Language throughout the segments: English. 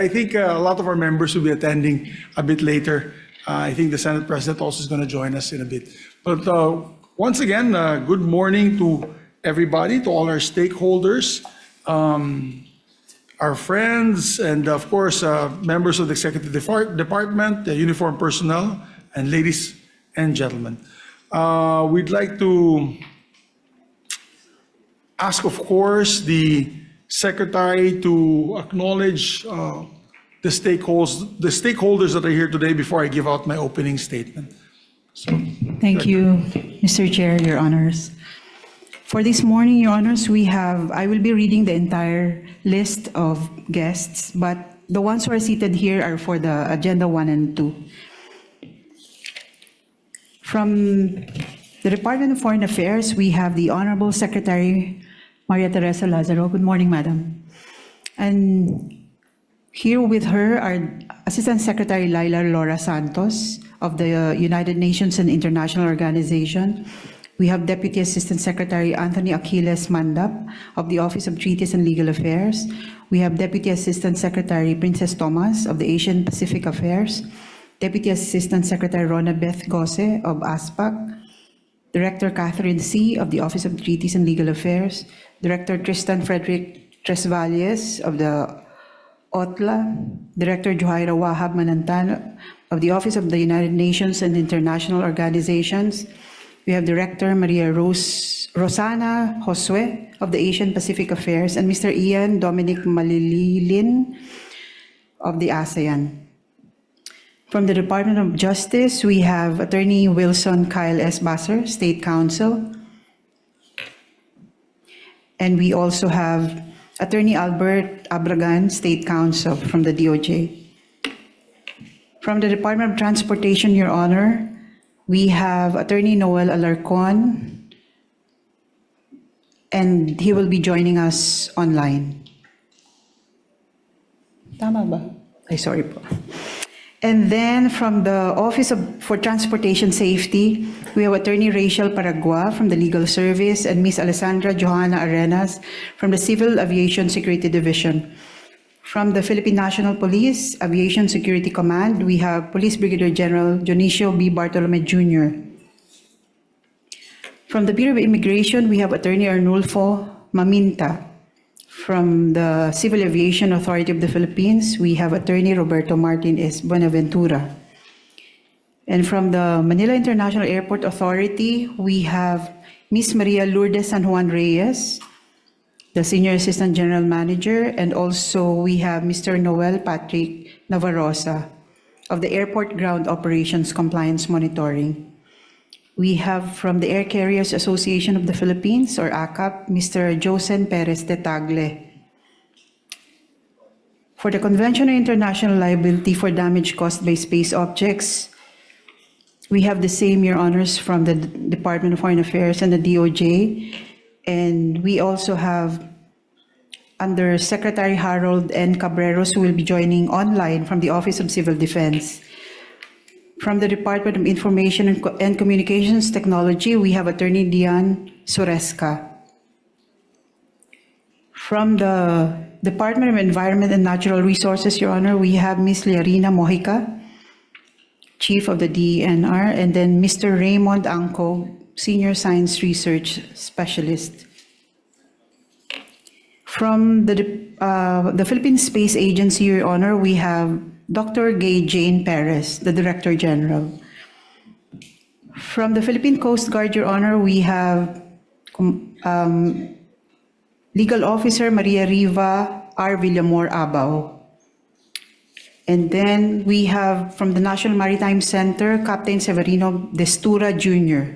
I think a lot of our members will be attending a bit later. I think the Senate President also is going to join us in a bit. But once again, good morning to everybody, to all our stakeholders, our friends, and of course, members of the Executive Department, the uniformed personnel, and ladies and gentlemen. We'd like to ask, of course, the Secretary to acknowledge the stakeholders that are here today before I give out my opening statement. So, Thank you, Mr. Chair, Your Honors. For this morning, Your Honors, I will be reading the entire list of guests, but the ones who are seated here are for the Agenda 1 and 2. From the Department of Foreign Affairs, we have the Honorable Secretary Maria Teresa Lazaro. Good morning, Madam. And here with her are Assistant Secretary Laila Laura Santos of the United Nations and International Organization. We have Deputy Assistant Secretary Anthony Aquiles Mandap of the Office of Treaties and Legal Affairs. We have Deputy Assistant Secretary Princess Thomas of the Asian Pacific Affairs. Deputy Assistant Secretary Rona Beth Gose of ASPAC. Director Catherine C. of the Office of Treaties and Legal Affairs. Director Tristan Frederick Tresvalles of the OTLA. Director Johaira Wahab Manantan of the Office of the United Nations and International Organizations. We have Director Maria Rosana Josue of the Asian Pacific Affairs, and Mr. Ian Dominic Malililin of the ASEAN. From the Department of Justice, we have Attorney Wilson Kyle S. Basser, State Counsel. And we also have Attorney Albert Abragan, State Counsel from the DOJ. From the Department of Transportation, Your Honor, we have Attorney Noel Alarcon, and he will be joining us online. Tama ba? Ay, sorry po. And then from the Office for Transportation Safety, we have Attorney Rachel Paragua from the Legal Service and Ms. Alessandra Johanna Arenas from the Civil Aviation Security Division. From the Philippine National Police Aviation Security Command, we have Police Brigadier General Dionisio B. Bartolome Jr. From the Bureau of Immigration, we have Attorney Arnulfo Maminta. From the Civil Aviation Authority of the Philippines, we have Attorney Roberto Martinez Buenaventura. And from the Manila International Airport Authority, we have Ms. Maria Lourdes San Juan Reyes, the Senior Assistant General Manager, and also we have Mr. Noel Patrick Navarrosa of the Airport Ground Operations Compliance Monitoring. We have from the Air Carriers Association of the Philippines, or ACAP, Mr. Josen Perez de Tagle. For the Convention on International Liability for Damage Caused by Space Objects, we have the same, Your Honors, from the Department of Foreign Affairs and the DOJ. And we also have under Secretary Harold N. Cabreros, who will be joining online from the Office of Civil Defense. From the Department of Information and Communications Technology, we have Attorney Dian Suresca. From the Department of Environment and Natural Resources, Your Honor, we have Ms. Liarina Mojica, Chief of the DENR, and then Mr. Raymond Angco, Senior Science Research Specialist. From the Philippine Space Agency, Your Honor, we have Dr. Gay Jane Perez, the Director General. From the Philippine Coast Guard, Your Honor, we have Legal Officer Maria Riva R. Villamor Abao. And then we have from the National Maritime Center, Captain Severino Destura Jr.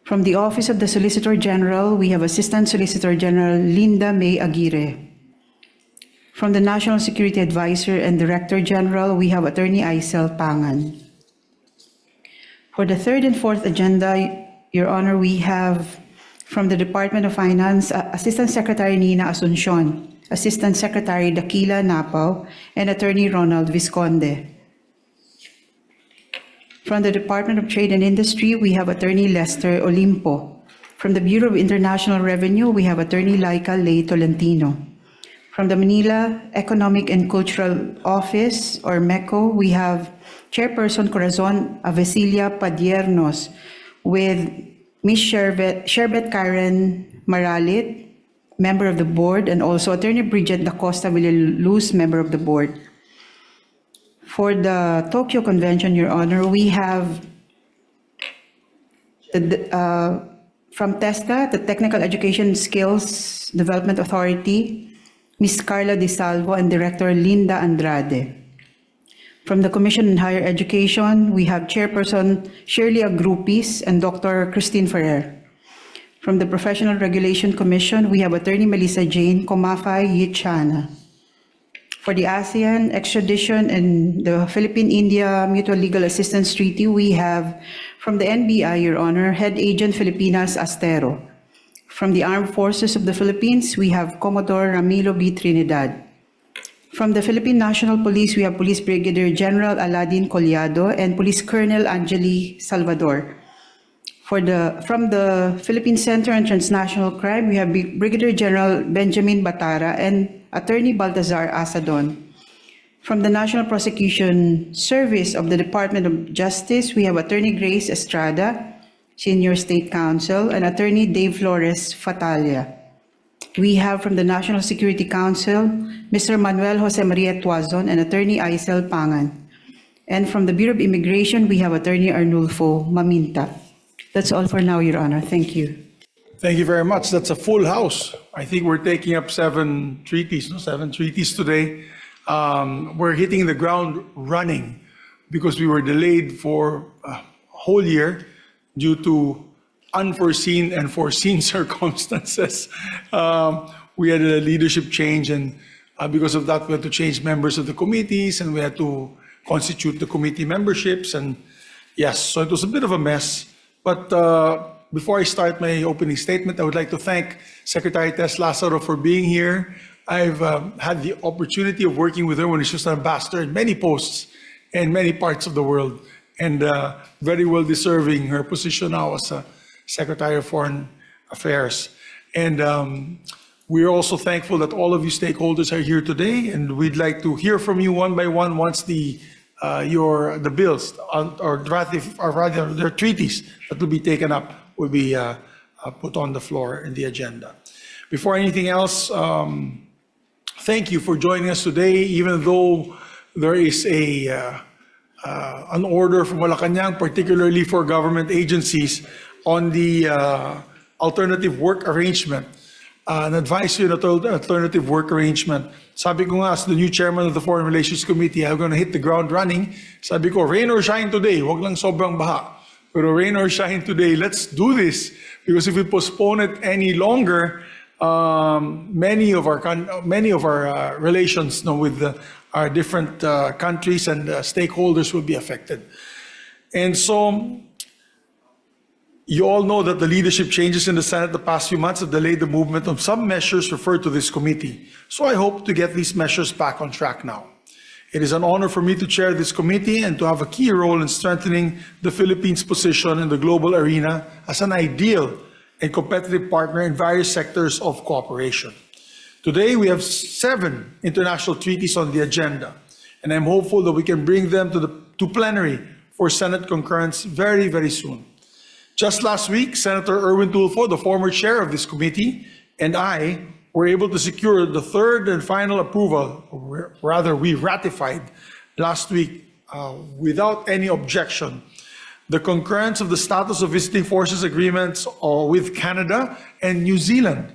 From the Office of the Solicitor General, we have Assistant Solicitor General Linda May Aguirre. From the National Security Advisor and Director General, we have Attorney Aisel Pangan. For the third and fourth agenda, Your Honor, we have from the Department of Finance, Assistant Secretary Nina Asuncion, Assistant Secretary Dakila Napao, and Attorney Ronald Visconde. From the Department of Trade and Industry, we have Attorney Lester Olimpo. From the Bureau of International Revenue, we have Attorney Laika Ley Tolentino. From the Manila Economic and Cultural Office, or MECO, we have Chairperson Corazon Avesilia Padiernos with Ms. Sherbet Karen Maralit, member of the board, and also Attorney Bridget Da Costa Villaluz, member of the board. For the Tokyo Convention, Your Honor, we have from TESCA, the Technical Education Skills Development Authority, Ms. Carla Di Salvo and Director Linda Andrade. From the Commission on Higher Education, we have Chairperson Shirley Agrupis and Dr. Christine Ferrer. From the Professional Regulation Commission, we have Attorney Melissa Jane Komafay Yichana. For the ASEAN extradition and the Philippine-India Mutual Legal Assistance Treaty, we have from the NBI, Your Honor, Head Agent Filipinas Astero. From the Armed Forces of the Philippines, we have Commodore Ramilo B. Trinidad. From the Philippine National Police, we have Police Brigadier General Aladin Collado and Police Colonel Angeli Salvador. From the Philippine Center on Transnational Crime, we have Brigadier General Benjamin Batara and Attorney Baltazar Asadon. From the National Prosecution Service of the Department of Justice, we have Attorney Grace Estrada, Senior State Counsel, and Attorney Dave Flores Fatalia. We have from the National Security Council, Mr. Manuel Jose Maria Tuazon and Attorney Aisel Pangan. And from the Bureau of Immigration, we have Attorney Arnulfo Maminta. That's all for now, Your Honor. Thank you. Thank you very much. That's a full house. I think we're taking up seven treaties today. We're hitting the ground running because we were delayed for a whole year due to unforeseen and foreseen circumstances. We had a leadership change, and because of that, we had to change members of the committees, and we had to constitute the committee memberships. And yes, so it was a bit of a mess. But before I start my opening statement, I would like to thank Secretary Tess Lazaro for being here. I've had the opportunity of working with her when she was an ambassador in many posts in many parts of the world, and very well deserving her position now as a Secretary of Foreign Affairs. And we're also thankful that all of you stakeholders are here today, and we'd like to hear from you one by one once the bills or rather their treaties that will be taken up will be put on the floor in the agenda. Before anything else, thank you for joining us today, even though there is an order from Malacanang, particularly for government agencies, on the alternative work arrangement, an advisory alternative work arrangement. Sabi ko nga, as the new chairman of the Foreign Relations Committee, I'm going to hit the ground running. Sabi ko, rain or shine today, wag lang sobrang baha. Pero rain or shine today, let's do this. Because if we postpone it any longer, many of our relations with our different countries and stakeholders will be affected. And so, you all know that the leadership changes in the Senate the past few months have delayed the movement of some measures referred to this committee. So I hope to get these measures back on track now. It is an honor for me to chair this committee and to have a key role in strengthening the Philippines' position in the global arena as an ideal and competitive partner in various sectors of cooperation. Today, we have 7 international treaties on the agenda, and I'm hopeful that we can bring them to plenary for Senate concurrence very, very soon. Just last week, Senator Erwin Tulfo, the former chair of this committee, and I were able to secure the third and final approval, or rather we ratified last week without any objection, the concurrence of the status of visiting forces agreements with Canada and New Zealand.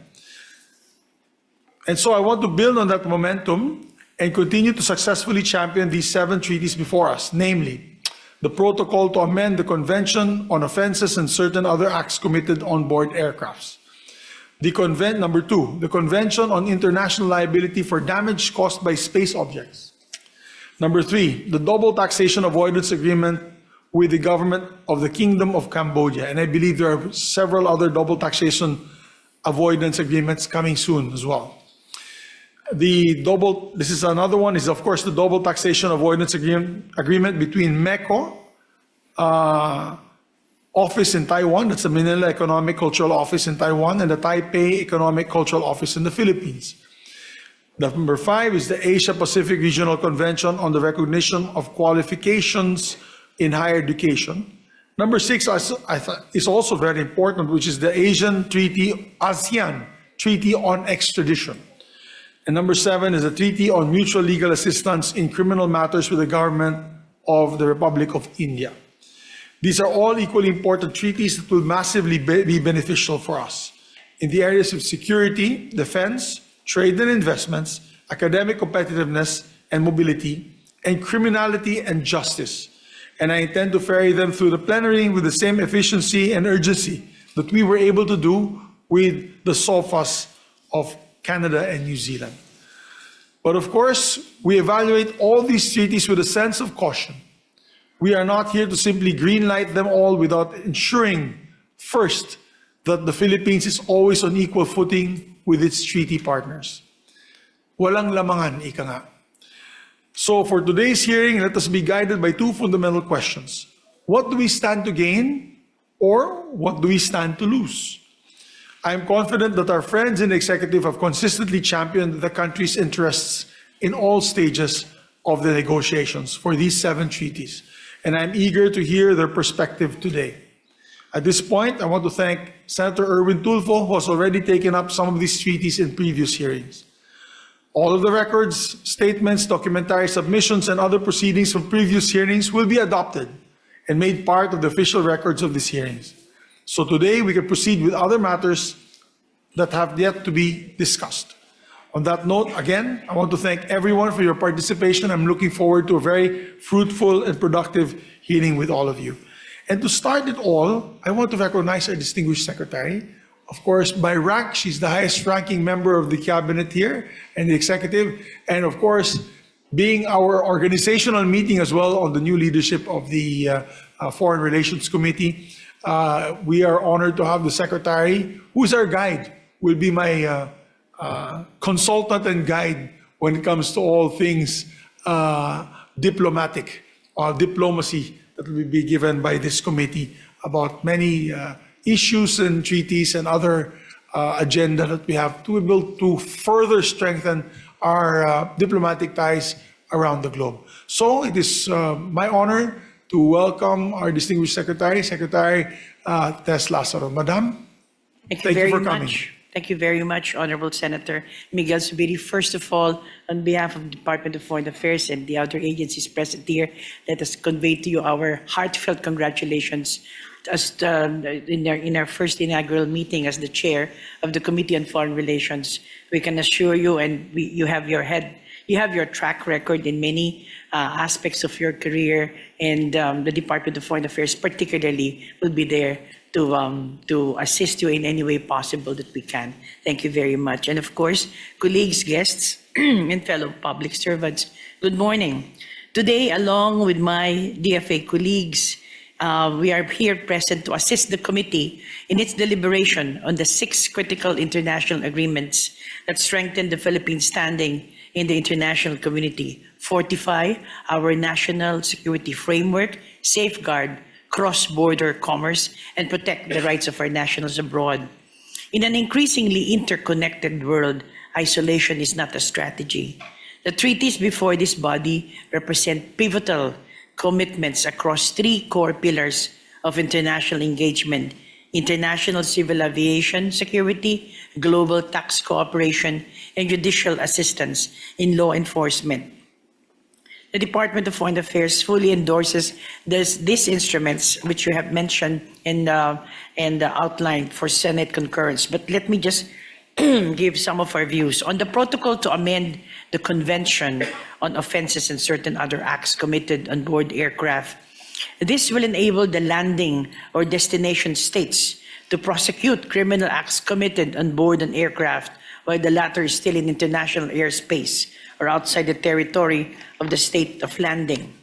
And so I want to build on that momentum and continue to successfully champion these 7 treaties before us, namely, the protocol to amend the Convention on Offenses and certain other acts committed on board aircrafts. Number 2, the Convention on International Liability for Damage Caused by Space Objects. Number 3, the Double Taxation Avoidance Agreement with the government of the Kingdom of Cambodia. And I believe there are several other double taxation avoidance agreements coming soon as well. This is another one, is of course the Double Taxation Avoidance Agreement between MECO office in Taiwan, that's the Manila Economic Cultural Office in Taiwan, and the Taipei Economic Cultural Office in the Philippines. Number 5 is the Asia-Pacific Regional Convention on the Recognition of Qualifications in Higher Education. Number 6 is also very important, which is the ASEAN Treaty on Extradition. And number 7 is a treaty on mutual legal assistance in criminal matters with the government of the Republic of India. These are all equally important treaties that will massively be beneficial for us in the areas of security, defense, trade and investments, academic competitiveness and mobility, and criminality and justice. And I intend to ferry them through the plenary with the same efficiency and urgency that we were able to do with the SOFAs of Canada and New Zealand. But of course, we evaluate all these treaties with a sense of caution. We are not here to simply greenlight them all without ensuring, first, that the Philippines is always on equal footing with its treaty partners. Walang lamangan, ika nga. So for today's hearing, let us be guided by 2 fundamental questions. What do we stand to gain, or what do we stand to lose? I am confident that our friends in the executive have consistently championed the country's interests in all stages of the negotiations for these 7 treaties, and I am eager to hear their perspective today. At this point, I want to thank Senator Erwin Tulfo, who has already taken up some of these treaties in previous hearings. All of the records, statements, documentary submissions, and other proceedings from previous hearings will be adopted and made part of the official records of these hearings. So today, we can proceed with other matters that have yet to be discussed. On that note, again, I want to thank everyone for your participation. I'm looking forward to a very fruitful and productive hearing with all of you. And to start it all, I want to recognize our distinguished secretary. Of course, by rank, she's the highest ranking member of the cabinet here and the executive. And of course, being our organizational meeting as well on the new leadership of the Foreign Relations Committee, we are honored to have the secretary, who's our guide, will be my consultant and guide when it comes to all things diplomatic or diplomacy that will be given by this committee about many issues and treaties and other agenda that we have to be able to further strengthen our diplomatic ties around the globe. So it is my honor to welcome our distinguished secretary, Secretary Tess Lazaro. Madam, thank you very for coming. much. Thank you very much, Honorable Senator Miguel Zubiri. First of all, on behalf of the Department of Foreign Affairs and the other agencies present here, let us convey to you our heartfelt congratulations as in our first inaugural meeting as the chair of the Committee on Foreign Relations. We can assure you, and you have your track record in many aspects of your career, and the Department of Foreign Affairs particularly will be there to assist you in any way possible that we can. Thank you very much. And of course, colleagues, guests, and fellow public servants, good morning. Today, along with my DFA colleagues, we are here present to assist the committee in its deliberation on the 6 critical international agreements that strengthen the Philippines' standing in the international community, fortify our national security framework, safeguard cross-border commerce, and protect the rights of our nationals abroad. In an increasingly interconnected world, isolation is not a strategy. The treaties before this body represent pivotal commitments across 3 core pillars of international engagement: international civil aviation security, global tax cooperation, and judicial assistance in law enforcement. The Department of Foreign Affairs fully endorses these instruments, which you have mentioned and outlined for Senate concurrence. But let me just give some of our views. On the protocol to amend the Convention on Offenses and Certain Other Acts Committed on Board Aircraft, this will enable the landing or destination states to prosecute criminal acts committed on board an aircraft while the latter is still in international airspace or outside the territory of the state of landing.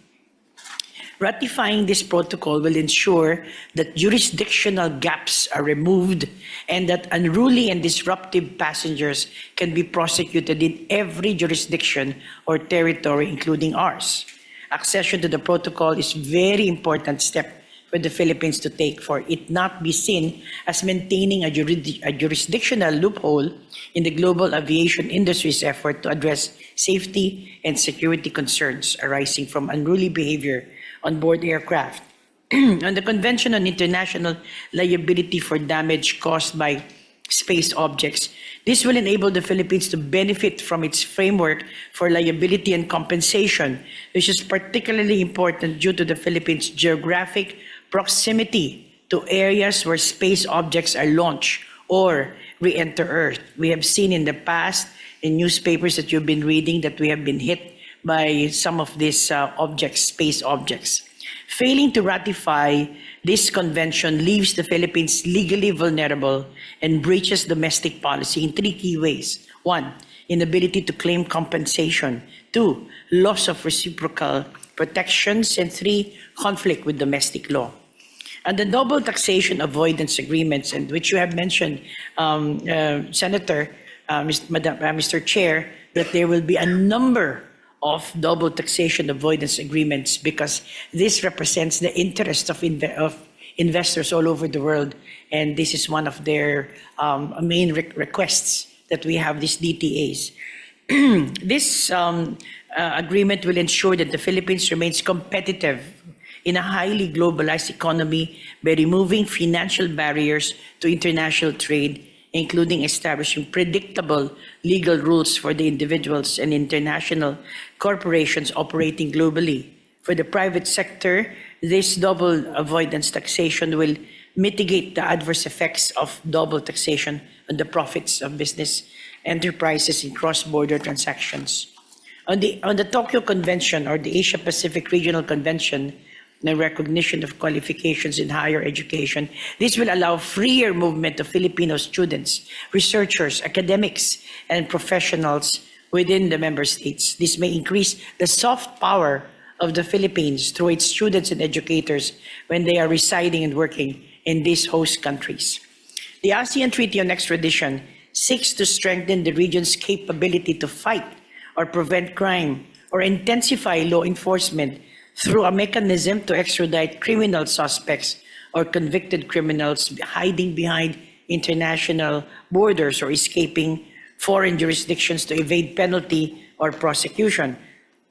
Ratifying this protocol will ensure that jurisdictional gaps are removed and that unruly and disruptive passengers can be prosecuted in every jurisdiction or territory, including ours. Accession to the protocol is a very important step for the Philippines to take for it not be seen as maintaining a jurisdictional loophole in the global aviation industry's effort to address safety and security concerns arising from unruly behavior on board aircraft. On the Convention on International Liability for Damage Caused by Space Objects, this will enable the Philippines to benefit from its framework for liability and compensation, which is particularly important due to the Philippines' geographic proximity to areas where space objects are launched or re-enter Earth. We have seen in the past in newspapers that you've been reading that we have been hit by some of these objects, space objects. Failing to ratify this convention leaves the Philippines legally vulnerable and breaches domestic policy in three key ways. One, inability to claim compensation. Two, loss of reciprocal protections. And three, conflict with domestic law. And the double taxation avoidance agreements, and which you have mentioned, Senator, Mr. Chair, that there will be a number of double taxation avoidance agreements because this represents the interest of investors all over the world, and this is one of their main requests that we have these DTAs. This agreement will ensure that the Philippines remains competitive in a highly globalized economy by removing financial barriers to international trade, including establishing predictable legal rules for the individuals and international corporations operating globally. For the private sector, this double avoidance taxation will mitigate the adverse effects of double taxation on the profits of business enterprises in cross-border transactions. On the Tokyo Convention, or the Asia-Pacific Regional Convention, the recognition of qualifications in higher education, this will allow freer movement of Filipino students, researchers, academics, and professionals within the member states. This may increase the soft power of the Philippines through its students and educators when they are residing and working in these host countries. The ASEAN Treaty on Extradition seeks to strengthen the region's capability to fight or prevent crime or intensify law enforcement through a mechanism to extradite criminal suspects or convicted criminals hiding behind international borders or escaping foreign jurisdictions to evade penalty or prosecution.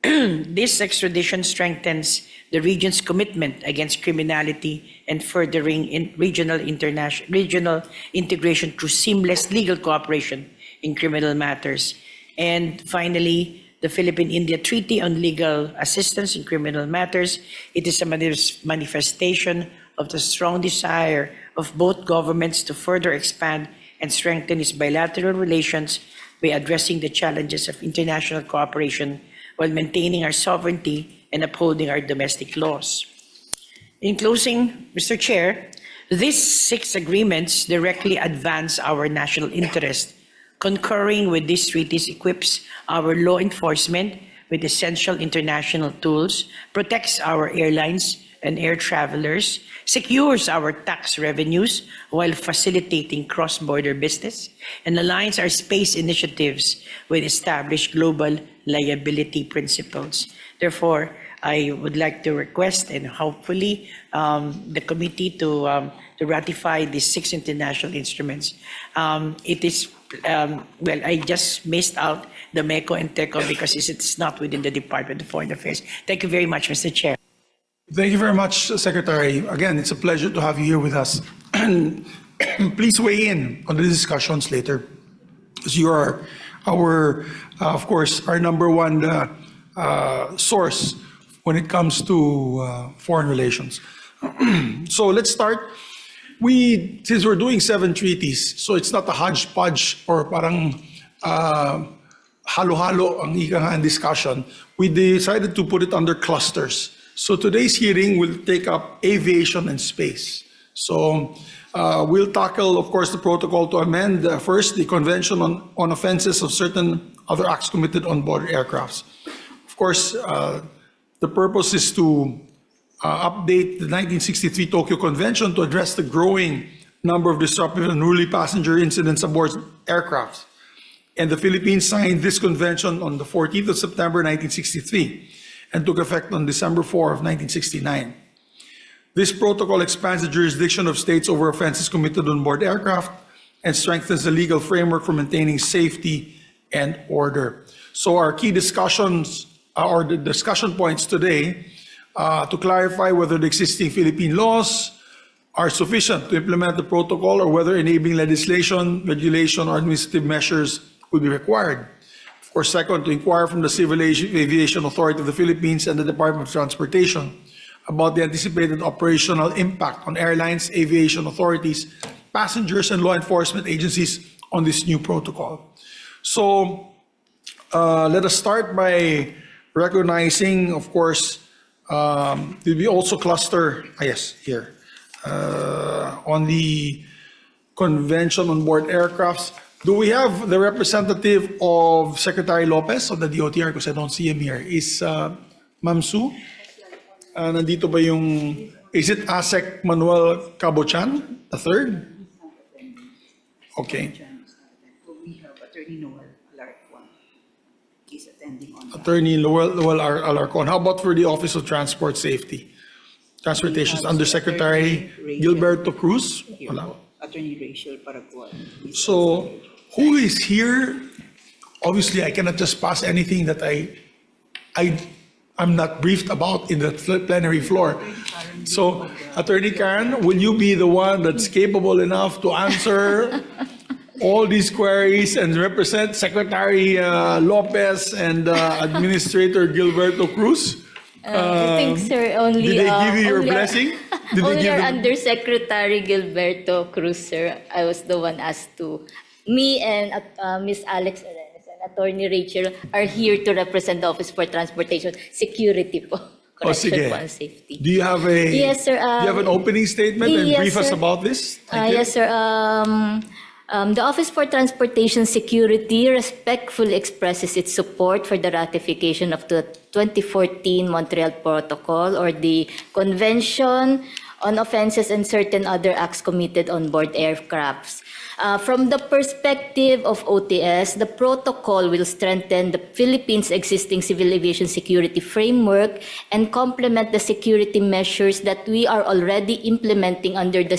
This extradition strengthens the region's commitment against criminality and furthering regional integration through seamless legal cooperation in criminal matters. And finally, the Philippine-India Treaty on Legal Assistance in Criminal Matters. It is a manifestation of the strong desire of both governments to further expand and strengthen its bilateral relations by addressing the challenges of international cooperation while maintaining our sovereignty and upholding our domestic laws. In closing, Mr. Chair, these 6 agreements directly advance our national interest. Concurring with these treaties equips our law enforcement with essential international tools, protects our airlines and air travelers, secures our tax revenues while facilitating cross-border business, and aligns our space initiatives with established global liability principles. Therefore, I would like to request and hopefully the committee to ratify these 6 international instruments. It is, well, I just missed out the MECO and TECO because it's not within the Department of Foreign Affairs. Thank you very much, Mr. Chair. Thank you very much, Secretary. Again, it's a pleasure to have you here with us. And please weigh in on the discussions later, as you are our, of course, our number one source when it comes to foreign relations. So let's start. Since we're doing 7 treaties, so it's not a hodgepodge or parang halo-halo ang ika nga discussion, we decided to put it under clusters. So today's hearing will take up aviation and space. So we'll tackle, of course, the protocol to amend first the Convention on Offenses of Certain Other Acts Committed on Board Aircrafts. Of course, the purpose is to update the 1963 Tokyo Convention to address the growing number of disruptive and unruly passenger incidents aboard aircrafts. And the Philippines signed this convention on the 14th of September 1963 and took effect on December 4 of 1969. This protocol expands the jurisdiction of states over offenses committed on board aircraft and strengthens the legal framework for maintaining safety and order. So our key discussions, or the discussion points today, to clarify whether the existing Philippine laws are sufficient to implement the protocol or whether enabling legislation, regulation, or administrative measures will be required. Of course, second, to inquire from the Civil Aviation Authority of the Philippines and the Department of Transportation about the anticipated operational impact on airlines, aviation authorities, passengers, and law enforcement agencies on this new protocol. So let us start by recognizing, of course, did we also cluster, yes, here, on the Convention on Board Aircrafts. Do we have the representative of Secretary Lopez of the DOTR? Because I don't see him here. Is Ma'am Sue? Nandito ba yung, is it ASEC Manuel Cabochan, the third? Okay. We have Attorney Noel Alarcon. He's attending on that. Attorney Lowell Alarcon. How about for the Office of Transport Safety? Transportation, Undersecretary Gilberto Cruz? Wala. Attorney Rachel Paraguay. So, who is here? Obviously, I cannot just pass anything that I'm not briefed about in the plenary floor. So, Attorney Karen, will you be the one that's capable enough to answer all these queries and represent Secretary Lopez and Administrator Gilberto Cruz? I think, sir, only... Did they give you your only blessing? Did they only give our them- Undersecretary Gilberto Cruz, sir. I was the one asked to... Me and Miss Alex Arenas and Attorney Rachel are here to represent the Office for Transportation Security po. Oh, Correction sige. po and safety. Do you have a... Yes, sir, do you have an opening statement and yes, brief us sir. about this? Thank you. Yes, sir. The Office for Transportation Security respectfully expresses its support for the ratification of the 2014 Montreal Protocol or the Convention on Offenses and Certain Other Acts Committed on Board Aircrafts. From the perspective of OTS, the protocol will strengthen the Philippines' existing civil aviation security framework and complement the security measures that we are already implementing under the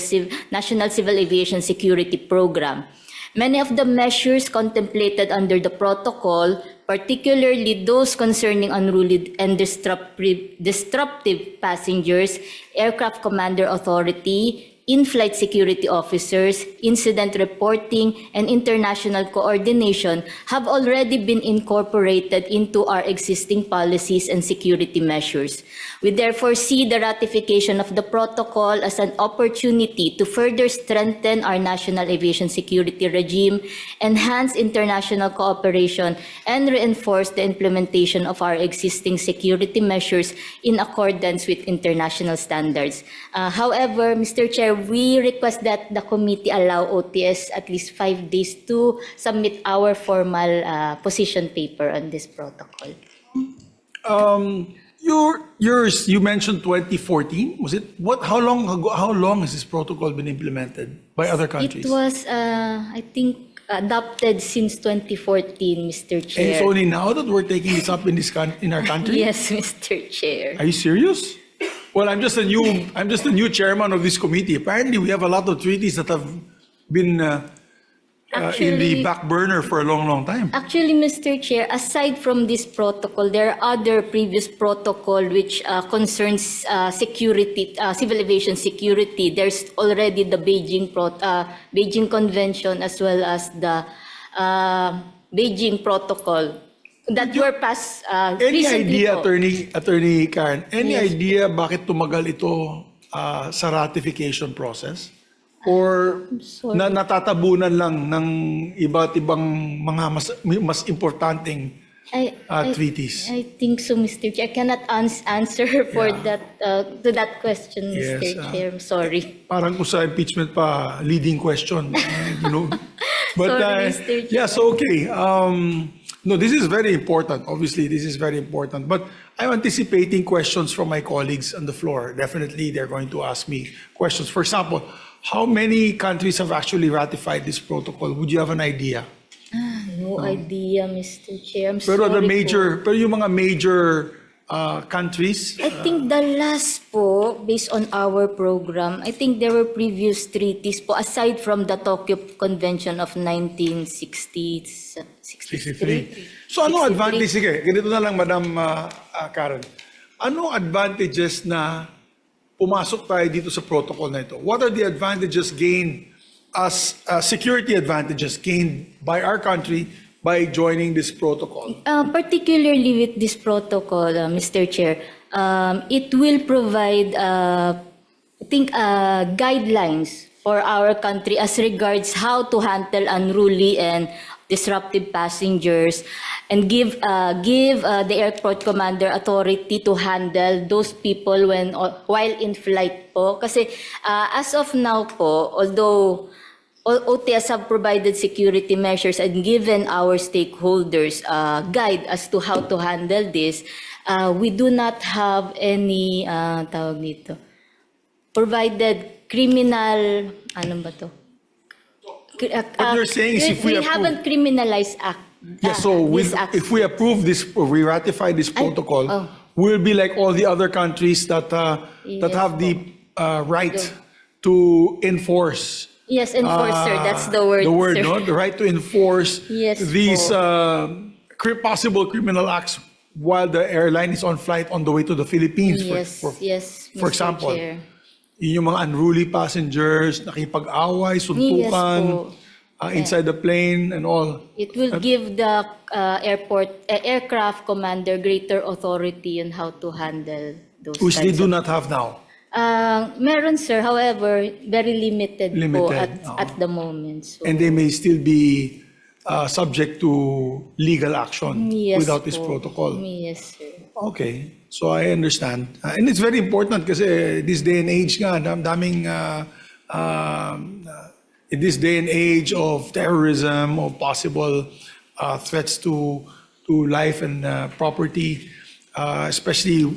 National Civil Aviation Security Program. Many of the measures contemplated under the protocol, particularly those concerning unruly and disruptive passengers, aircraft commander authority, in-flight security officers, incident reporting, and international coordination have already been incorporated into our existing policies and security measures. We therefore see the ratification of the protocol as an opportunity to further strengthen our national aviation security regime, enhance international cooperation, and reinforce the implementation of our existing security measures in accordance with international standards. However, Mr. Chair, we request that the committee allow OTS at least 5 days to submit our formal position paper on this protocol. You mentioned 2014. Was it what? How long ago? How long has this protocol been implemented by other countries? It was, I think, adopted since 2014, Mr. And Chair. it's only now that we're taking this up in our country. Yes, Mr. Chair. Are you serious? Well, I'm just a new chairman of this committee. Apparently, we have a lot of treaties that have been in the Actually- back burner for a long time. Actually, Mr. Chair, aside from this protocol, there are other previous protocol which concerns security, civil aviation security. There's already the Beijing Convention as well as the Beijing Protocol that were passed Any recently idea, po. Attorney Karen, any Yes. idea bakit tumagal ito sa ratification process? Or sorry. natatabunan lang ng iba't ibang mga mas importanteng treaties? I think so, Mr. Chair. I cannot answer for Yeah. that to that question, Yes, Mr. Chair. I'm sorry. Parang kung sa impeachment pa, leading question, you know. But Sorry, Mr. Chair. yes, okay. No, this is very important. Obviously, this is very important. But I'm anticipating questions from my colleagues on the floor. Definitely, they're going to ask me questions. For example, how many countries have actually ratified this protocol? Would you have an idea? No idea, Mr. Chair. I'm Pero sorry yung mga major countries? I think the last po, based on our program, I think there were previous treaties po, aside from the Tokyo Convention of 1963. So ano 63? advantage, sige, ganito na lang Madam Karen. Ano advantages na pumasok tayo dito sa protocol na ito? What are the advantages gained as security advantages gained by our country by joining this protocol? Particularly with this protocol, Mr. Chair, it will provide, I think, guidelines for our country as regards how to handle unruly and disruptive passengers, and give the airport commander authority to handle those people while in flight po. Kasi as of now po, although OTS have provided security measures and given our stakeholders guide as to how to handle this, we do not have any tawag nito, provided criminal, ano ba to? What you're saying is if we approve- haven't criminalized Yes, so these acts. if we approve this, we ratify this protocol, oh. we'll be like all the other countries that Yes, have the right to enforce. Yes, enforcer, that's the word, The word, sir. no? The right to enforce Yes, these po. possible criminal acts while the airline is on flight on the way to the Philippines. Yes, yes, for Mr. example, Chair. yung mga unruly passengers, nakipag-away, suntukan, inside the plane and all. It will give the aircraft commander greater authority on how to handle those Which they kinds do of- not have now. Meron, sir. However, very limited, po Limited, at the moment. So, And they may still be subject to legal action yes, without this po. protocol. Yes, sir. Okay, so I understand. And it's very important kasi this day and age nga, daming, in this day and age of terrorism, of possible threats to life and property, especially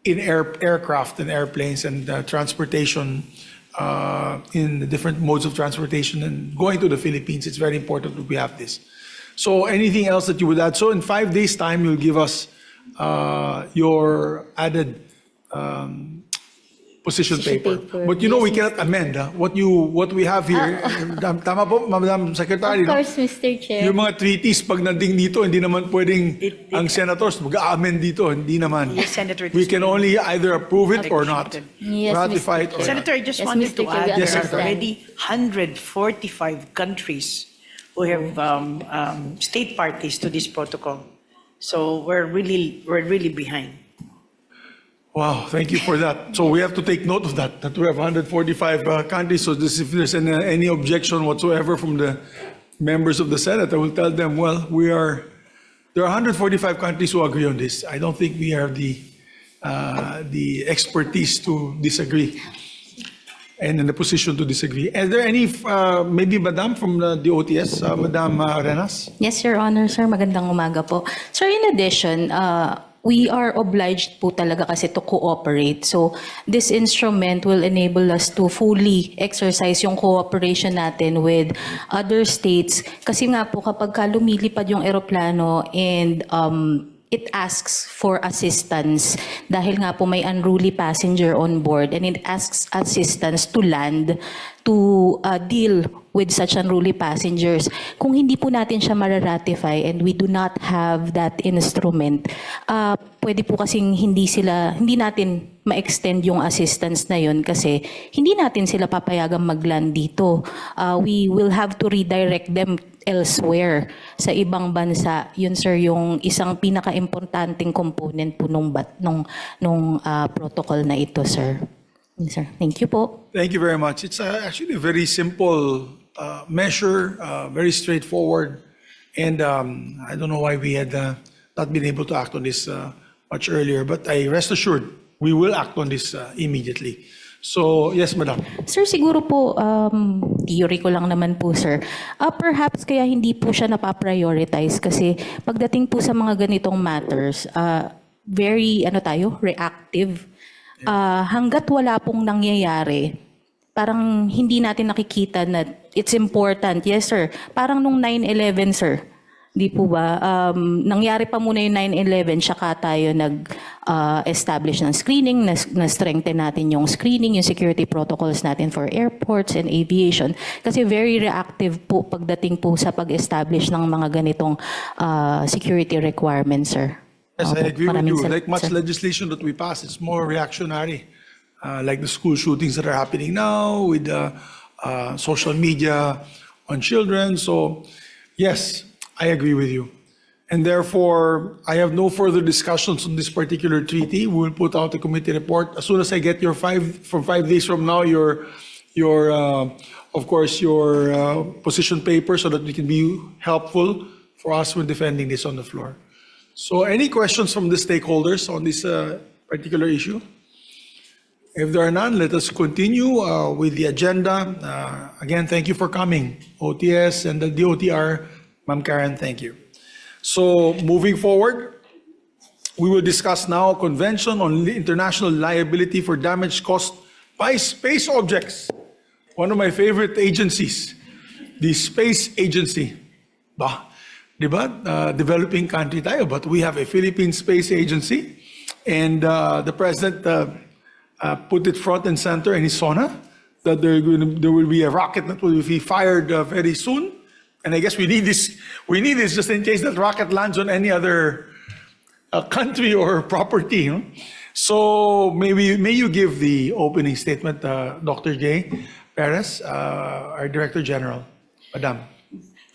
in aircraft and airplanes and transportation, in the different modes of transportation and going to the Philippines, it's very important that we have this. So anything else that you would add? So in 5 days' time, you'll give us your added position paper. paper. But you know, we Yes, cannot amend what we have here. Tama po, Madam Secretary. Of no? course, Mr. Chair. Yung mga treaties, pag nanding dito, hindi naman pwedeng ang senators mag-amend dito. Hindi naman. Yes, Senator, it We is can only either approve it or not. Yes, Ratify it Mr. or not. Senator, I just Yes, wanted Mr. to Chair, add, we there are understand. already 145 countries who have state parties to this protocol. So we're really behind. Wow, thank you for that. So we have to take note of that we have 145 countries. So if there's any objection whatsoever from the members of the Senate, I will tell them, well, there are 145 countries who agree on this. I don't think we have the expertise to disagree and in the position to disagree. Is there any, maybe Madam from the OTS, Madam Renas? Yes, Your Honor, sir. Magandang umaga po. Sir, in addition, we are obliged po talaga kasi to cooperate. So, this instrument will enable us to fully exercise yung cooperation natin with other states. Kasi nga po, kapag ka lumilipad yung eroplano and it asks for assistance dahil nga po may unruly passenger on board and it asks assistance to land to deal with such unruly passengers. Kung hindi po natin siya mararatify and we do not have that instrument, pwede po kasing hindi natin ma-extend yung assistance na yun kasi hindi natin sila papayagang mag-land dito. We will have to redirect them elsewhere sa ibang bansa. Yun sir, yung isang pinaka-importanting component po nung protocol na ito, sir. Yes, sir. Thank you po. Thank you very much. It's actually a very simple measure, very straightforward. And I don't know why we had not been able to act on this much earlier, but I rest assured we will act on this immediately. So, yes, Madam. Sir, siguro po, theory ko lang naman po, sir. Perhaps kaya hindi po siya napaprioritize kasi pagdating po sa mga ganitong matters, very, reactive. Hanggat wala pong nangyayari, parang hindi natin nakikita na it's important. Yes, sir. Parang nung 9/11, sir. Di po ba? Nangyari pa muna yung 9/11, tsaka tayo nag-establish ng screening, na-strengthen natin yung screening, yung security protocols natin for airports and aviation. Kasi very reactive po pagdating po sa pag-establish ng mga ganitong security requirements, sir. Yes, I Opo, agree with maraming you. Like much sir. legislation that we pass, it's more reactionary. Like the school shootings that are happening now with social media on children. So, yes, I agree with you. And therefore, I have no further discussions on this particular treaty. We will put out a committee report as soon as I get your 5 days from now, your of course, your position paper, so that we can be helpful for us when defending this on the floor. So any questions from the stakeholders on this particular issue? If there are none, let us continue with the agenda. Again, thank you for coming, OTS and the DOTR. Ma'am Karen, thank you. So moving forward, we will discuss now a convention on international liability for damage caused by space objects. One of my favorite agencies, the Space Agency. Bah, di ba? Developing country tayo, but we have a Philippine Space Agency. And the President put it front and center in his SONA that there will be a rocket that will be fired very soon. And I guess we need this just in case that rocket lands on any other country or property. You know? So may you give the opening statement, Dr. J. Perez, our Director General. Madam.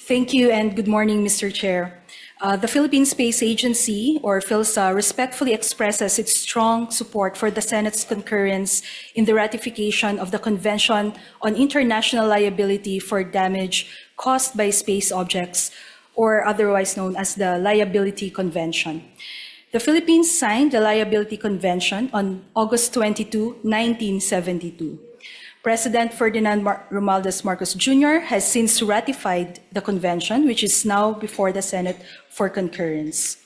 Thank you and good morning, Mr. Chair. The Philippine Space Agency, or PhilSA, respectfully expresses its strong support for the Senate's concurrence in the ratification of the Convention on International Liability for Damage Caused by Space Objects, or otherwise known as the Liability Convention. The Philippines signed the Liability Convention on August 22, 1972. President Ferdinand Romualdez Marcos Jr. has since ratified the convention, which is now before the Senate for concurrence.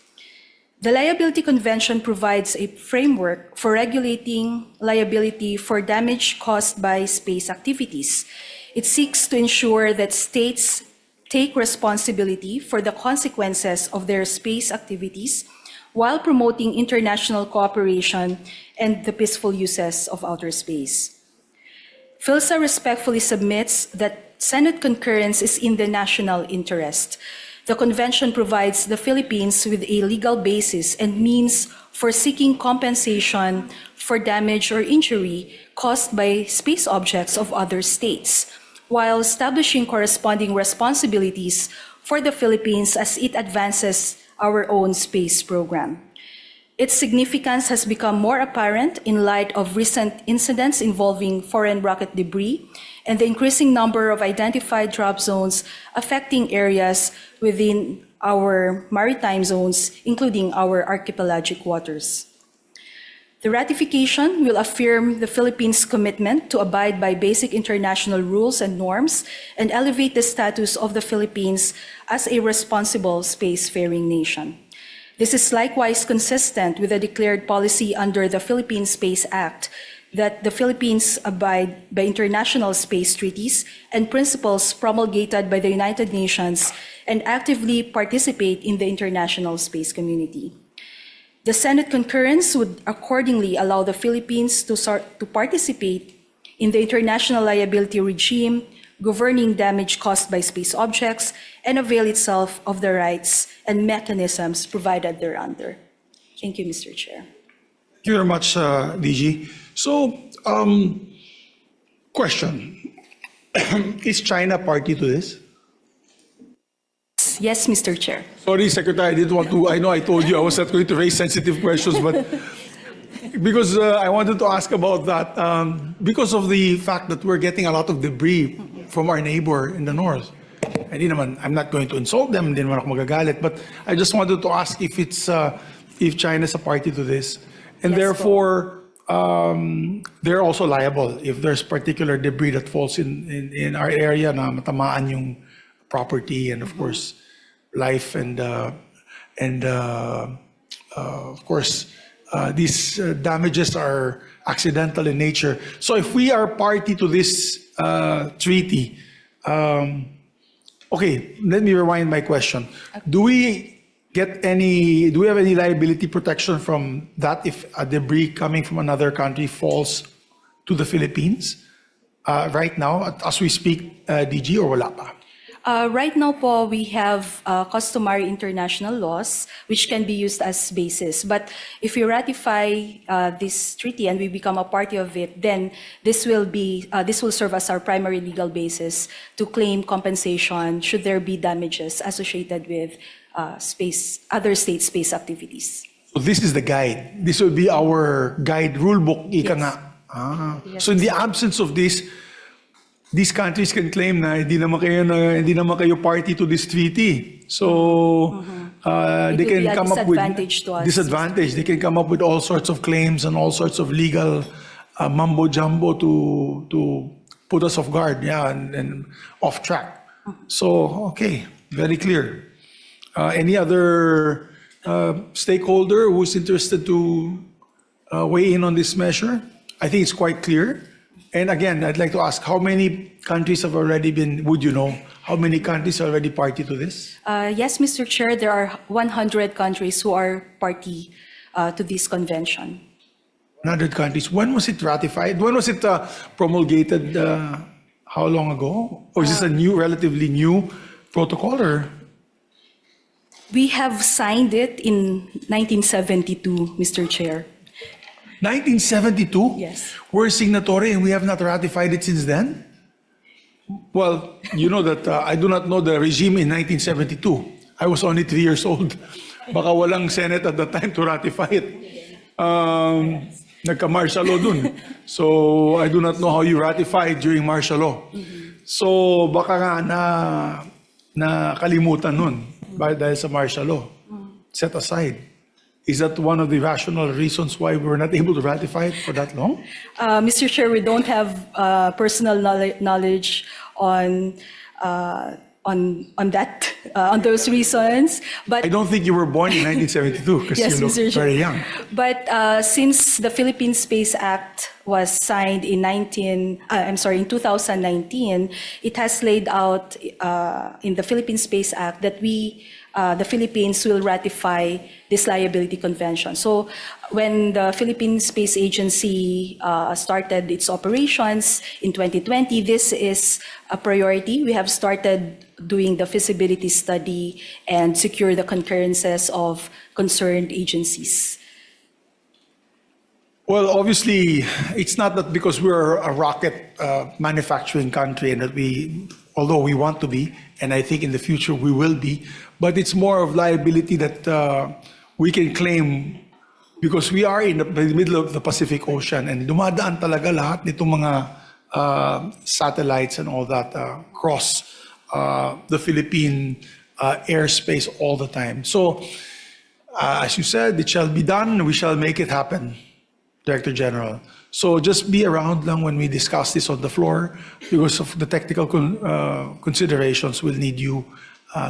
The Liability Convention provides a framework for regulating liability for damage caused by space activities. It seeks to ensure that states take responsibility for the consequences of their space activities while promoting international cooperation and the peaceful uses of outer space. PhilSA respectfully submits that Senate concurrence is in the national interest. The convention provides the Philippines with a legal basis and means for seeking compensation for damage or injury caused by space objects of other states, while establishing corresponding responsibilities for the Philippines as it advances our own space program. Its significance has become more apparent in light of recent incidents involving foreign rocket debris and the increasing number of identified drop zones affecting areas within our maritime zones, including our archipelagic waters. The ratification will affirm the Philippines' commitment to abide by basic international rules and norms and elevate the status of the Philippines as a responsible spacefaring nation. This is likewise consistent with the declared policy under the Philippine Space Act that the Philippines abide by international space treaties and principles promulgated by the United Nations and actively participate in the international space community. The Senate concurrence would accordingly allow the Philippines to participate in the international liability regime governing damage caused by space objects and avail itself of the rights and mechanisms provided thereunder. Thank you, Mr. Chair. Thank you very much, DG. So, question. Is China party to this? Yes, Mr. Chair. Sorry, Secretary, I didn't want to, I know I told you I was not going to raise sensitive questions, but because I wanted to ask about that, because of the fact that we're getting a lot of debris from our neighbor in the north. I'm not going to insult them, hindi naman ako magagalit, but I just wanted to ask if if China's a party to this. And Yes, therefore, they're also liable if there's particular debris that falls in our area na matamaan yung property and of course, life and of course, these damages are accidental in nature. So if we are party to this treaty, Okay, let me rewind my question. Do we have any liability protection from that if a debris coming from another country falls to the Philippines? Right now, as we speak, DG, or wala pa? Right now po, we have customary international laws which can be used as basis. But if we ratify this treaty and we become a party of it, then this will serve as our primary legal basis to claim compensation should there be damages associated with other state space activities. So this is the guide. This will be our guide rule book, ika nga. So in the absence of this, these countries can claim na hindi naman kayo party to this treaty. So they It will can be a come up with disadvantage to us. disadvantage. They can come up with all sorts of claims and all sorts of legal mumbo jumbo to put us off guard, and off track. So okay, very clear. Any other stakeholder who's interested to weigh in on this measure? I think it's quite clear. And again, I'd like to ask, how many countries have already been, would you know, how many countries are already party to this? Yes, Mr. Chair, there are 100 countries who are party to this convention. 100 countries. When was it ratified? When was it promulgated? How long ago? Or is this a relatively new protocol, or? We have signed it in 1972, Mr. Chair. 1972? Yes. We're a signatory and we have not ratified it since then? Well, you know that I do not know the regime in 1972. I was only 3 years old. Baka walang Senate at the time to ratify it. Nagka-martial law dun. So I do not know how you ratify it during martial law. So baka nga nakalimutan nun dahil sa martial law. Set aside. Is that one of the rational reasons why we were not able to ratify it for that long? Mr. Chair, we don't have personal knowledge on that, on those reasons. But I don't think you were born in 1972 because yes, you look Mr. Chair. very young. But since the Philippine Space Act was signed in 2019, it has laid out in the Philippine Space Act that the Philippines will ratify this liability convention. So when the Philippine Space Agency started its operations in 2020, this is a priority. We have started doing the feasibility study and secure the concurrences of concerned agencies. Well, obviously, it's not that because we're a rocket manufacturing country and that although we want to be, and I think in the future we will be, but it's more of liability that we can claim because we are in the middle of the Pacific Ocean and dumadaan talaga lahat nitong mga satellites and all that cross the Philippine airspace all the time. So, as you said, it shall be done, we shall make it happen, Director General. So just be around lang when we discuss this on the floor because of the technical considerations. We'll need you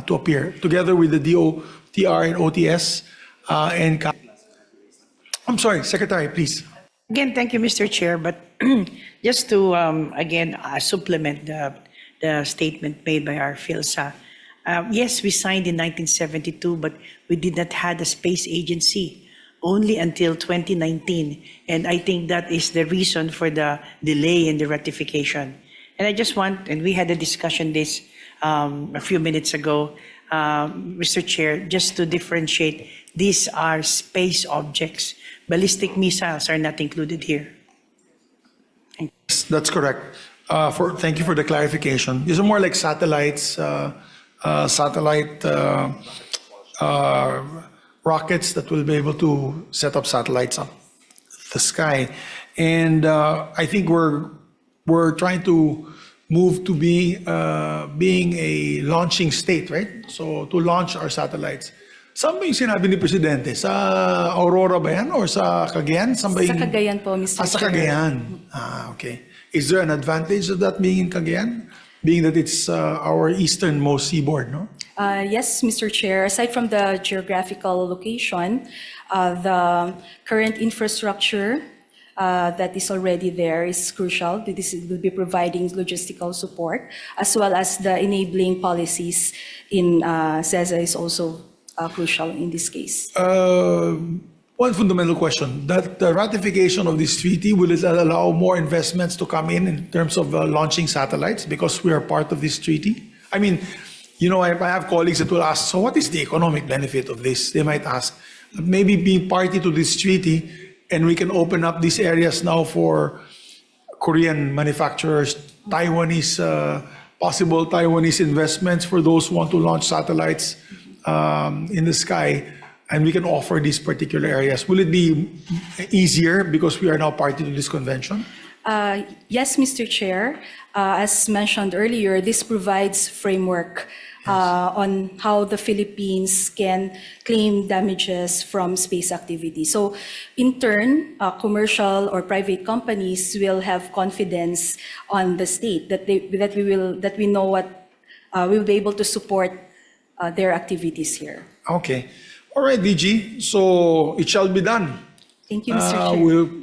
to appear together with the DOTR and OTS I'm sorry, Secretary, please. Again, thank you, Mr. Chair, but just to, again, supplement the statement made by our PhilSA. Yes, we signed in 1972, but we did not have a space agency only until 2019. And I think that is the reason for the delay in the ratification. And I just want, and we had a discussion this a few minutes ago, Mr. Chair, just to differentiate, these are space objects. Ballistic missiles are not included here. That's correct. Thank you for the clarification. These are more like satellites, rockets that will be able to set up satellites up the sky. And I think we're trying to move to being a launching state, right? So to launch our satellites. Saan ba yung sinabi ni Presidente? Sa Aurora ba yan? Or sa Cagayan? Saan ba Sa yung- Cagayan po, Mr. Sa Chair. Cagayan. Okay. Is there an advantage of that being in Cagayan? Being that it's our easternmost seaboard, no? Yes, Mr. Chair. Aside from the geographical location, the current infrastructure that is already there is crucial. This will be providing logistical support, as well as the enabling policies in CESA is also crucial in this case. One fundamental question, that the ratification of this treaty, will it allow more investments to come in terms of launching satellites because we are part of this treaty? I mean, you know, I have colleagues that will ask, so what is the economic benefit of this? They might ask, maybe being party to this treaty and we can open up these areas now for Korean manufacturers, Taiwanese, possible Taiwanese investments for those who want to launch satellites in the sky, and we can offer these particular areas. Will it be easier because we are now party to this convention? Yes, Mr. Chair. As mentioned earlier, this provides framework on how the Philippines can claim damages from space activity. So in turn, commercial or private companies will have confidence on the state that we know what we will be able to support their activities here. Okay. All right, DG. So it shall be done. Thank you, Mr. Chair.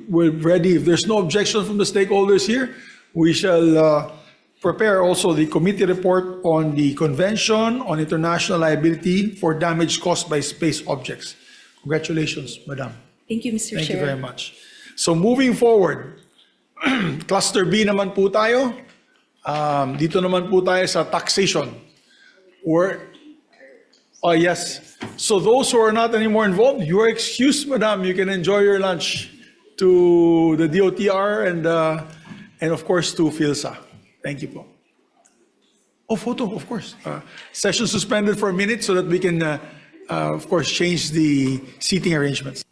We're ready. If there's no objection from the stakeholders here, we shall prepare also the committee report on the Convention on International Liability for damage caused by space objects. Congratulations, Madam. Thank you, Mr. Thank Chair. you very much. So moving forward, Cluster B naman po tayo. Dito naman po tayo sa taxation. Oh, yes. So those who are not anymore involved, you are excused, Madam. You can enjoy your lunch to the DOTR and of course to PhilSA. Thank you po. Oh, photo, of course. Session suspended for a minute so that we can, of course, change the seating arrangements.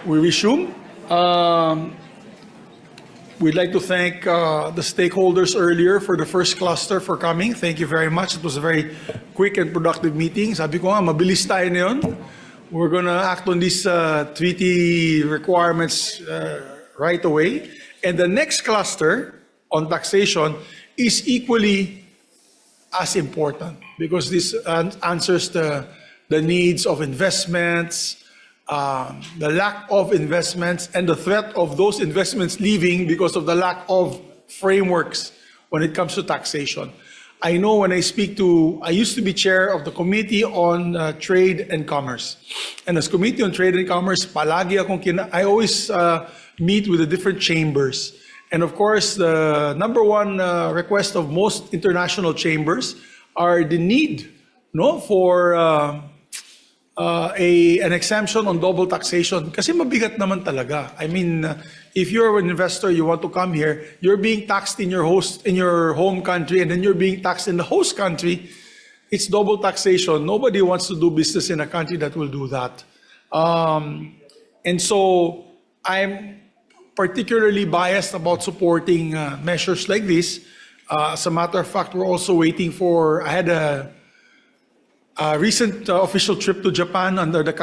we resume. We'd like to thank the stakeholders earlier for the first cluster for coming. Thank you very much. It was a very quick and productive meeting. Sabi ko nga, mabilis tayo na yun. We're gonna act on these treaty requirements right away. And the next cluster on taxation is equally as important because this answers the needs of investments, the lack of investments, and the threat of those investments leaving because of the lack of frameworks when it comes to taxation. I know when I used to be chair of the Committee on Trade and Commerce. And as Committee on Trade and Commerce, palagi I always meet with the different chambers. And of course, the number one request of most international chambers are the need for an exemption on double taxation. Kasi mabigat naman talaga. I mean, if you're an investor, you want to come here, you're being taxed in your home country, and then you're being taxed in the host country. It's double taxation. Nobody wants to do business in a country that will do that. And so I'm particularly biased about supporting measures like this. As a matter of fact, we're also waiting I had a recent official trip to Japan under the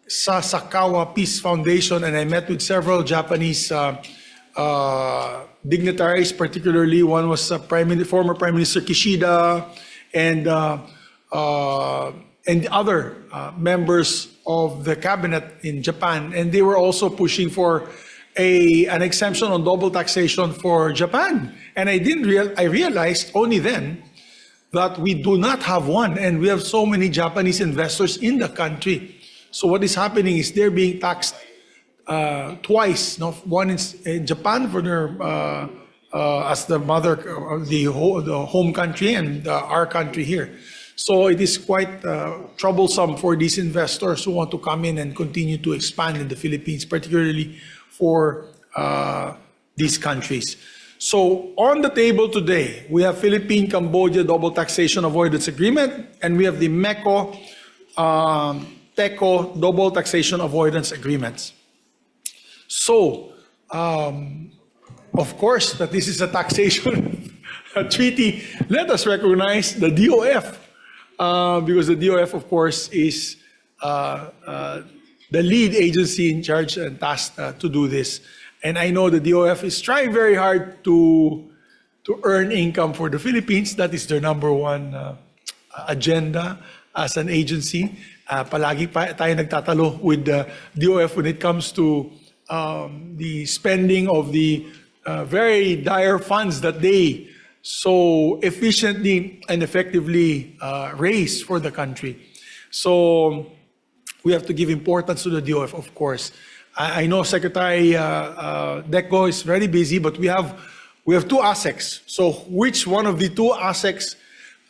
Sasakawa Peace Foundation, and I met with several Japanese dignitaries, particularly one was former Prime Minister Kishida and other members of the cabinet in Japan, and they were also pushing for an exemption on double taxation for Japan. And I realized only then that we do not have one, and we have so many Japanese investors in the country. So what is happening is they're being taxed twice. One in Japan for their as the mother of the home country, and our country here. So it is quite troublesome for these investors who want to come in and continue to expand in the Philippines, particularly for these countries. So on the table today, we have Philippine-Cambodia Double Taxation Avoidance Agreement, and we have the MECO-TECO Double Taxation Avoidance Agreements. So, of course, that this is a taxation treaty. Let us recognize the DOF, because the DOF, of course, is the lead agency in charge and tasked to do this. And I know the DOF is trying very hard to earn income for the Philippines. That is their number one agenda as an agency. Palagi tayo nagtatalo with the DOF when it comes to the spending of the very dire funds that they so efficiently and effectively raise for the country. So we have to give importance to the DOF, of course. I know Secretary Deco is very busy, but we have two ASECs. So which one of the two ASECs,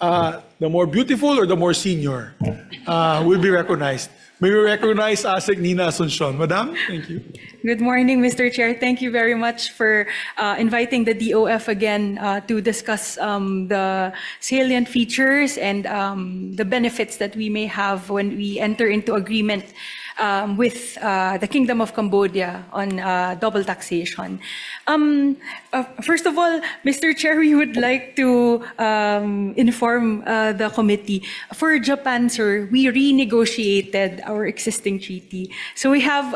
the more beautiful or the more senior, will be recognized? May we recognize ASEC Nina Asuncion. Madam, thank you. Good morning, Mr. Chair. Thank you very much for inviting the DOF again to discuss the salient features and the benefits that we may have when we enter into agreement with the Kingdom of Cambodia on double taxation. First of all, Mr. Chair, we would like to inform the committee. For Japan, sir, we renegotiated our existing treaty. So we have...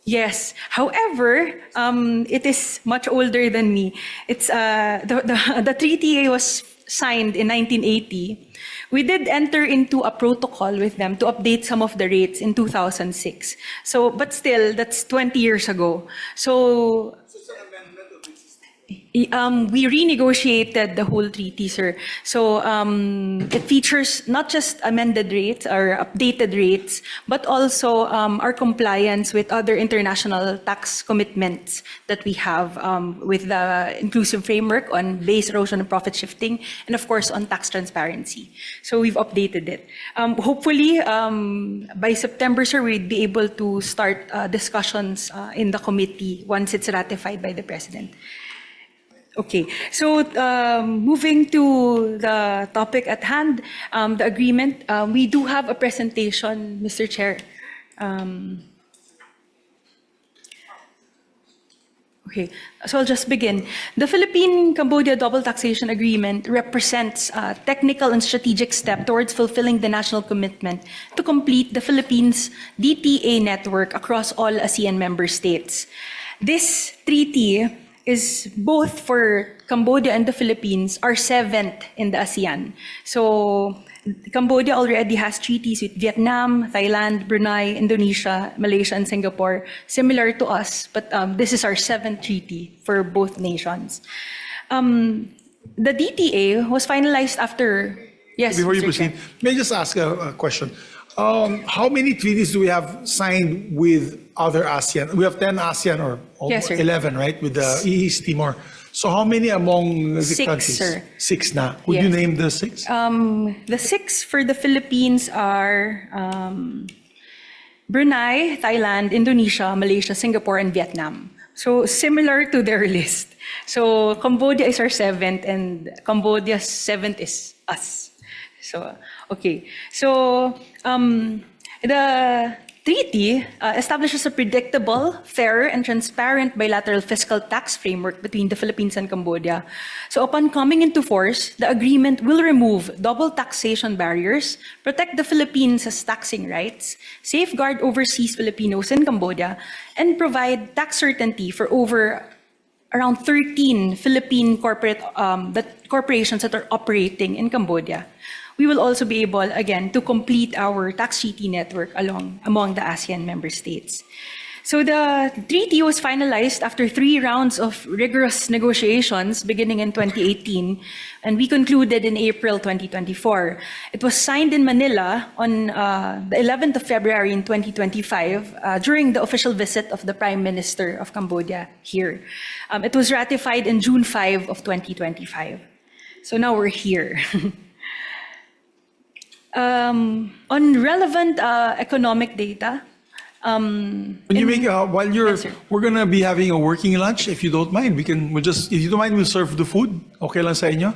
Yes. However, it is much older than me. It's the treaty was signed in 1980. We did enter into a protocol with them to update some of the rates in 2006. So, but still, that's 20 years ago. So. We renegotiated the whole treaty, sir. So it features not just amended rates or updated rates, but also our compliance with other international tax commitments that we have with the inclusive framework on base erosion and profit shifting, and of course on tax transparency. So we've updated it. Hopefully, by September, sir, we'd be able to start discussions in the committee once it's ratified by the President. Okay, so moving to the topic at hand, the agreement, we do have a presentation, Mr. Chair. Okay, so I'll just begin. The Philippine-Cambodia Double Taxation Agreement represents a technical and strategic step towards fulfilling the national commitment to complete the Philippines' DTA network across all ASEAN member states. This treaty is both for Cambodia and the Philippines, our seventh in the ASEAN. So Cambodia already has treaties with Vietnam, Thailand, Brunei, Indonesia, Malaysia, and Singapore, similar to us, but this is our seventh treaty for both nations. The DTA was finalized after, yes, Before you Mr. proceed, Chair. may I just ask a question? How many treaties do we have signed with other ASEAN? We have 10 ASEAN or Yes, sir. 11, right, with the East Timor. So how many among the Six, countries? sir. 6 na. Would you Yes. name the 6? The 6 for the Philippines are Brunei, Thailand, Indonesia, Malaysia, Singapore, and Vietnam. So similar to their list. So Cambodia is our 7th, and Cambodia's 7th is us. So, okay. So the treaty establishes a predictable, fair, and transparent bilateral fiscal tax framework between the Philippines and Cambodia. So upon coming into force, the agreement will remove double taxation barriers, protect the Philippines' taxing rights, safeguard overseas Filipinos in Cambodia, and provide tax certainty for around 13 Philippine corporations that are operating in Cambodia. We will also be able, again, to complete our tax treaty network among the ASEAN member states. So the treaty was finalized after 3 rounds of rigorous negotiations beginning in 2018, and we concluded in April 2024. It was signed in Manila on the 11th of February in 2025 during the official visit of the Prime Minister of Cambodia here. It was ratified in June 5 of 2025. So now we're here. On relevant economic data, When you make while you're, Yes, sir. we're gonna be having a working lunch. If you don't mind, we'll just, if you don't mind, we'll serve the food. Okay lang sa inyo?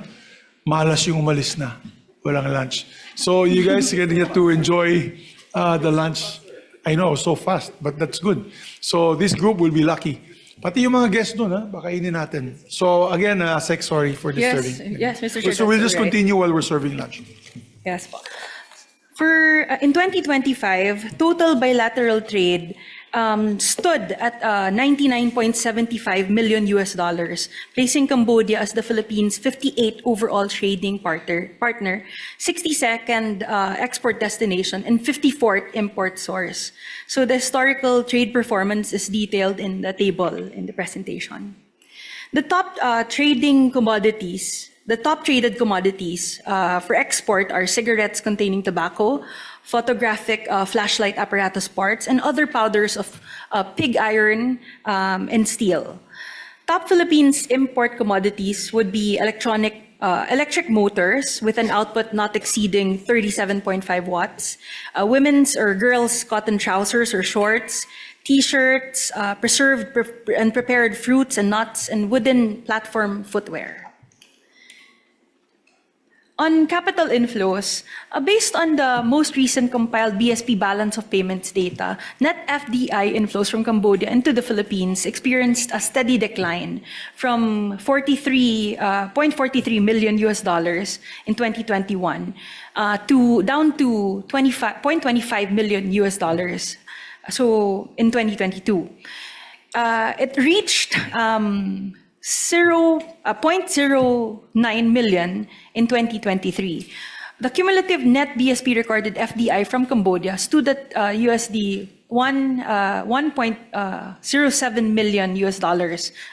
Malas yung umalis na. Walang lunch. So you guys can get to enjoy the lunch. I know, so fast, but that's good. So this group will be lucky. Pati yung mga guests doon, baka inin natin. So again, Sec, sorry for disturbing. yes, Mr. Chair, So we'll that's just all right. continue while we're serving lunch. Yes po. For in 2025, total bilateral trade stood at $99.75 million, placing Cambodia as the Philippines' 58th overall trading partner, 62nd export destination, and 54th import source. So the historical trade performance is detailed in the table in the presentation. The top traded commodities for export are cigarettes containing tobacco, photographic flashlight apparatus parts, and other powders of pig iron and steel. Top Philippines import commodities would be electric motors with an output not exceeding 37.5 watts, women's or girls' cotton trousers or shorts, T-shirts, preserved and prepared fruits and nuts, and wooden platform footwear. On capital inflows, based on the most recent compiled BSP balance of payments data, net FDI inflows from Cambodia into the Philippines experienced a steady decline from $43.43 million in 2021 down to $25.25 million. So in 2022, it reached 0.09 million in 2023. The cumulative net BSP recorded FDI from Cambodia stood at USD $1.07 million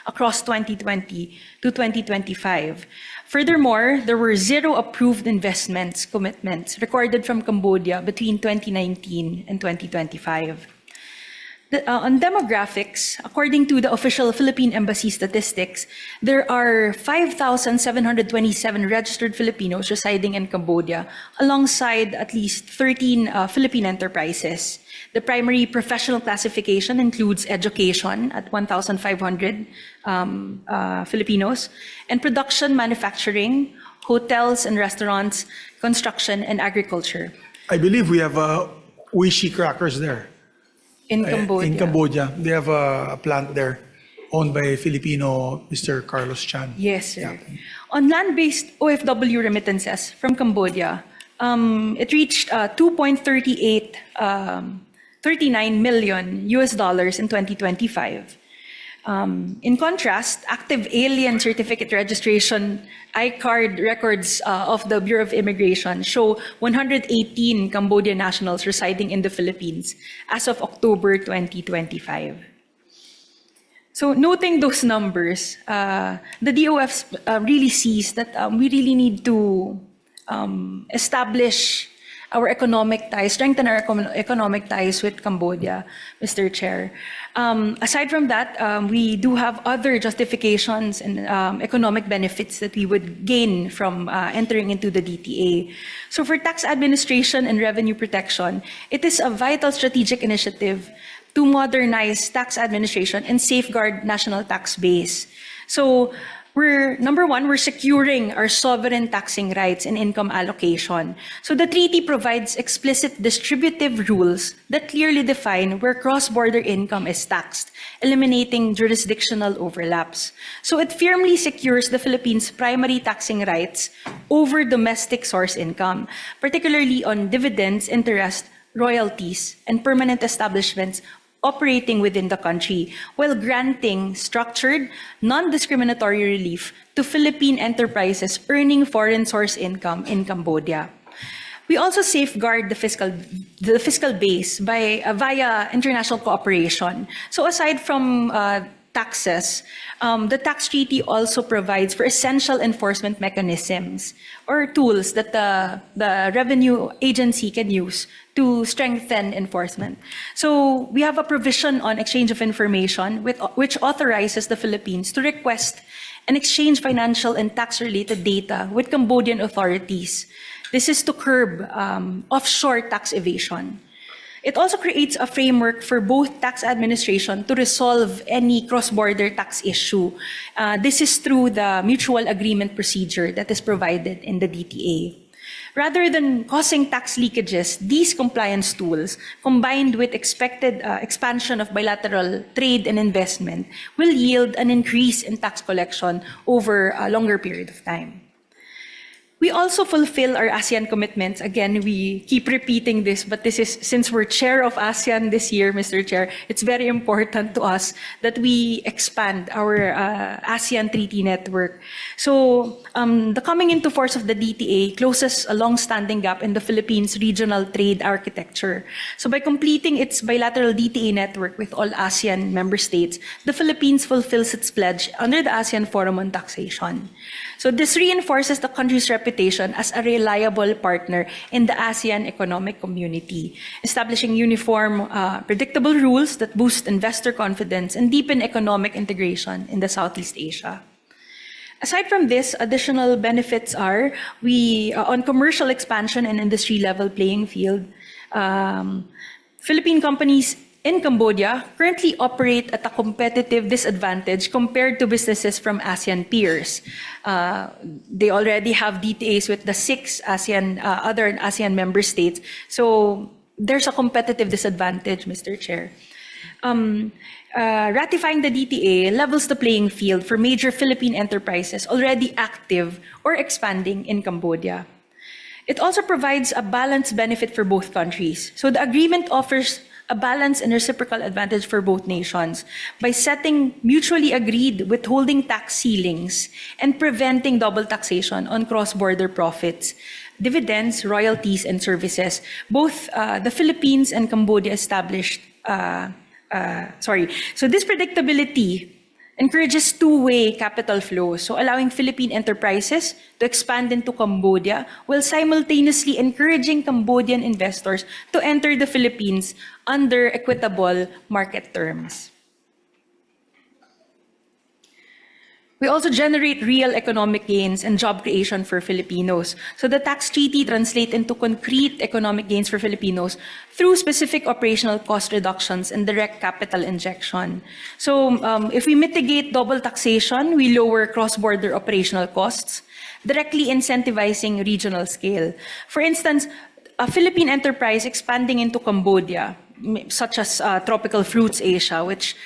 across 2020 to 2025. Furthermore, there were 0 approved investments commitments recorded from Cambodia between 2019 and 2025. On demographics, according to the official Philippine Embassy statistics, there are 5,727 registered Filipinos residing in Cambodia, alongside at least 13 Philippine enterprises. The primary professional classification includes education at 1,500 Filipinos, and production, manufacturing, hotels and restaurants, construction, and agriculture. I believe we have Wishi crackers there. In Cambodia. In Cambodia, they have a plant there. owned by a Filipino, Mr. Carlos Chan. Yes, sir. On land-based OFW remittances from Cambodia, it reached 2.39 million US dollars in 2025. In contrast, active alien certificate registration iCard records of the Bureau of Immigration show 118 Cambodian nationals residing in the Philippines as of October 2025. So noting those numbers, the DOF really sees that we really need to establish our economic ties, strengthen our economic ties with Cambodia, Mr. Chair. Aside from that, we do have other justifications and economic benefits that we would gain from entering into the DTA. So for tax administration and revenue protection, it is a vital strategic initiative to modernize tax administration and safeguard national tax base. So number one, we're securing our sovereign taxing rights and income allocation. So the treaty provides explicit distributive rules that clearly define where cross-border income is taxed, eliminating jurisdictional overlaps. So it firmly secures the Philippines' primary taxing rights over domestic source income, particularly on dividends, interest, royalties, and permanent establishments operating within the country, while granting structured, non-discriminatory relief to Philippine enterprises earning foreign source income in Cambodia. We also safeguard the fiscal base via international cooperation. So aside from taxes, the tax treaty also provides for essential enforcement mechanisms or tools that the revenue agency can use to strengthen enforcement. So we have a provision on exchange of information which authorizes the Philippines to request and exchange financial and tax-related data with Cambodian authorities. This is to curb offshore tax evasion. It also creates a framework for both tax administration to resolve any cross-border tax issue. This is through the mutual agreement procedure that is provided in the DTA. Rather than causing tax leakages, these compliance tools, combined with expected expansion of bilateral trade and investment, will yield an increase in tax collection over a longer period of time. We also fulfill our ASEAN commitments. Again, we keep repeating this, but this is, since we're chair of ASEAN this year, Mr. Chair, it's very important to us that we expand our ASEAN treaty network. So the coming into force of the DTA closes a long-standing gap in the Philippines' regional trade architecture. So by completing its bilateral DTA network with all ASEAN member states, the Philippines fulfills its pledge under the ASEAN Forum on Taxation. So this reinforces the country's reputation as a reliable partner in the ASEAN economic community, establishing uniform, predictable rules that boost investor confidence and deepen economic integration in the Southeast Asia. Aside from this, additional benefits are on commercial expansion and industry level playing field. Philippine companies in Cambodia currently operate at a competitive disadvantage compared to businesses from ASEAN peers. They already have DTAs with the 6 other ASEAN member states. So there's a competitive disadvantage, Mr. Chair. Ratifying the DTA levels the playing field for major Philippine enterprises already active or expanding in Cambodia. It also provides a balanced benefit for both countries. So the agreement offers a balanced and reciprocal advantage for both nations by setting mutually agreed withholding tax ceilings and preventing double taxation on cross-border profits, dividends, royalties, and services. Both the Philippines and Cambodia established, So this predictability encourages two-way capital flows, so allowing Philippine enterprises to expand into Cambodia while simultaneously encouraging Cambodian investors to enter the Philippines under equitable market terms. We also generate real economic gains and job creation for Filipinos. So the tax treaty translates into concrete economic gains for Filipinos through specific operational cost reductions and direct capital injection. So if we mitigate double taxation, we lower cross-border operational costs, directly incentivizing regional scale. For instance, a Philippine enterprise expanding into Cambodia such as Tropical Fruits Asia, which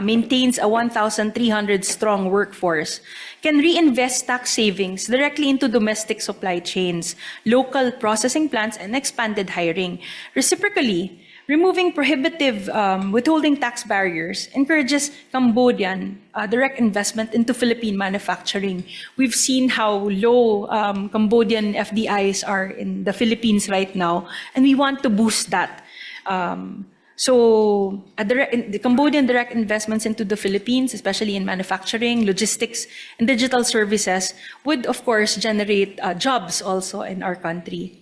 maintains a 1,300 strong workforce, can reinvest tax savings directly into domestic supply chains, local processing plants, and expanded hiring. Reciprocally, removing prohibitive withholding tax barriers encourages Cambodian direct investment into Philippine manufacturing. We've seen how low Cambodian FDIs are in the Philippines right now, and we want to boost that. The Cambodian direct investments into the Philippines, especially in manufacturing, logistics, and digital services, would of course generate jobs also in our country.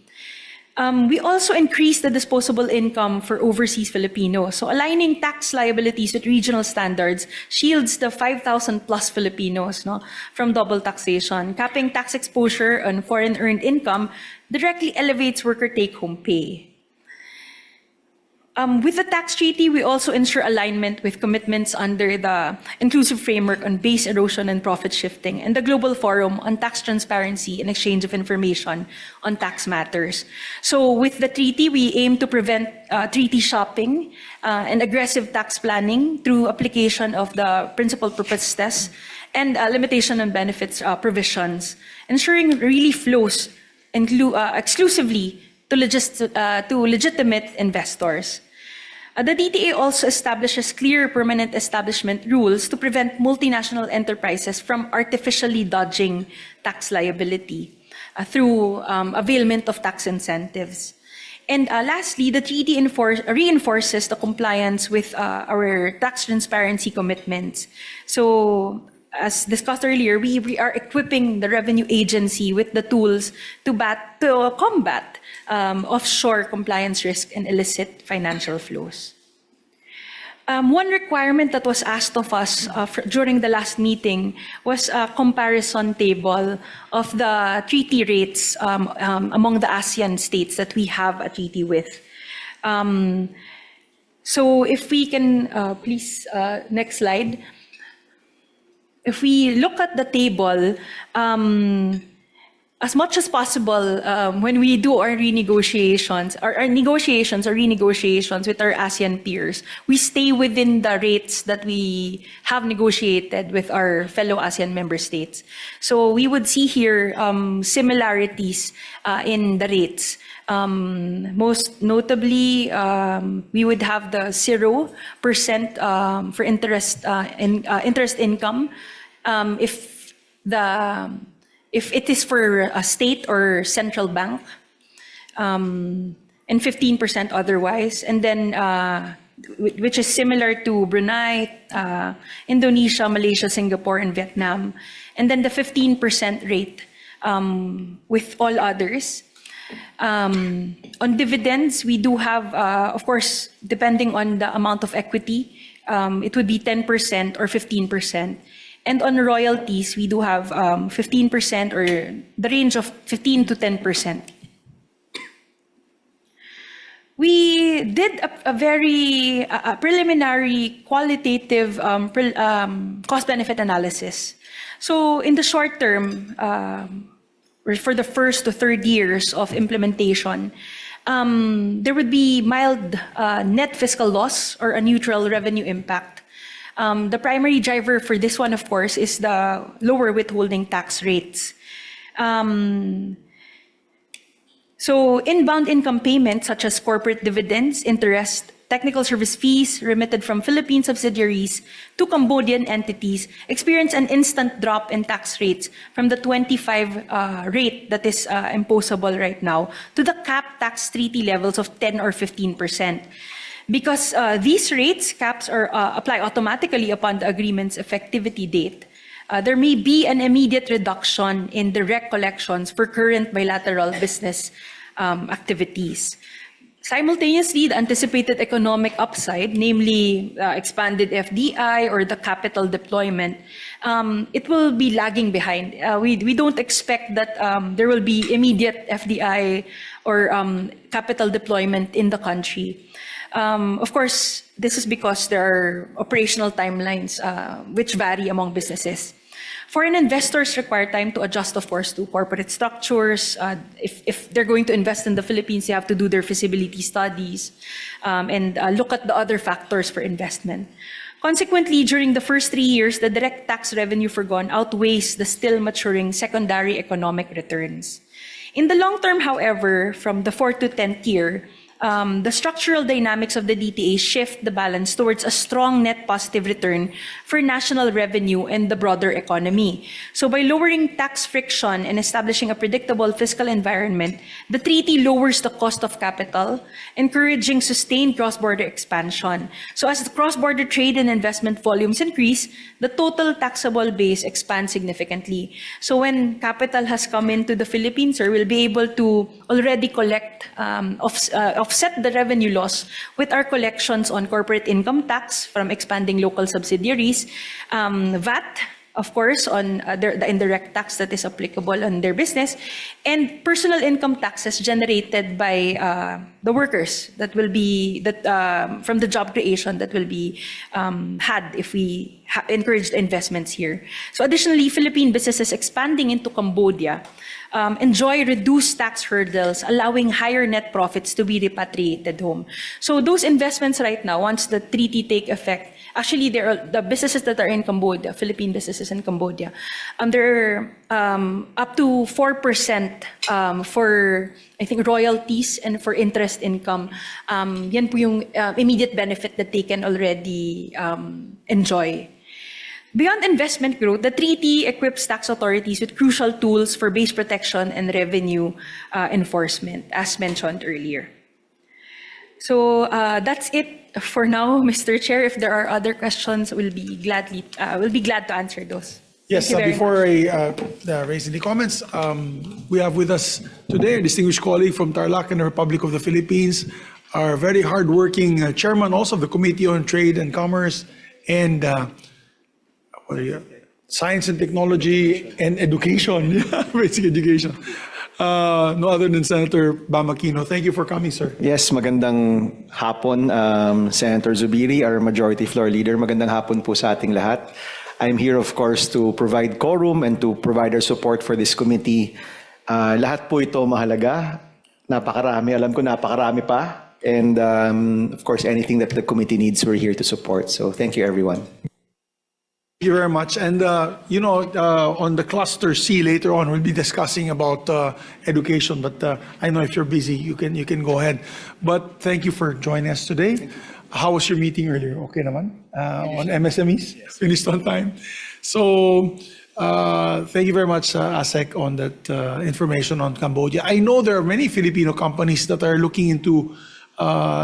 We also increased the disposable income for overseas Filipinos. So aligning tax liabilities with regional standards shields the 5,000 plus Filipinos from double taxation. Capping tax exposure on foreign earned income directly elevates worker take-home pay. With the tax treaty, we also ensure alignment with commitments under the Inclusive Framework on Base Erosion and Profit Shifting and the Global Forum on Tax Transparency and Exchange of Information on Tax Matters. So with the treaty, we aim to prevent treaty shopping and aggressive tax planning through application of the principal purpose test and limitation on benefits provisions, ensuring really flows exclusively to legitimate investors. The DTA also establishes clear permanent establishment rules to prevent multinational enterprises from artificially dodging tax liability through availment of tax incentives. And lastly, the treaty reinforces the compliance with our tax transparency commitments. So, as discussed earlier, we are equipping the Revenue Agency with the tools to combat offshore compliance risk and illicit financial flows. One requirement that was asked of us during the last meeting was a comparison table of the treaty rates among the ASEAN states that we have a treaty with. So if we can, please, next slide. If we look at the table, as much as possible, when we do our renegotiations with our ASEAN peers, we stay within the rates that we have negotiated with our fellow ASEAN member states. So we would see here similarities in the rates. Most notably, we would have the 0% for interest income if it is for a state or central bank, and 15% otherwise, and then which is similar to Brunei, Indonesia, Malaysia, Singapore, and Vietnam, and then the 15% rate with all others. On dividends, we do have, of course, depending on the amount of equity, it would be 10% or 15%. And on royalties, we do have 15% or the range of 15 to 10%. We did a very preliminary qualitative cost-benefit analysis. So in the short term, for the first to third years of implementation, there would be mild net fiscal loss or a neutral revenue impact. The primary driver for this one, of course, is the lower withholding tax rates. So inbound income payments such as corporate dividends, interest, technical service fees remitted from Philippine subsidiaries to Cambodian entities experience an instant drop in tax rates from the 25 rate that is imposable right now to the cap tax treaty levels of 10 or 15%. Because these caps apply automatically upon the agreement's effectivity date, there may be an immediate reduction in direct collections for current bilateral business activities. Simultaneously, the anticipated economic upside, namely expanded FDI or the capital deployment, it will be lagging behind. We don't expect that there will be immediate FDI or capital deployment in the country. Of course, this is because there are operational timelines which vary among businesses. Foreign investors require time to adjust, of course, to corporate structures. If they're going to invest in the Philippines, they have to do their feasibility studies and look at the other factors for investment. Consequently, during the first 3 years, the direct tax revenue forgone outweighs the still maturing secondary economic returns. In the long term, however, from the 4th to 10th year, the structural dynamics of the DTA shift the balance towards a strong net positive return for national revenue and the broader economy. So by lowering tax friction and establishing a predictable fiscal environment, the treaty lowers the cost of capital, encouraging sustained cross-border expansion. So as the cross-border trade and investment volumes increase, the total taxable base expands significantly. So when capital has come into the Philippines, or will be able to already collect offset the revenue loss with our collections on corporate income tax from expanding local subsidiaries, VAT, of course, on the indirect tax that is applicable on their business, and personal income taxes generated by the workers that will be from the job creation that will be had if we encouraged investments here. So additionally, Philippine businesses expanding into Cambodia enjoy reduced tax hurdles, allowing higher net profits to be repatriated home. So those investments right now, once the treaty take effect, actually there are the businesses that are in Cambodia, Philippine businesses in Cambodia, they're up to 4% for, I think, royalties and for interest income. Yan po yung immediate benefit that they can already enjoy. Beyond investment growth, the treaty equips tax authorities with crucial tools for base protection and revenue enforcement, as mentioned earlier. So that's it for now, Mr. Chair. If there are other questions, we'll be glad to answer those. Yes, Thank you very before I raise any comments, we have with us today a distinguished colleague from Tarlac and the Republic of the Philippines, our very hardworking chairman also of the Committee on Trade and Commerce and Science and Technology and Education, basic education. No other than Senator Bam Aquino. Thank you for coming, sir. Yes, magandang hapon, Senator Zubiri, our Majority Floor Leader. Magandang hapon po sa ating lahat. I'm here, of course, to provide quorum and to provide our support for this committee. Lahat po ito mahalaga. Napakarami. Alam ko napakarami pa. And, of course, anything that the committee needs, we're here to support. So thank you, everyone. Thank you very much. And, on the cluster C later on, we'll be discussing about education. But I know if you're busy, you can go ahead. But thank you for joining us today. How was your meeting earlier? Okay naman? On MSMEs? Yes. Finished on time? So, thank you very much, ASEC, on that information on Cambodia. I know there are many Filipino companies that are looking into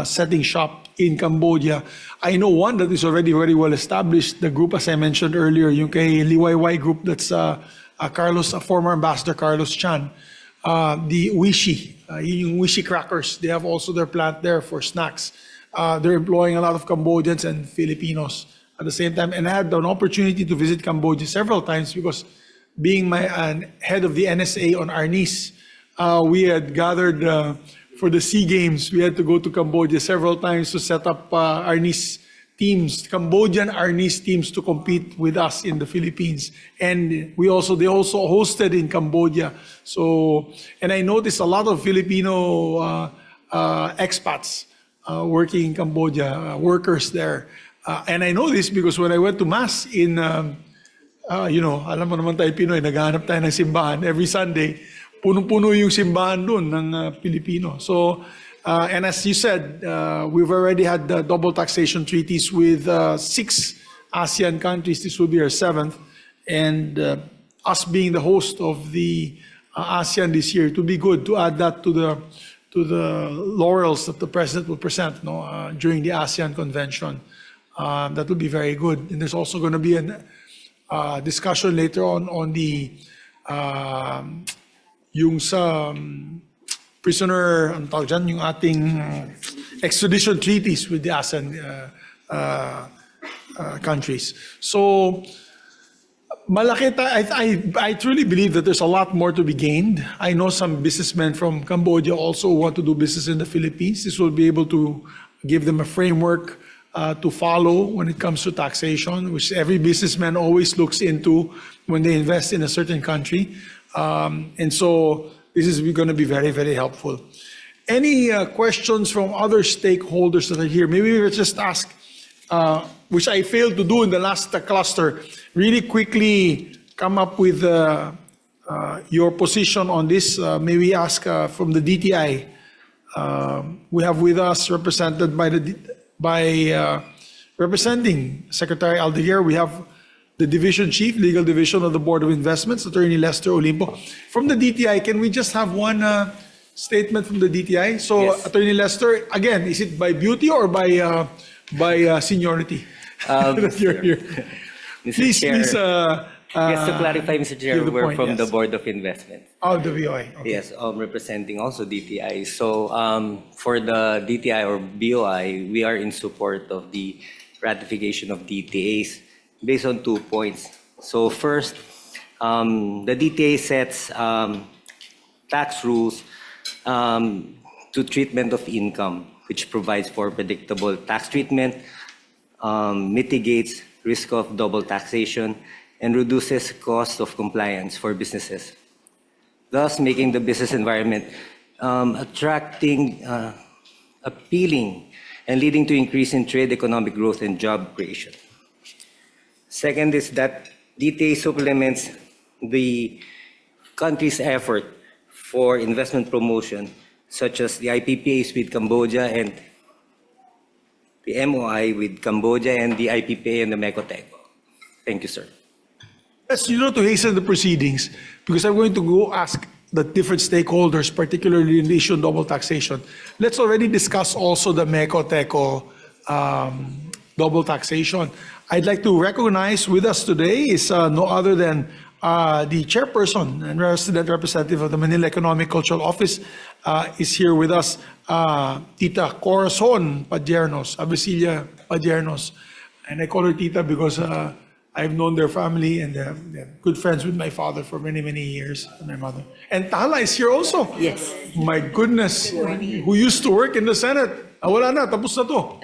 setting shop in Cambodia. I know one that is already very well established. The group, as I mentioned earlier, yung kay Liwayway group, that's former Ambassador Carlos Chan. The Wishi, yung Wishi crackers, they have also their plant there for snacks. They're employing a lot of Cambodians and Filipinos at the same time. And I had an opportunity to visit Cambodia several times because being my head of the NSA on Arnis, we had gathered for the SEA Games. We had to go to Cambodia several times to set up Arnis teams, Cambodian Arnis teams to compete with us in the Philippines. And they also hosted in Cambodia. So, and I noticed a lot of Filipino expats working in Cambodia, workers there. And I know this because when I went to Mass in, alam mo naman tayo Pinoy, naghahanap tayo ng simbahan every Sunday. Punong-puno yung simbahan doon ng Pilipino. So, and as you said, we've already had double taxation treaties with 6 ASEAN countries. This will be our 7th. And us being the host of the ASEAN this year, it would be good to add that to the laurels that the President will present during the ASEAN Convention. That will be very good. And there's also going to be a discussion later on the yung sa prisoner, ang tawag dyan, yung ating extradition treaties with the ASEAN countries. So, malaki I truly believe that there's a lot more to be gained. I know some businessmen from Cambodia also want to do business in the Philippines. This will be able to give them a framework to follow when it comes to taxation, which every businessman always looks into when they invest in a certain country. And so this is going to be very, very helpful. Any questions from other stakeholders that are here? Maybe we'll just ask, which I failed to do in the last cluster, really quickly come up with your position on this. Maybe ask from the DTI. We have with us represented by representing Secretary Aldeguer, we have the Division Chief, Legal Division of the Board of Investments, Attorney Lester Olimpo. From the DTI, can we just have one statement from the DTI? So, Yes. Attorney Lester, again, is it by beauty or by seniority that you're here? Mr. Please, Chair, please. just to clarify, Mr. Chair, give the we're point, from the yes. Board of Investment. Oh, the VOI. Okay. Yes, representing also DTI. So for the DTI or BOI, we are in support of the ratification of DTAs based on 2 points. So first, the DTA sets tax rules to treatment of income, which provides for predictable tax treatment, mitigates risk of double taxation, and reduces cost of compliance for businesses, thus making the business environment attracting, appealing, and leading to increase in trade, economic growth, and job creation. Second is that DTA supplements the country's effort for investment promotion, such as the IPPAs with Cambodia and the MOI with Cambodia and the IPPA and the MECOTECO. Thank you, sir. Yes, to hasten the proceedings, because I'm going to go ask the different stakeholders, particularly in the issue of double taxation. Let's already discuss also the MECOTECO double taxation. I'd like to recognize with us today is no other than the chairperson and resident representative of the Manila Economic Cultural Office is here with us, Tita Corazon Padiernos, Abesilia Padiernos. And I call her Tita because I've known their family and they're good friends with my father for many, many years, and my mother. And Tala is here also. Yes. My goodness, who used to work in the Senate. Wala na, tapos na to.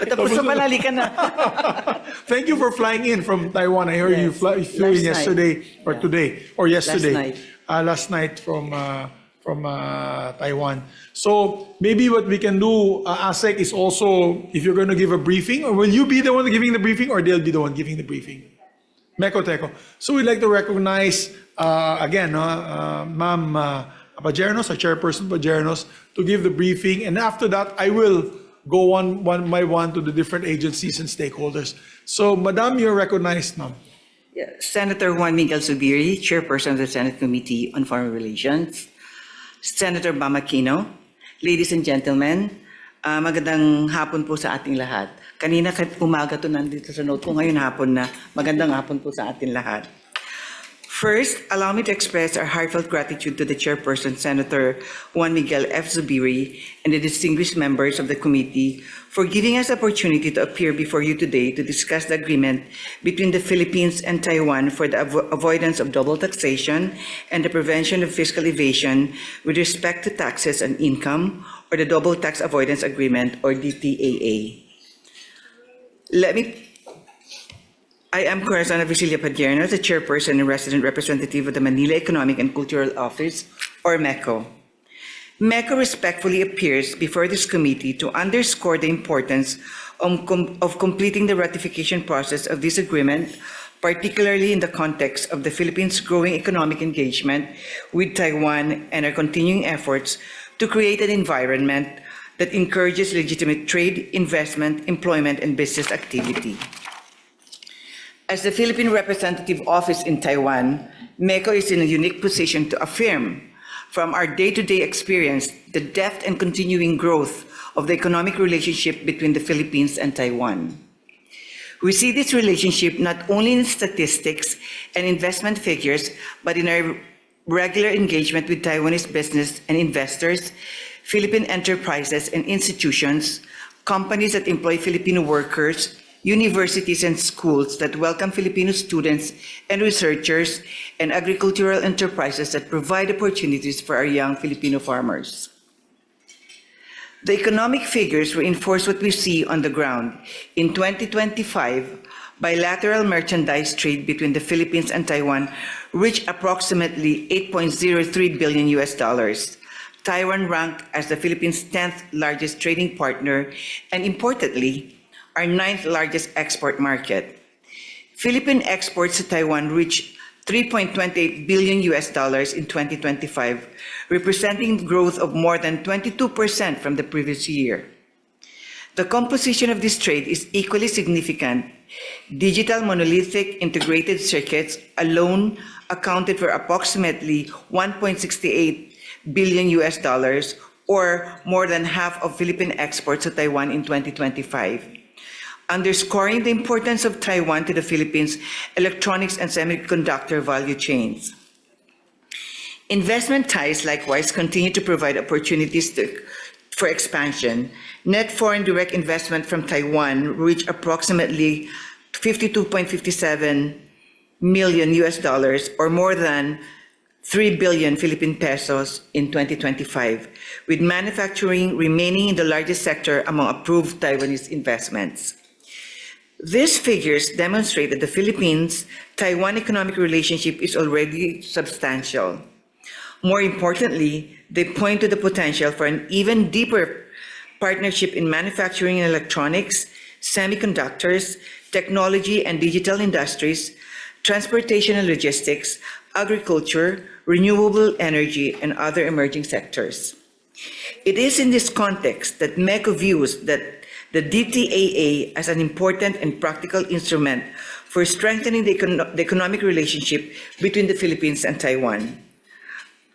Tapos na pala, halika na. Thank you for flying in from Taiwan. I heard you flew in Last night. yesterday or today or yesterday. night. Last night from Taiwan. So maybe what we can do, ASEC, is also, if you're going to give a briefing, or will you be the one giving the briefing, or they'll be the one giving the briefing? MECOTECO. So we'd like to recognize, again, Ma'am Padiernos, our chairperson Padiernos, to give the briefing. And after that, I will go one by one to the different agencies and stakeholders. So, Madam, you're recognized, ma'am. Yeah, Senator Juan Miguel Zubiri, Chairperson of the Senate Committee on Foreign Relations. Senator Bam Aquino, ladies and gentlemen, magandang hapon po sa ating lahat. Kanina kahit umaga to nandito sa note ko, ngayon hapon na magandang hapon po sa ating lahat. First, allow me to express our heartfelt gratitude to the Chairperson, Senator Juan Miguel F. Zubiri, and the distinguished members of the committee for giving us the opportunity to appear before you today to discuss the agreement between the Philippines and Taiwan for the avoidance of double taxation and the prevention of fiscal evasion with respect to taxes on income, or the Double Tax Avoidance Agreement, or DTAA. I am Corazon Abesilia Padiernos, the chairperson and resident representative of the Manila Economic and Cultural Office, or MECO. MECO respectfully appears before this committee to underscore the importance of completing the ratification process of this agreement, particularly in the context of the Philippines' growing economic engagement with Taiwan and our continuing efforts to create an environment that encourages legitimate trade, investment, employment, and business activity. As the Philippine Representative Office in Taiwan, MECO is in a unique position to affirm from our day-to-day experience the depth and continuing growth of the economic relationship between the Philippines and Taiwan. We see this relationship not only in statistics and investment figures, but in our regular engagement with Taiwanese business and investors, Philippine enterprises and institutions, companies that employ Filipino workers, universities and schools that welcome Filipino students and researchers, and agricultural enterprises that provide opportunities for our young Filipino farmers. The economic figures reinforce what we see on the ground. In 2025, bilateral merchandise trade between the Philippines and Taiwan reached approximately $8.03 billion US dollars. Taiwan ranked as the Philippines' 10th largest trading partner and, importantly, our 9th largest export market. Philippine exports to Taiwan reached $3.28 billion US dollars in 2025, representing growth of more than 22% from the previous year. The composition of this trade is equally significant. Digital monolithic integrated circuits alone accounted for approximately $1.68 billion US dollars, or more than half of Philippine exports to Taiwan in 2025. Underscoring the importance of Taiwan to the Philippines' electronics and semiconductor value chains. Investment ties likewise continue to provide opportunities for expansion. Net foreign direct investment from Taiwan reached approximately 52.57 million US dollars, or more than 3 billion Philippine pesos in 2025, with manufacturing remaining in the largest sector among approved Taiwanese investments. These figures demonstrate that the Philippines-Taiwan economic relationship is already substantial. More importantly, they point to the potential for an even deeper partnership in manufacturing and electronics, semiconductors, technology and digital industries, transportation and logistics, agriculture, renewable energy, and other emerging sectors. It is in this context that MECO views that the DTAA as an important and practical instrument for strengthening the economic relationship between the Philippines and Taiwan.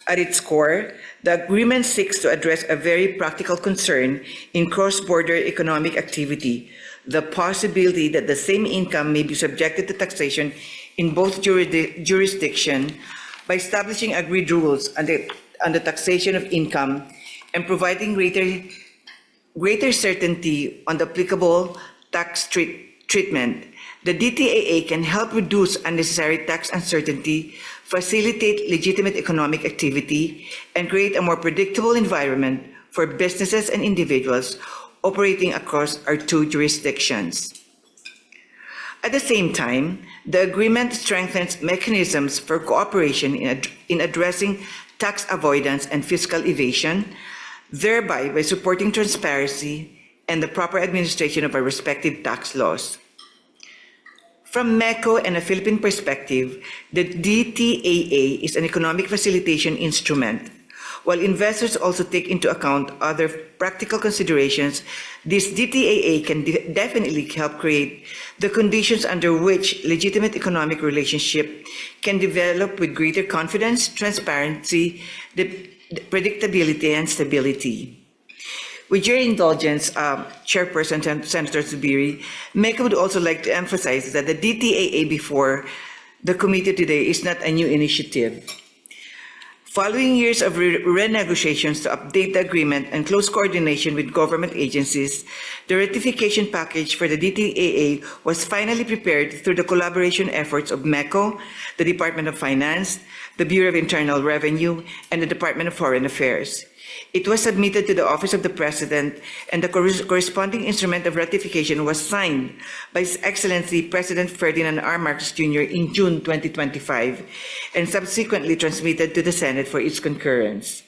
At its core, the agreement seeks to address a very practical concern in cross-border economic activity, the possibility that the same income may be subjected to taxation in both jurisdictions by establishing agreed rules on the taxation of income and providing greater certainty on the applicable tax treatment. The DTAA can help reduce unnecessary tax uncertainty, facilitate legitimate economic activity, and create a more predictable environment for businesses and individuals operating across our two jurisdictions. At the same time, the agreement strengthens mechanisms for cooperation in addressing tax avoidance and fiscal evasion, thereby by supporting transparency and the proper administration of our respective tax laws. From MECO and a Philippine perspective, the DTAA is an economic facilitation instrument. While investors also take into account other practical considerations, this DTAA can definitely help create the conditions under which legitimate economic relationship can develop with greater confidence, transparency, predictability, and stability. With your indulgence, Chairperson Senator Zubiri, MECO would also like to emphasize that the DTAA before the committee today is not a new initiative. Following years of renegotiations to update the agreement and close coordination with government agencies, the ratification package for the DTAA was finally prepared through the collaboration efforts of MECO, the Department of Finance, the Bureau of Internal Revenue, and the Department of Foreign Affairs. It was submitted to the Office of the President, and the corresponding instrument of ratification was signed by His Excellency President Ferdinand R. Marcos Jr. in June 2025, and subsequently transmitted to the Senate for its concurrence.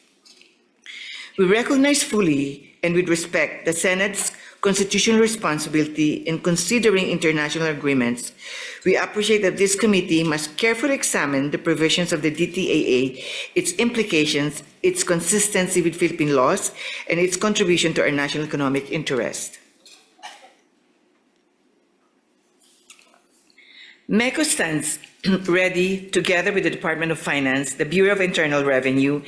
We recognize fully and with respect the Senate's constitutional responsibility in considering international agreements. We appreciate that this committee must carefully examine the provisions of the DTAA, its implications, its consistency with Philippine laws, and its contribution to our national economic interest. MECO stands ready, together with the Department of Finance, the Bureau of Internal Revenue,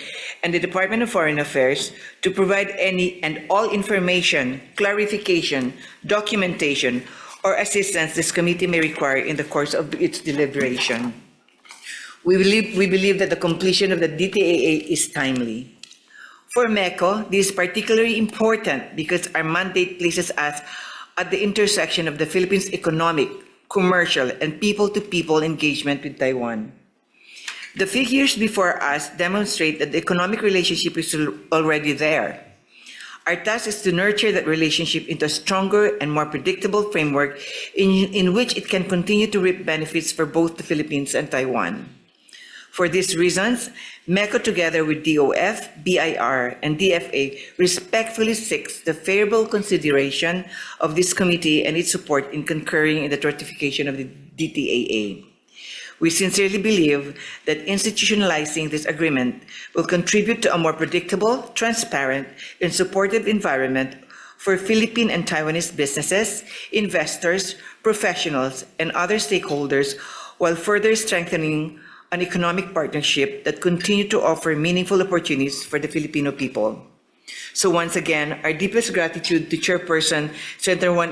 and the Department of Foreign Affairs, to provide any and all information, clarification, documentation, or assistance this committee may require in the course of its deliberation. We believe that the completion of the DTAA is timely. For MECO, this is particularly important because our mandate places us at the intersection of the Philippines' economic, commercial, and people-to-people engagement with Taiwan. The figures before us demonstrate that the economic relationship is already there. Our task is to nurture that relationship into a stronger and more predictable framework in which it can continue to reap benefits for both the Philippines and Taiwan. For these reasons, MECO, together with DOF, BIR, and DFA, respectfully seeks the favorable consideration of this committee and its support in concurring in the ratification of the DTAA. We sincerely believe that institutionalizing this agreement will contribute to a more predictable, transparent, and supportive environment for Philippine and Taiwanese businesses, investors, professionals, and other stakeholders, while further strengthening an economic partnership that continue to offer meaningful opportunities for the Filipino people. So once again, our deepest gratitude to Chairperson Senator Juan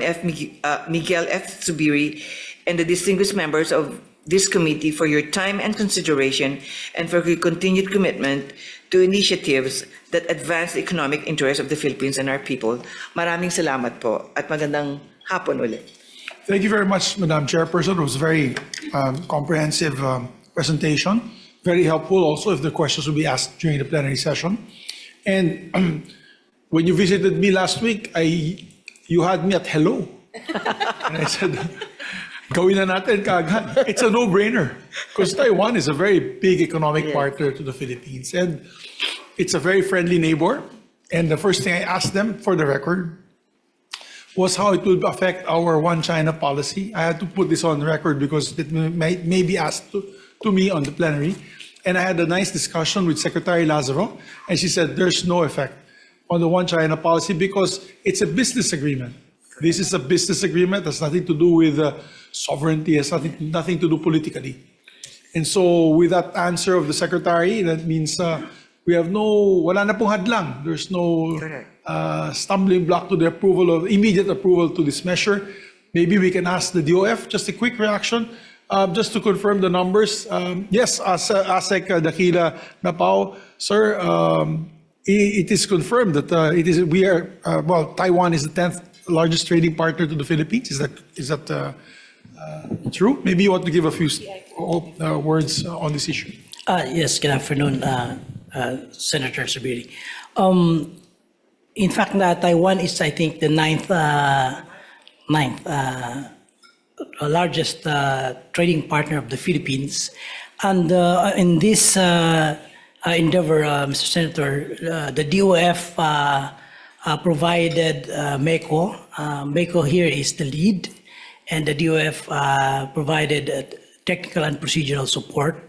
Miguel F. Zubiri and the distinguished members of this committee for your time and consideration and for your continued commitment to initiatives that advance the economic interests of the Philippines and our people. Maraming salamat po at magandang hapon ulit. Thank you very much, Madam Chairperson. It was a very comprehensive presentation, very helpful also if the questions will be asked during the plenary session. And when you visited me last week, you had me at hello. And I said, gawin na natin kaagad. It's a no-brainer because Taiwan is a very big economic partner to the Philippines and it's a very friendly neighbor. And the first thing I asked them, for the record, was how it would affect our One China policy. I had to put this on record because it may be asked to me on the plenary. And I had a nice discussion with Secretary Lazaro, and she said there's no effect on the One China policy because it's a business agreement. This is a business agreement, has nothing to do with sovereignty, has nothing to do politically. And so with that answer of the Secretary, that means we have wala na pong hadlang. There's no stumbling block to the immediate approval to this measure. Maybe we can ask the DOF, just a quick reaction, just to confirm the numbers. Yes, ASEC Dakila Napao, sir, it is confirmed that Taiwan is the 10th largest trading partner to the Philippines. Is that true? Maybe you want to give a few words on this issue. Yes, good afternoon, Senator Zubiri. In fact, Taiwan is, I think, the ninth largest trading partner of the Philippines. And in this endeavor, Mr. Senator, the DOF provided MECO. MECO here is the lead, and the DOF provided technical and procedural support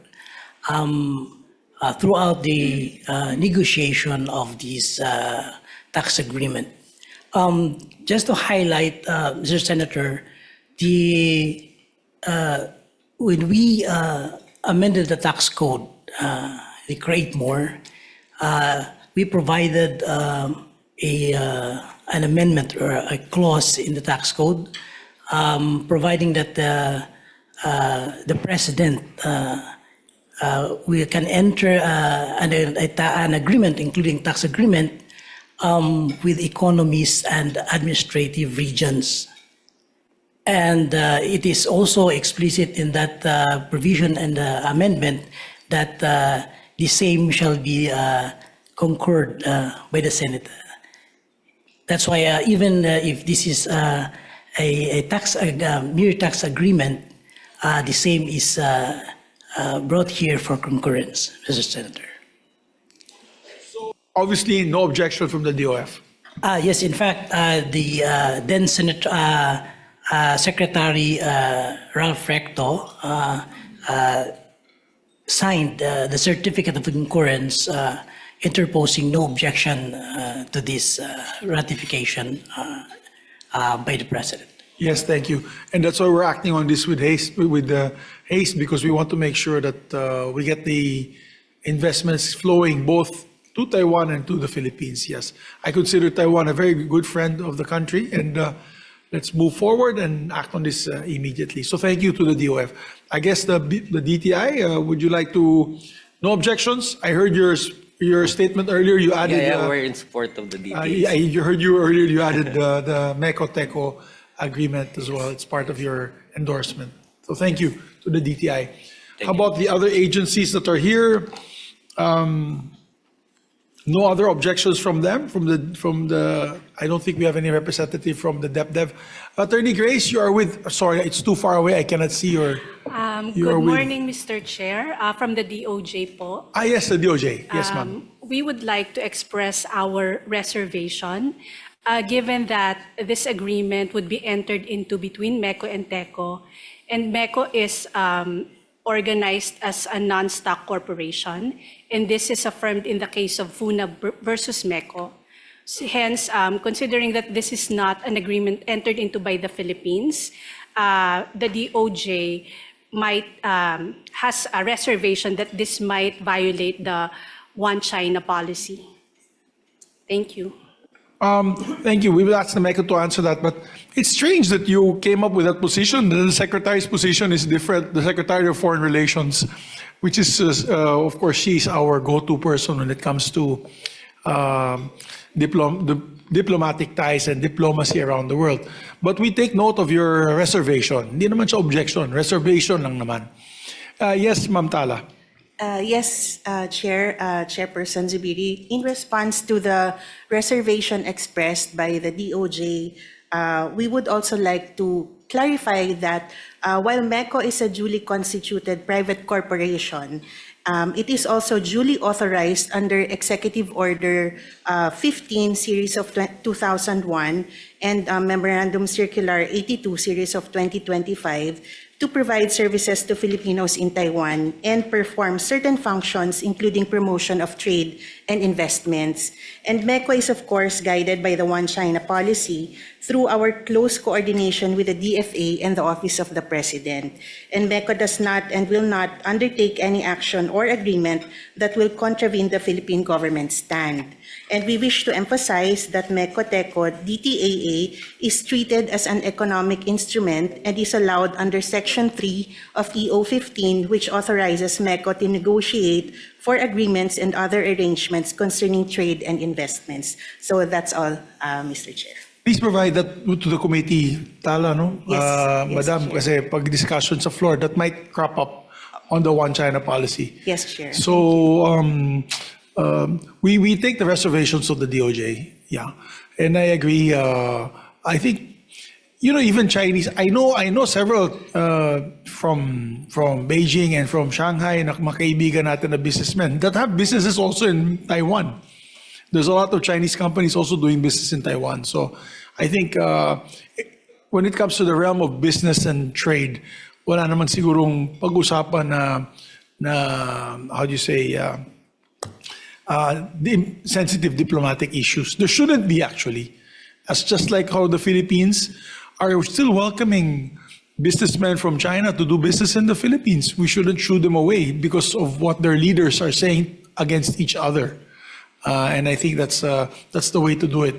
throughout the negotiation of this tax agreement. Just to highlight, Mr. Senator, when we amended the tax code, the Create More, we provided an amendment or a clause in the tax code providing that the president we can enter an agreement, including tax agreement, with economies and administrative regions. And it is also explicit in that provision and amendment that the same shall be concurred by the Senate. That's why even if this is a mere tax agreement, the same is brought here for concurrence, Mr. Senator. Obviously, no objection from the DOF. Yes, in fact, the then Senator Secretary Ralph Recto signed the certificate of concurrence, interposing no objection to this ratification by the President. Yes, thank you. And that's why we're acting on this with haste, because we want to make sure that we get the investments flowing both to Taiwan and to the Philippines. Yes, I consider Taiwan a very good friend of the country, and let's move forward and act on this immediately. So thank you to the DOF. I guess the DTI, would you like to, no objections? I heard your statement earlier, you added... Yeah, we're in support of the DTI. I heard you earlier, you added the MECO-TECO agreement as well. It's part of your endorsement. So thank you to the DTI. How about the other agencies that are here? No other objections from them, from the, I don't think we have any representative from the DepDev. Attorney Grace, you are with, sorry, it's too far away, I cannot see your, you are Good with- morning, Mr. Chair. From the DOJ po. yes, the DOJ, yes, ma'am. We would like to express our reservation, given that this agreement would be entered into between MECO and TECO, and MECO is organized as a non-stock corporation, and this is affirmed in the case of FUNA versus MECO. Hence, considering that this is not an agreement entered into by the Philippines, the DOJ might has a reservation that this might violate the One China policy. Thank you. Thank you. We will ask the MECO to answer that, but it's strange that you came up with that position. The Secretary's position is different. The Secretary of Foreign Relations, which is, of course, she's our go-to person when it comes to diplomatic ties and diplomacy around the world. But we take note of your reservation. Hindi naman siya objection, reservation lang naman. Yes, Ma'am Tala. Yes, Chairperson Zubiri, in response to the reservation expressed by the DOJ, we would also like to clarify that while MECO is a duly constituted private corporation, it is also duly authorized under Executive Order 15, Series of 2001, and Memorandum Circular 82, Series of 2025, to provide services to Filipinos in Taiwan and perform certain functions, including promotion of trade and investments. And MECO is, of course, guided by the One China policy through our close coordination with the DFA and the Office of the President. And MECO does not and will not undertake any action or agreement that will contravene the Philippine government's stand. And we wish to emphasize that MECO-TECO DTAA is treated as an economic instrument and is allowed under Section 3 of EO 15, which authorizes MECO to negotiate for agreements and other arrangements concerning trade and investments. So that's all, Mr. Chair. Please provide that to the committee, Tala, no? Yes, yes, Madam, kasi pag discussion sa floor, that might crop up on the One China policy. Yes, Chair. So we take the reservations of the DOJ, yeah, and I agree. I think, you know, even Chinese. I know several from Beijing and from Shanghai na makaibigan natin na businessmen that have businesses also in Taiwan. There's a lot of Chinese companies also doing business in Taiwan. So I think when it comes to the realm of business and trade, wala naman sigurong pag-usapan na how do you say, the sensitive diplomatic issues. There shouldn't be, actually. That's just like how the Philippines are still welcoming businessmen from China to do business in the Philippines. We shouldn't shoo them away because of what their leaders are saying against each other. And I think that's the way to do it.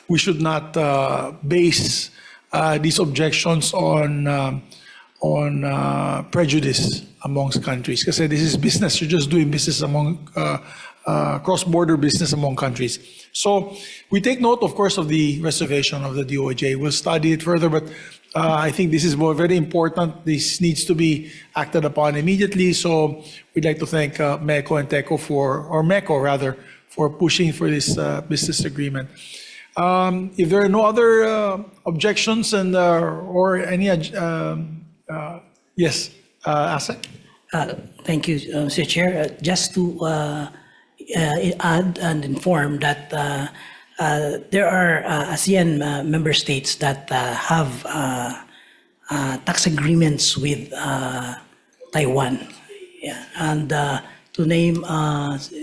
We should not base these objections on prejudice amongst countries. Because this is business. You're just doing business among cross-border business among countries. So we take note, of course, of the reservation of the DOJ. We'll study it further, but I think this is very important. This needs to be acted upon immediately. So we'd like to thank MECO and TECO MECO rather, for pushing for this business agreement. If there are no other objections and or any, yes, Asa? Thank you, Mr. Chair. Just to add and inform that there are ASEAN member states that have tax agreements with Taiwan. Yeah. And to name,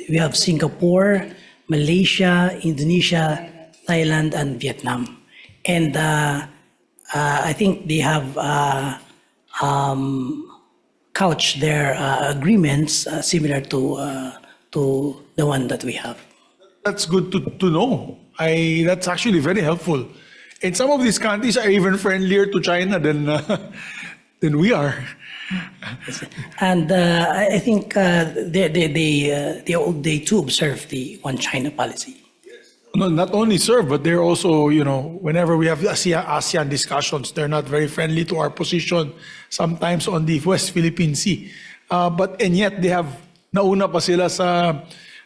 we have Singapore, Malaysia, Indonesia, Thailand, and Vietnam. And I think they have couched their agreements similar to the one that we have. That's good to know. That's actually very helpful. And some of these countries are even friendlier to China than we are. And I think they too observe the One China policy. No, not only serve, but they're also, whenever we have ASEAN discussions, they're not very friendly to our position sometimes on the West Philippine Sea. And yet they have nauna pa sila sa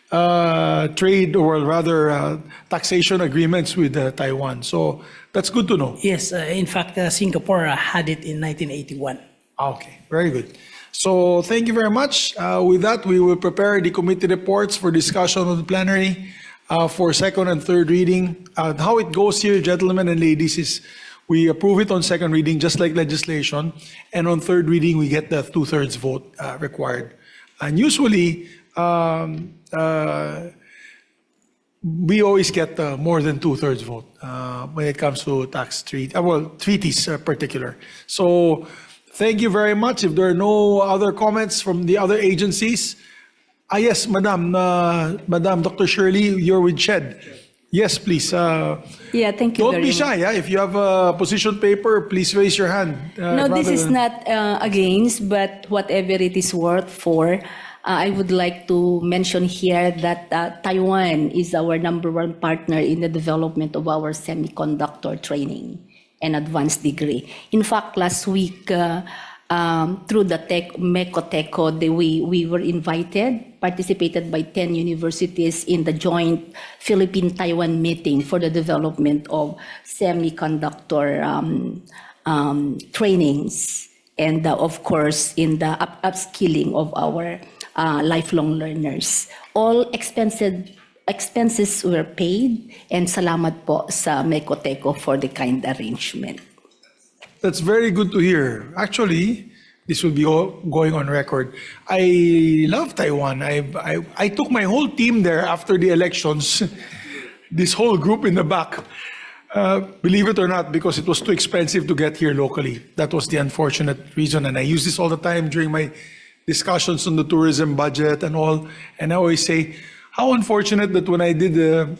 trade or rather taxation agreements with Taiwan. So that's good to know. Yes, in fact, Singapore had it in 1981. Okay, very good. So thank you very much. With that, we will prepare the committee reports for discussion on the plenary for second and third reading. How it goes here, gentlemen and ladies, is we approve it on second reading, just like legislation, and on third reading, we get the 2/3 vote required. And usually, we always get more than 2/3 vote when it comes to treaties particular. So thank you very much. If there are no other comments from the other agencies, yes, Madam Dr. Shirley, you're with SHED. Yes, please. Yeah, thank you Don't very be much. shy. If you have a position paper, please raise your hand. No, this rather is than- not against, but whatever it is worth for, I would like to mention here that Taiwan is our #1 partner in the development of our semiconductor training and advanced degree. In fact, last week, through the MECO-TECO, we were invited, participated by 10 universities in the joint Philippine-Taiwan meeting for the development of semiconductor trainings, and of course, in the upskilling of our lifelong learners. All expenses were paid, and salamat po sa MECO-TECO for the kind arrangement. That's very good to hear. Actually, this will be going on record. I love Taiwan. I took my whole team there after the elections, this whole group in the back. Believe it or not, because it was too expensive to get here locally. That was the unfortunate reason. And I use this all the time during my discussions on the tourism budget and all. And I always say, how unfortunate that when I did the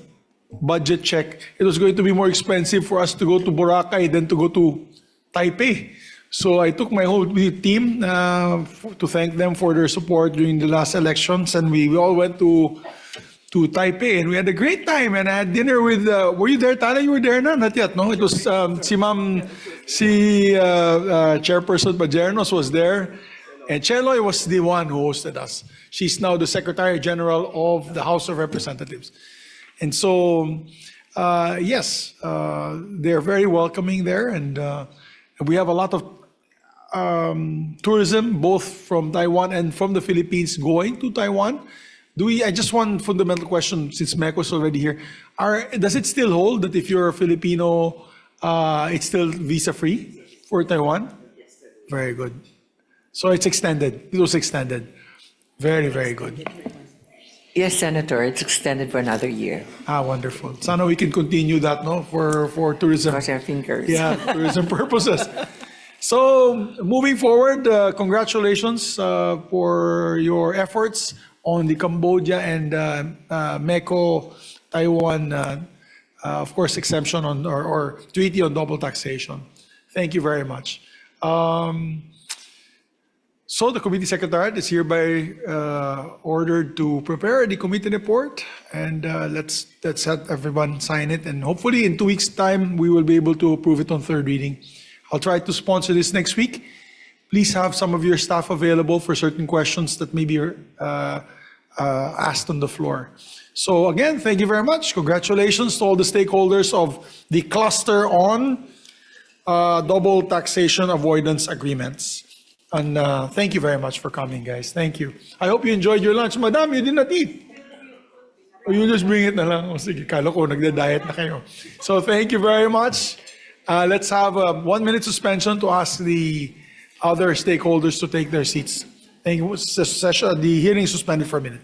budget check, it was going to be more expensive for us to go to Boracay than to go to Taipei. So I took my whole team to thank them for their support during the last elections, and we all went to Taipei, and we had a great time. And I had dinner with. Were you there, Tana? You were there, no? Not yet, no. It was Chairperson Bajernos was there, and Cheloy was the one who hosted us. She's now the Secretary General of the House of Representatives, and so yes, they're very welcoming there, and we have a lot of tourism, both from Taiwan and from the Philippines, going to Taiwan. I just one fundamental question, since Meco is already here. Does it still hold that if you're a Filipino, it's still visa-free for Taiwan? Very good. So it's extended. It was extended. Very, very good. Yes, Senator, it's extended for another year. Wonderful. Sana we can continue that, no, for tourism. Cross our fingers. Yeah, tourism purposes. So moving forward, congratulations for your efforts on the Cambodia and MECO Taiwan, of course, exemption on or treaty on double taxation. Thank you very much. So the committee secretariat is hereby ordered to prepare the committee report, and let's have everyone sign it, and hopefully in 2 weeks' time we will be able to approve it on third reading. I'll try to sponsor this next week. Please have some of your staff available for certain questions that may be asked on the floor. So again, thank you very much. Congratulations to all the stakeholders of the cluster on double taxation avoidance agreements. And thank you very much for coming, guys. Thank you. I hope you enjoyed your lunch. Madam, you did not eat. Oh, you just bring it na lang. O sige, kala ko nagda-diet na kayo. So thank you very much. Let's have a 1-minute suspension to ask the other stakeholders to take their seats. Thank you. The hearing is suspended for a minute.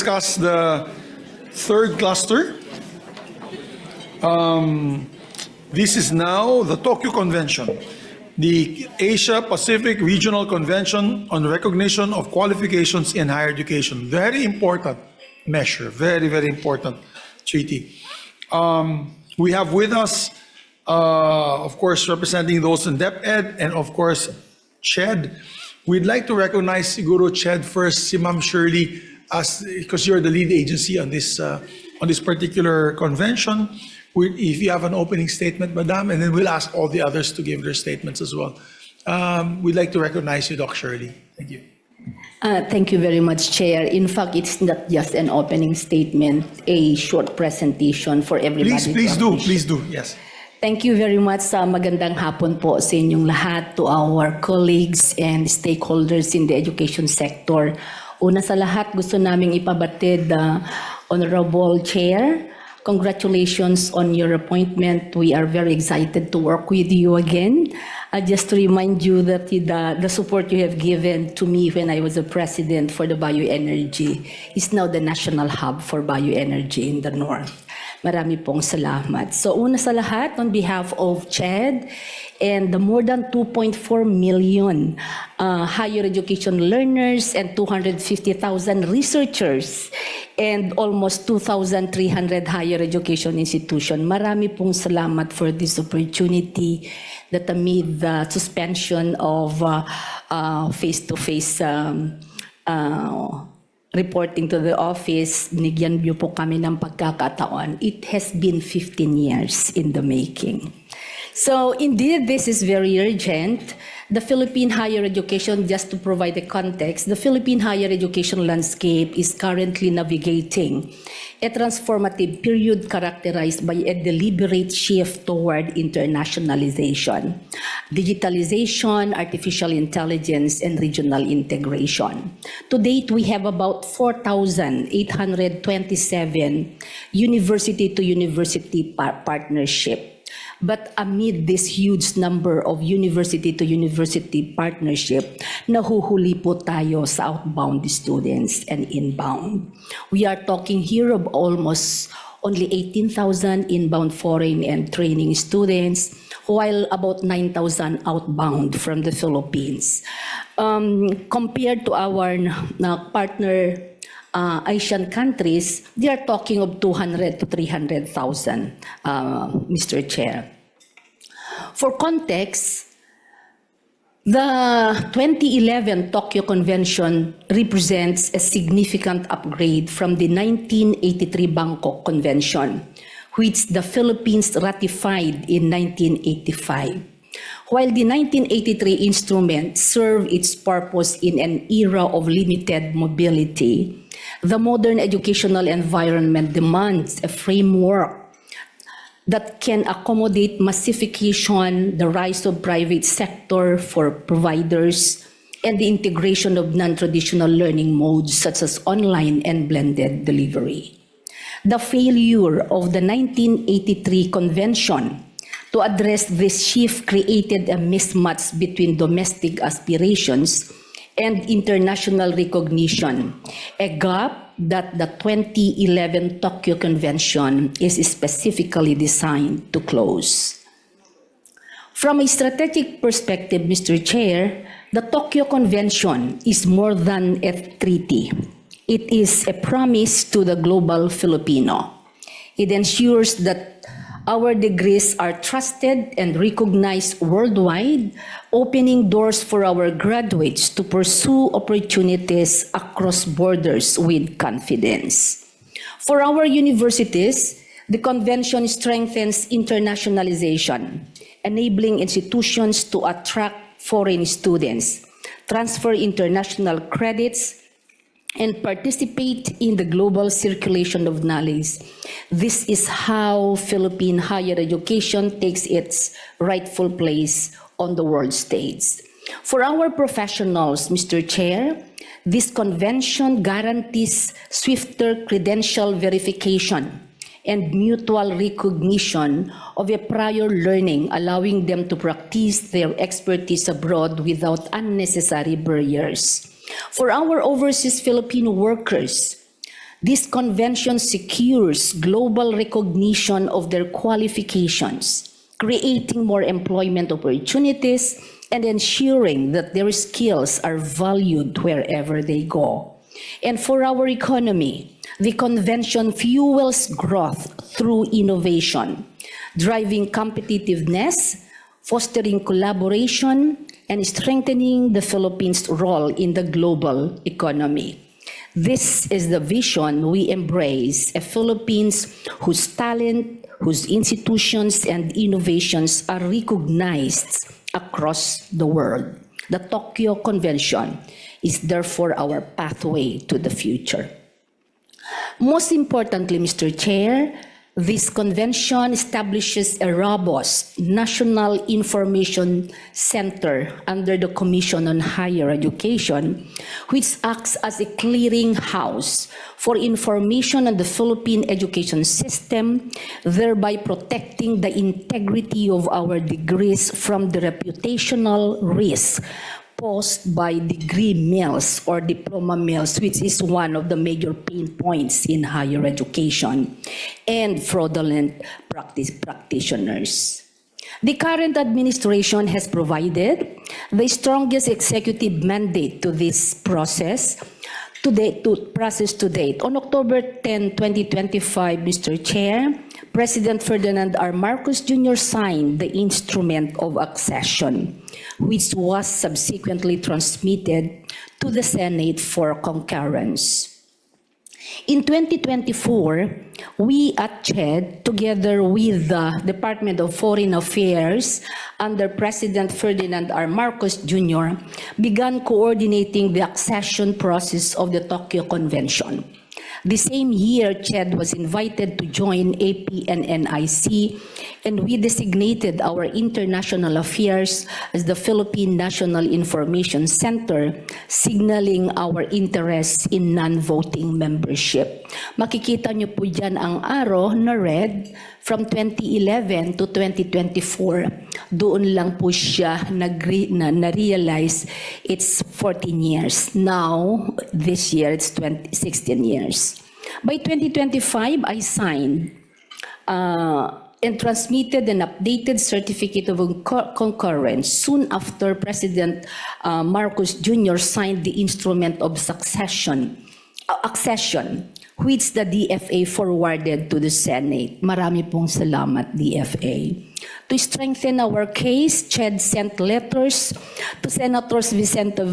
discuss the third cluster. This is now the Tokyo Convention, the Asia Pacific Regional Convention on Recognition of Qualifications in Higher Education. Very important measure, very, very important treaty. We have with us, of course, representing those in DepEd and of course, CHED. We'd like to recognize siguro CHED first, si Ma'am Shirley, because you're the lead agency on this particular convention. If you have an opening statement, Madam, and then we'll ask all the others to give their statements as well. We'd like to recognize you, Doc Shirley. Thank you. Thank you very much, Chair. In fact, it's not just an opening statement, a short presentation for everybody. Please do, yes. Thank you very much. Magandang hapon po sa inyong lahat, to our colleagues and stakeholders in the education sector. Una sa lahat, gusto naming ipabatid, Honorable Chair, congratulations on your appointment. We are very excited to work with you again. Just to remind you that the support you have given to me when I was the president for the bioenergy is now the national hub for bioenergy in the North. Marami pong salamat. So una sa lahat, on behalf of CHED and the more than 2.4 million higher education learners and 250,000 researchers and almost 2,300 higher education institutions, marami pong salamat for this opportunity that amid the suspension of face-to-face reporting to the office, binigyan niyo po kami ng pagkakataon. It has been 15 years in the making. So indeed, this is very urgent. The Philippine higher education, just to provide the context, the Philippine higher education landscape is currently navigating a transformative period characterized by a deliberate shift toward internationalization, digitalization, artificial intelligence, and regional integration. To date, we have about 4,827 university-to-university partnership. But amid this huge number of university-to-university partnership, nahuhuli po tayo sa outbound students and inbound. We are talking here of almost only 18,000 inbound foreign and training students, while about 9,000 outbound from the Philippines. Compared to our partner Asian countries, they are talking of 200 to 300,000, Mr. Chair. For context, the 2011 Tokyo Convention represents a significant upgrade from the 1983 Bangkok Convention, which the Philippines ratified in 1985. While the 1983 instrument served its purpose in an era of limited mobility, the modern educational environment demands a framework that can accommodate massification, the rise of private sector for providers, and the integration of non-traditional learning modes such as online and blended delivery. The failure of the 1983 convention to address this shift created a mismatch between domestic aspirations and international recognition, a gap that the 2011 Tokyo Convention is specifically designed to close. From a strategic perspective, Mr. Chair, the Tokyo Convention is more than a treaty. It is a promise to the global Filipino. It ensures that our degrees are trusted and recognized worldwide, opening doors for our graduates to pursue opportunities across borders with confidence. For our universities, the convention strengthens internationalization, enabling institutions to attract foreign students, transfer international credits, and participate in the global circulation of knowledge. This is how Philippine higher education takes its rightful place on the world stage. For our professionals, Mr. Chair, this convention guarantees swifter credential verification and mutual recognition of a prior learning, allowing them to practice their expertise abroad without unnecessary barriers. For our overseas Filipino workers, This convention secures global recognition of their qualifications, creating more employment opportunities, and ensuring that their skills are valued wherever they go. And for our economy, the convention fuels growth through innovation, driving competitiveness, fostering collaboration, and strengthening the Philippines' role in the global economy. This is the vision we embrace, a Philippines whose talent, whose institutions and innovations are recognized across the world. The Tokyo Convention is therefore our pathway to the future. Most importantly, Mr. Chair, this convention establishes a robust National Information Center under the Commission on Higher Education, which acts as a clearinghouse for information on the Philippine education system, thereby protecting the integrity of our degrees from the reputational risk posed by degree mills or diploma mills, which is one of the major pain points in higher education, and fraudulent practitioners. The current administration has provided the strongest executive mandate to this process to date. On October 10, 2025, Mr. Chair, President Ferdinand R. Marcos Jr. signed the Instrument of Accession, which was subsequently transmitted to the Senate for concurrence. In 2024, we at CHED, together with the Department of Foreign Affairs under President Ferdinand R. Marcos Jr., began coordinating the accession process of the Tokyo Convention. The same year, CHED was invited to join APNNIC, and we designated our international affairs as the Philippine National Information Center, signaling our interest in non-voting membership. Makikita niyo po dyan ang arrow na red from 2011 to 2024. Doon lang po siya na-realize it's 14 years. Now, this year, it's 16 years. By 2025, I signed and transmitted an updated certificate of concurrence soon after President Marcos Jr. signed the Instrument of Accession, which the DFA forwarded to the Senate. Marami pong salamat, DFA. To strengthen our case, CHED sent letters to Senators Vicente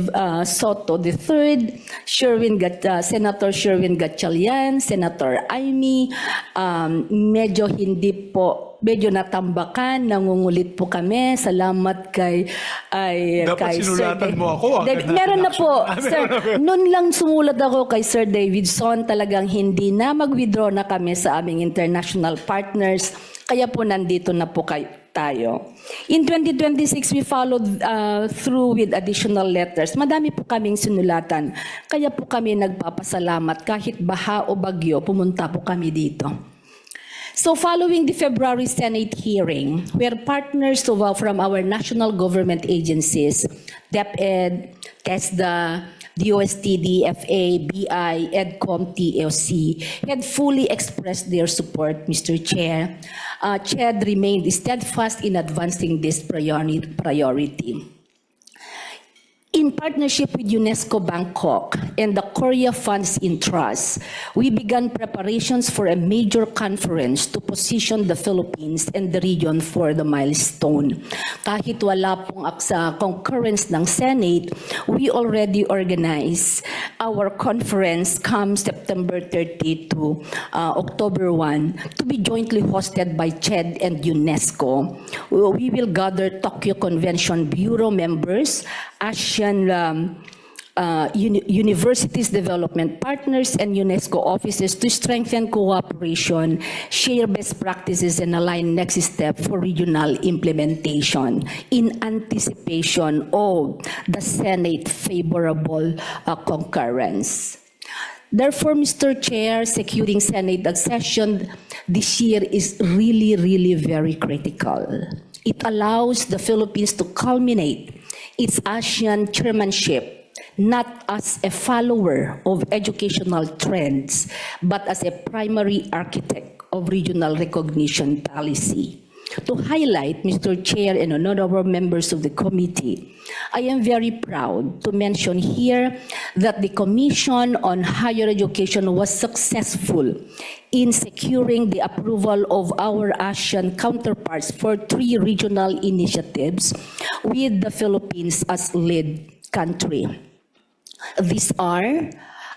Soto III, Senator Sherwin Gatchalian, Senator Amy. Medyo natambakan, nangungulit po kami. Salamat kay Dapat sinulatan mo ako. Meron na po, sir. Noon lang sumulat ako kay Sir Davidson, talagang hindi na mag-withdraw na kami sa aming international partners. Kaya po nandito na po tayo. In 2026, we followed through with additional letters. Madami po kaming sinulatan. Kaya po kami nagpapasalamat. Kahit baha o bagyo, pumunta po kami dito. So following the February Senate hearing, where partners from our national government agencies, DepEd, TESDA, DOST, DFA, BI, EDCOM, TLC, had fully expressed their support, Mr. Chair. CHED remained steadfast in advancing this priority. In partnership with UNESCO Bangkok and the Korea Funds in Trust, we began preparations for a major conference to position the Philippines and the region for the milestone. Kahit wala pong sa concurrence ng Senate, we already organized our conference come September 30 to October 1 to be jointly hosted by CHED and UNESCO. We will gather Tokyo Convention Bureau members, ASEAN universities development partners, and UNESCO offices to strengthen cooperation, share best practices, and align next step for regional implementation in anticipation of the Senate favorable concurrence. Therefore, Mr. Chair, securing Senate accession this year is really very critical. It allows the Philippines to culminate its ASEAN chairmanship not as a follower of educational trends, but as a primary architect of regional recognition policy. To highlight, Mr. Chair and honorable members of the committee, I am very proud to mention here that the Commission on Higher Education was successful in securing the approval of our ASEAN counterparts for 3 regional initiatives with the Philippines as lead country. These are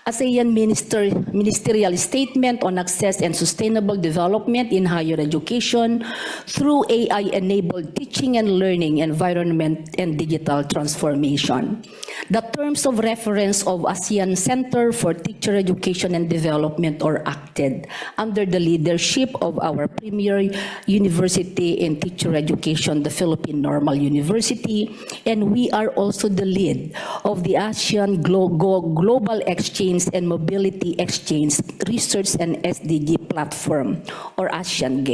ASEAN Ministerial Statement on Access and Sustainable Development in Higher Education through AI-enabled teaching and learning environment and digital transformation. The terms of reference of ASEAN Center for Teacher Education and Development are acted under the leadership of our premier university in teacher education, the Philippine Normal University, and we are also the lead of the ASEAN Global Exchange and Mobility Exchange Research and SDG Platform, or ASEAN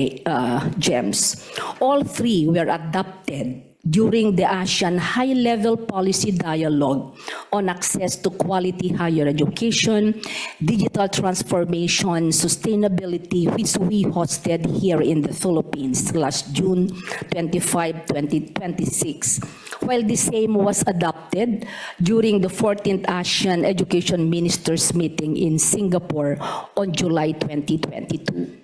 GEMS. All 3 were adopted during the ASEAN High-Level Policy Dialogue on Access to Quality Higher Education, Digital Transformation, Sustainability, which we hosted here in the Philippines last June 25, 2026. While the same was adopted during the 14th ASEAN Education Ministers meeting in Singapore on July 2022.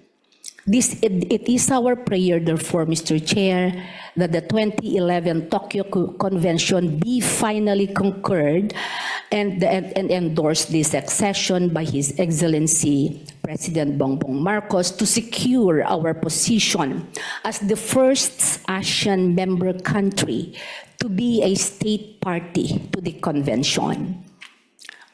It is our prayer, therefore, Mr. Chair, that the 2011 Tokyo Convention be finally concurred and endorsed this accession by His Excellency President Bongbong Marcos to secure our position as the first ASEAN member country to be a state party to the convention.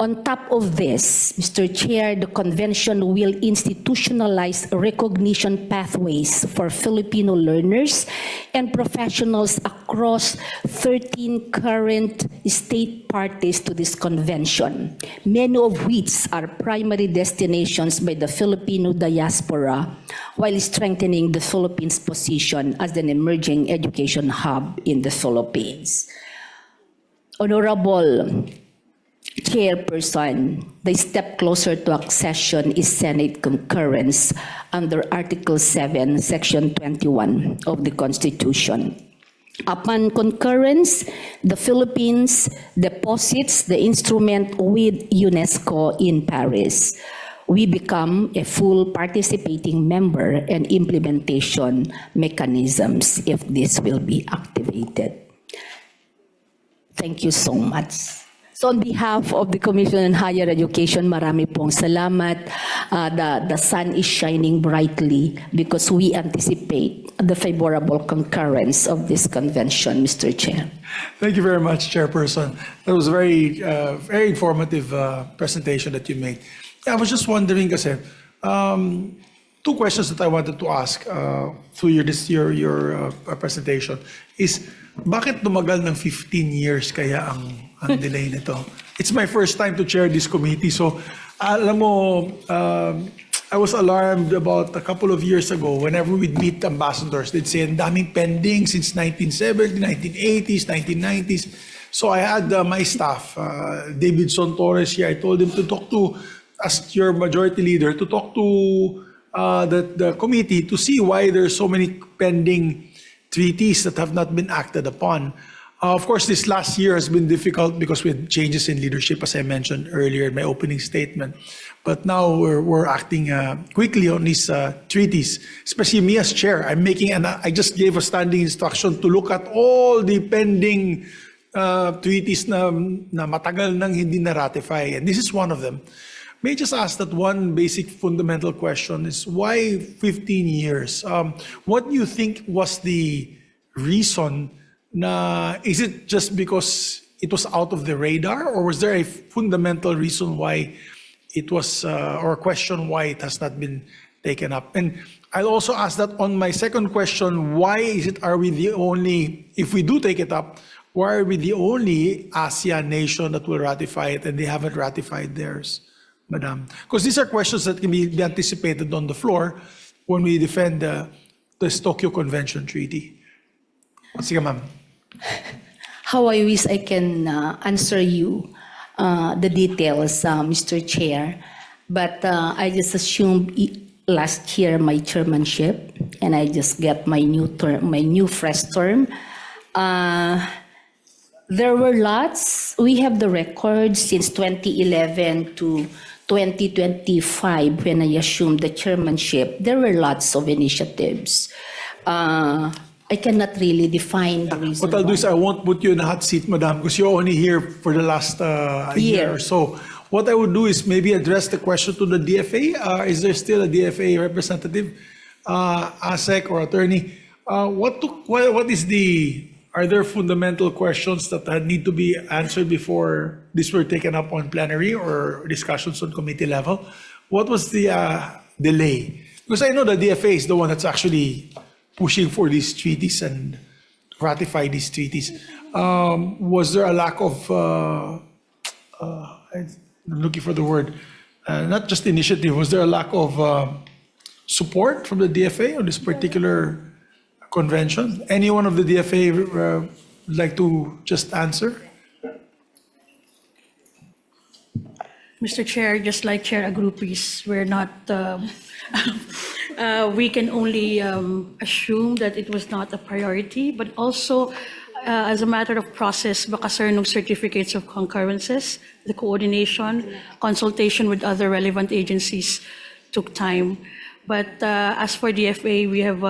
On top of this, Mr. Chair, the convention will institutionalize recognition pathways for Filipino learners and professionals across 13 current state parties to this convention, many of which are primary destinations by the Filipino diaspora, while strengthening the Philippines' position as an emerging education hub in the Philippines. Honorable Chairperson, the step closer to accession is Senate concurrence under Article 7, Section 21 of the Constitution. Upon concurrence, the Philippines deposits the instrument with UNESCO in Paris. We become a full participating member and implementation mechanisms if this will be activated. Thank you so much. So on behalf of the Commission on Higher Education, marami pong salamat. The sun is shining brightly because we anticipate the favorable concurrence of this convention, Mr. Chair. Thank you very much, Chairperson. That was a very informative presentation that you made. I was just wondering kasi, 2 questions that I wanted to ask through your presentation is, bakit tumagal ng 15 years kaya ang delay nito? It's my first time to chair this committee, so alam mo, I was alarmed about a couple of years ago whenever we'd meet ambassadors, they'd say, ang daming pending since 1970s, 1980s, 1990s. So I had my staff, Davidson Torres here, I told him to talk to, as your majority leader, to talk to the committee to see why there's so many pending treaties that have not been acted upon. Of course, this last year has been difficult because we had changes in leadership, as I mentioned earlier in my opening statement. But now we're acting quickly on these treaties, especially me as chair. I just gave a standing instruction to look at all the pending treaties na matagal nang hindi na-ratify. And this is one of them. May I just ask that one basic fundamental question is, why 15 years? What do you think was the reason? Is it just because it was out of the radar, or was there a fundamental reason why it was, or a question why it has not been taken up? And I'll also ask that on my second question, are we the only, if we do take it up, why are we the only ASEAN nation that will ratify it and they haven't ratified theirs? Madam, because these are questions that can be anticipated on the floor when we defend this Tokyo Convention Treaty. Sige, ma'am. How I wish I can answer you the details, Mr. Chair, but I just assumed last year my chairmanship, and I just get my new term, my new fresh term. There were lots. We have the records since 2011 to 2025 when I assumed the chairmanship. There were lots of initiatives. I cannot really define the reason What I'll do why. is I won't put you in a hot seat, madam, because you're only here for the last year Year. or so. What I would do is maybe address the question to the DFA. Is there still a DFA representative, ASEC or attorney? Are there fundamental questions that need to be answered before this were taken up on plenary or discussions on committee level? What was the delay? Because I know the DFA is the one that's actually pushing for these treaties and ratify these treaties. Was there a lack of, I'm looking for the word, not just initiative, was there a lack of support from the DFA on this particular convention? Anyone of the DFA would like to just answer? Mr. Chair, just like Chair Agrupis, we're not, we can only assume that it was not a priority, but also as a matter of process, baka sir, nung certificates of concurrences, the coordination, consultation with other relevant agencies took time. But as for DFA, we have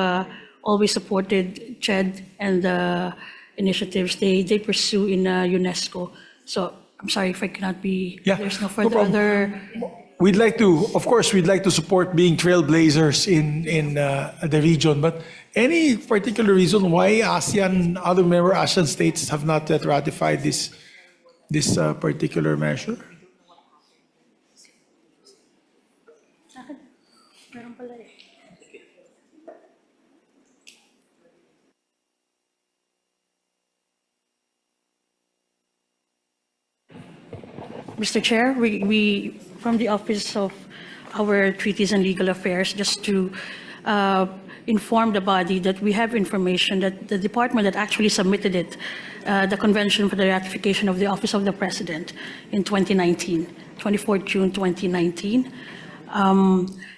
always supported CHED and the initiatives they pursue in UNESCO. So I'm sorry if I cannot be, Yeah, there's no no further problem. other. We'd like to, of course, we'd like to support being trailblazers in the region, but any particular reason why ASEAN, other member ASEAN states have not yet ratified this particular measure? Mr. Chair, we from the Office of our Treaties and Legal Affairs, just to inform the body that we have information that the department that actually submitted it, the Convention for the Ratification of the Office of the President in 2019, 24 June 2019.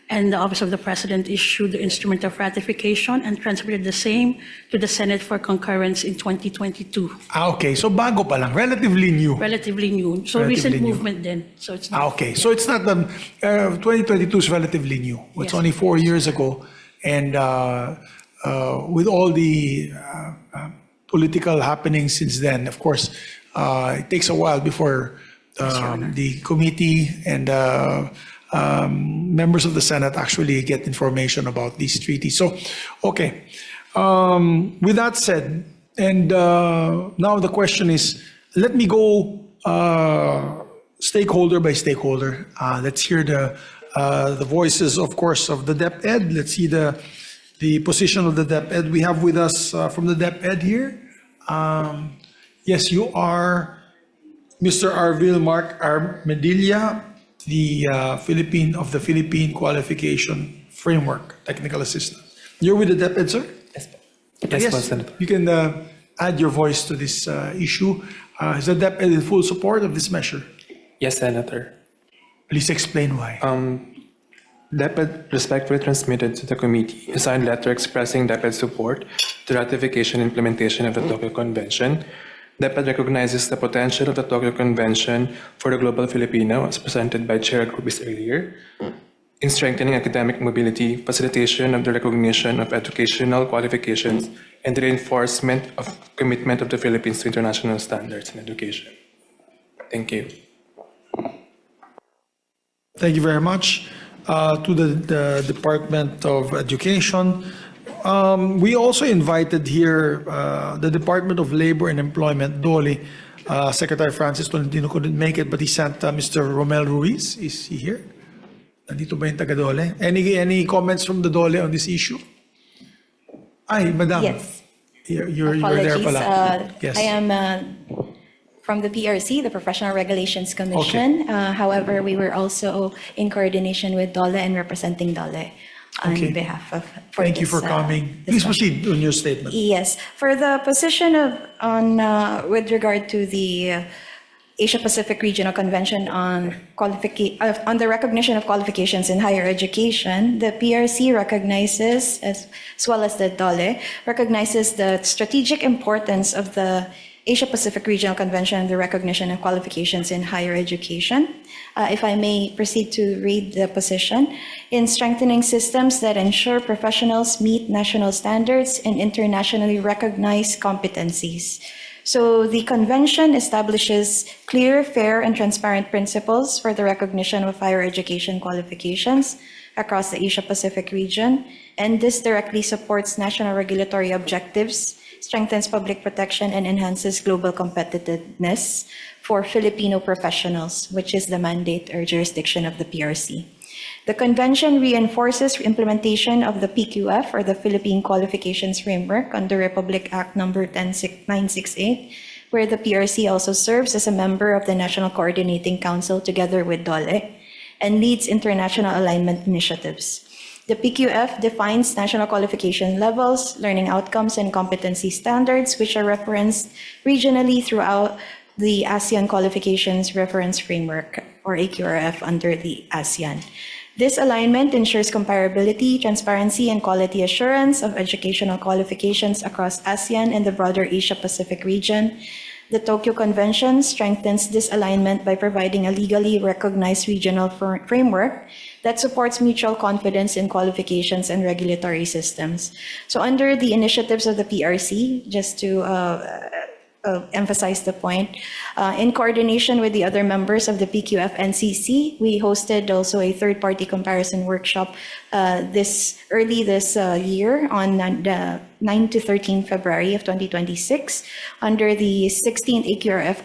And the Office of the President issued the instrument of ratification and transmitted the same to the Senate for concurrence in 2022. Okay, so bago pa lang, relatively new. Relatively new. So Relatively recent new. movement then. So it's not. Okay, so it's not, 2022 is relatively new. It's Yes. only 4 years ago. And with all the political happenings since then, of course, it takes a while before the committee and members of the Senate actually get information about these treaties. So, okay. With that said, and now the question is, let me go stakeholder by stakeholder. Let's hear the voices, of course, of the DepEd. Let's see the position of the DepEd. We have with us from the DepEd here. Yes, you are Mr. Arvil Mark Armedilla, the Philippine Qualification Framework Technical Assistant. You're with the DepEd, sir? Yes, yes, Senator. You can add your voice to this issue. Is the DepEd in full support of this measure? Yes, Senator. Please explain why. DepEd respectfully transmitted to the committee a signed letter expressing DepEd's support to ratification and implementation of the Tokyo Convention. DepEd recognizes the potential of the Tokyo Convention for the global Filipino, as presented by Chair Agrupis earlier, in strengthening academic mobility, facilitation of the recognition of educational qualifications, and the reinforcement of commitment of the Philippines to international standards in education. Thank you. Thank you very much to the Department of Education. We also invited here the Department of Labor and Employment, DOLE. Secretary Francis Tolentino couldn't make it, but he sent Mr. Romel Ruiz. Is he here? Nandito ba yung taga-DOLE? Any comments from the DOLE on this issue? Ay, Madam. Yes. You're there pala. Yes. I am from the PRC, the Professional Regulations Commission. However, we were also in coordination with DOLE and representing DOLE on Okay. behalf of. Thank you for coming. Please proceed on your statement. Yes, for the position of with regard to the Asia-Pacific Regional Convention on the recognition of qualifications in higher education, the PRC recognizes, as well as the DOLE, recognizes the strategic importance of the Asia-Pacific Regional Convention on the recognition of qualifications in higher education. If I may proceed to read the position, in strengthening systems that ensure professionals meet national standards and internationally recognized competencies. So the convention establishes clear, fair, and transparent principles for the recognition of higher education qualifications across the Asia-Pacific region, and this directly supports national regulatory objectives, strengthens public protection, and enhances global competitiveness for Filipino professionals, which is the mandate or jurisdiction of the PRC. The convention reinforces implementation of the PQF, or the Philippine Qualifications Framework, under Republic Act number 10968, where the PRC also serves as a member of the National Coordinating Council together with DOLE and leads international alignment initiatives. The PQF defines national qualification levels, learning outcomes, and competency standards, which are referenced regionally throughout the ASEAN Qualifications Reference Framework, or AQRF, under the ASEAN. This alignment ensures comparability, transparency, and quality assurance of educational qualifications across ASEAN and the broader Asia-Pacific region. The Tokyo Convention strengthens this alignment by providing a legally recognized regional framework that supports mutual confidence in qualifications and regulatory systems. So under the initiatives of the PRC, just to emphasize the point, in coordination with the other members of the PQF NCC, we hosted also a third-party comparison workshop this year on the 9 to 13 February of 2026 under the 16th AQRF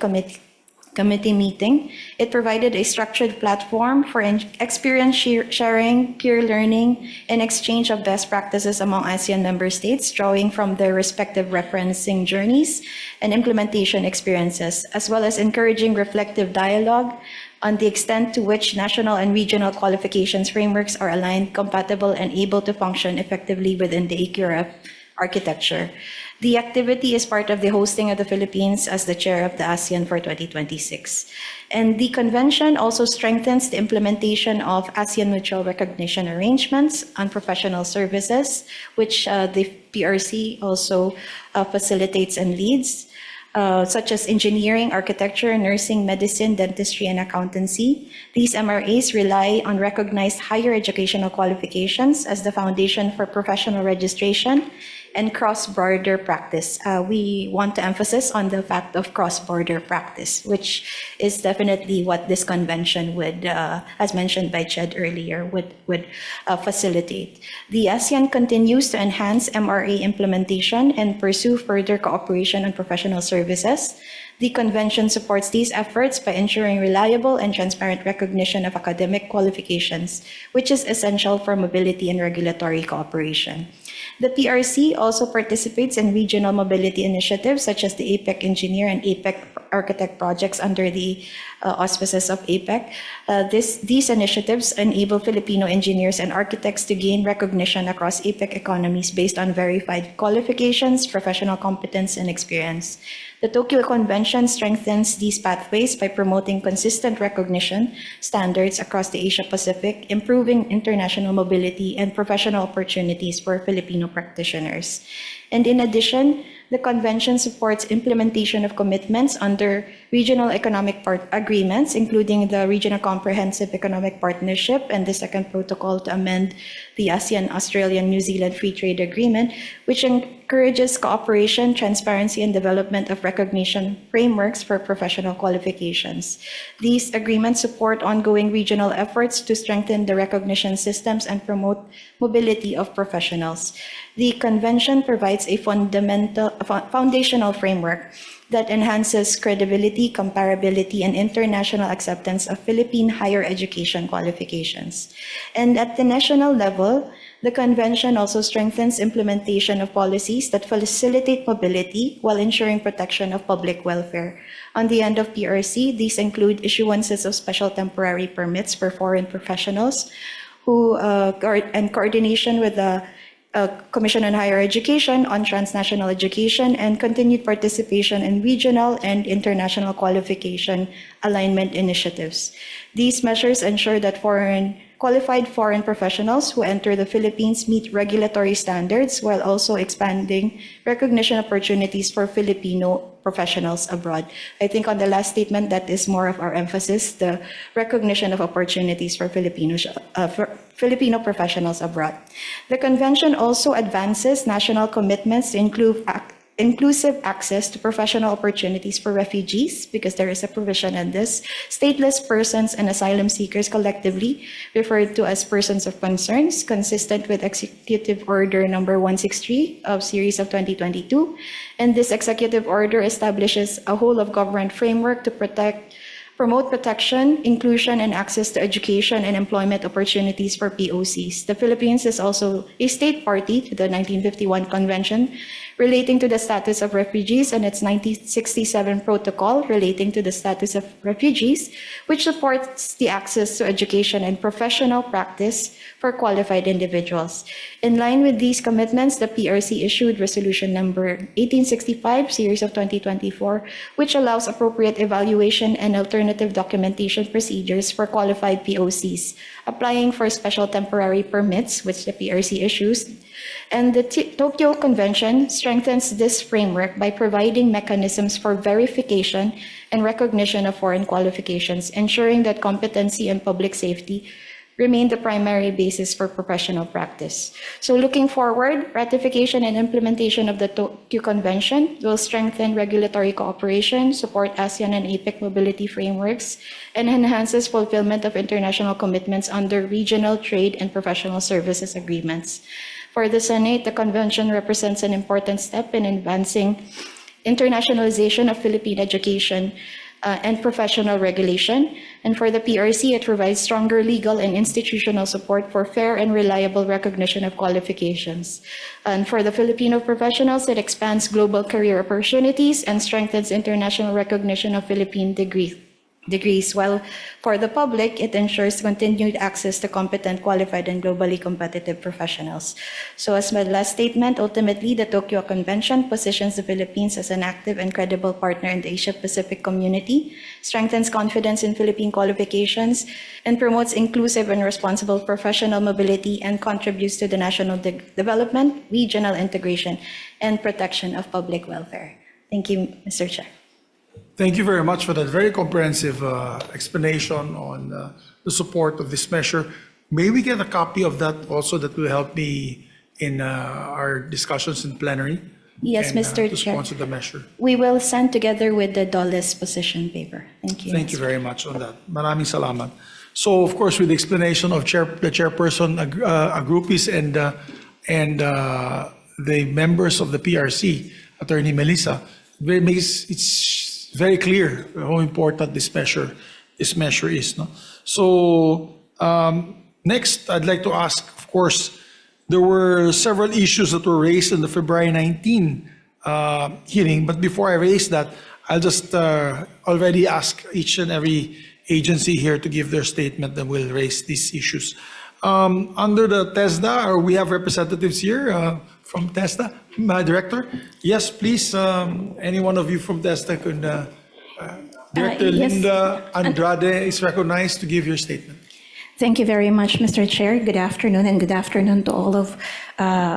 committee meeting. It provided a structured platform for experience sharing, peer learning, and exchange of best practices among ASEAN member states, drawing from their respective referencing journeys and implementation experiences, as well as encouraging reflective dialogue on the extent to which national and regional qualifications frameworks are aligned, compatible, and able to function effectively within the AQRF architecture. The activity is part of the hosting of the Philippines as the chair of the ASEAN for 2026. And the convention also strengthens the implementation of ASEAN mutual recognition arrangements on professional services, which the PRC also facilitates and leads, such as engineering, architecture, nursing, medicine, dentistry, and accountancy. These MRAs rely on recognized higher educational qualifications as the foundation for professional registration and cross-border practice. We want to emphasize on the fact of cross-border practice, which is definitely what this convention would, as mentioned by Ched earlier, would facilitate. The ASEAN continues to enhance MRA implementation and pursue further cooperation on professional services. The convention supports these efforts by ensuring reliable and transparent recognition of academic qualifications, which is essential for mobility and regulatory cooperation. The PRC also participates in regional mobility initiatives such as the APEC Engineer and APEC Architect projects under the auspices of APEC. These initiatives enable Filipino engineers and architects to gain recognition across APEC economies based on verified qualifications, professional competence, and experience. The Tokyo Convention strengthens these pathways by promoting consistent recognition standards across the Asia-Pacific, improving international mobility and professional opportunities for Filipino practitioners. And in addition, the convention supports implementation of commitments under regional economic agreements, including the Regional Comprehensive Economic Partnership and the Second Protocol to amend the ASEAN-Australian-New Zealand Free Trade Agreement, which encourages cooperation, transparency, and development of recognition frameworks for professional qualifications. These agreements support ongoing regional efforts to strengthen the recognition systems and promote mobility of professionals. The convention provides a foundational framework that enhances credibility, comparability, and international acceptance of Philippine higher education qualifications. And at the national level, the convention also strengthens implementation of policies that facilitate mobility while ensuring protection of public welfare. On the end of PRC, these include issuances of special temporary permits for foreign professionals and coordination with the Commission on Higher Education on transnational education and continued participation in regional and international qualification alignment initiatives. These measures ensure that qualified foreign professionals who enter the Philippines meet regulatory standards while also expanding recognition opportunities for Filipino professionals abroad. I think on the last statement, that is more of our emphasis, the recognition of opportunities for Filipino professionals abroad. The convention also advances national commitments to inclusive access to professional opportunities for refugees, because there is a provision in this, stateless persons and asylum seekers collectively referred to as persons of concerns, consistent with Executive Order number 163 of series of 2022. And this executive order establishes a whole of government framework to promote protection, inclusion, and access to education and employment opportunities for POCs. The Philippines is also a state party to the 1951 Convention relating to the status of refugees and its 1967 Protocol relating to the status of refugees, which supports the access to education and professional practice for qualified individuals. In line with these commitments, the PRC issued Resolution number 1865, series of 2024, which allows appropriate evaluation and alternative documentation procedures for qualified POCs, applying for special temporary permits, which the PRC issues. And the Tokyo Convention strengthens this framework by providing mechanisms for verification and recognition of foreign qualifications, ensuring that competency and public safety remain the primary basis for professional practice. So looking forward, ratification and implementation of the Tokyo Convention will strengthen regulatory cooperation, support ASEAN and APEC mobility frameworks, and enhances fulfillment of international commitments under regional trade and professional services agreements. For the Senate, the convention represents an important step in advancing internationalization of Philippine education and professional regulation. And for the PRC, it provides stronger legal and institutional support for fair and reliable recognition of qualifications. And for the Filipino professionals, it expands global career opportunities and strengthens international recognition of Philippine degrees. While for the public, it ensures continued access to competent, qualified, and globally competitive professionals. So as my last statement, ultimately, the Tokyo Convention positions the Philippines as an active and credible partner in the Asia-Pacific community, strengthens confidence in Philippine qualifications, and promotes inclusive and responsible professional mobility, and contributes to the national development, regional integration, and protection of public welfare. Thank you, Mr. Chair. Thank you very much for that very comprehensive explanation on the support of this measure. May we get a copy of that also, that will help me in our discussions in plenary? Yes, and, Mr. to Chair. sponsor the measure. We will send together with the DOLE's position paper. Thank you. Thank you very much on that. Maraming salamat. So, of course, with the explanation of the chairperson, Agrupis, and the members of the PRC, Attorney Melissa, it's very clear how important this measure is. No? So next, I'd like to ask, of course, there were several issues that were raised in the February 19 hearing, but before I raise that, I'll just already ask each and every agency here to give their statement, that will raise these issues. Under the TESDA, we have representatives here from TESDA. Director? Yes, please. Any one of you from TESDA could. Director Yes. Linda Andrade is recognized to give your statement. Thank you very much, Mr. Chair. Good afternoon, and good afternoon to all of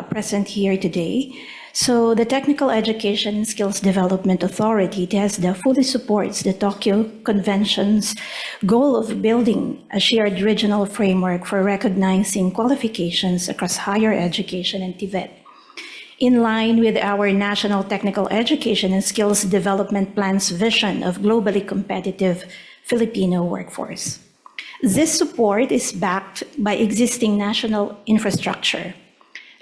present here today. So the Technical Education and Skills Development Authority, TESDA, fully supports the Tokyo Convention's goal of building a shared regional framework for recognizing qualifications across higher education and TVET, in line with our National Technical Education and Skills Development Plan's vision of globally competitive Filipino workforce. This support is backed by existing national infrastructure.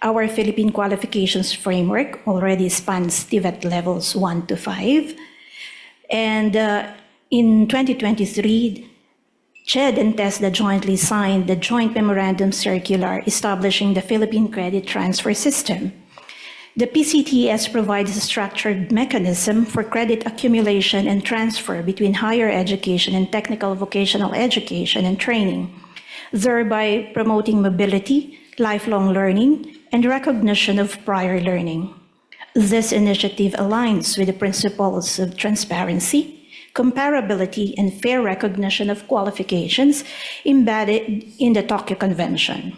Our Philippine Qualifications Framework already spans TVET levels 1 to 5. And in 2023, CHED and TESDA jointly signed the Joint Memorandum Circular establishing the Philippine Credit Transfer System. The PCTS provides a structured mechanism for credit accumulation and transfer between higher education and technical vocational education and training, thereby promoting mobility, lifelong learning, and recognition of prior learning. This initiative aligns with the principles of transparency, comparability, and fair recognition of qualifications embedded in the Tokyo Convention.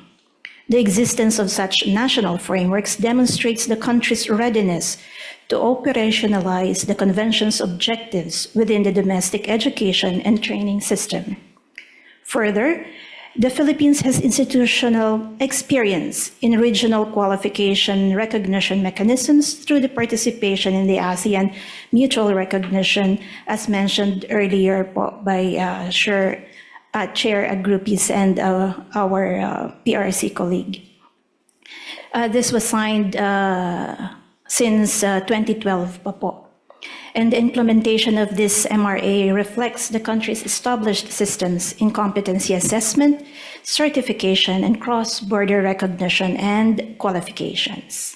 The existence of such national frameworks demonstrates the country's readiness to operationalize the Convention's objectives within the domestic education and training system. Further, the Philippines has institutional experience in regional qualification recognition mechanisms through the participation in the ASEAN Mutual Recognition, as mentioned earlier by Chair Agrupis and our PRC colleague. This was signed since 2012 pa po. And the implementation of this MRA reflects the country's established systems in competency assessment, certification, and cross-border recognition and qualifications.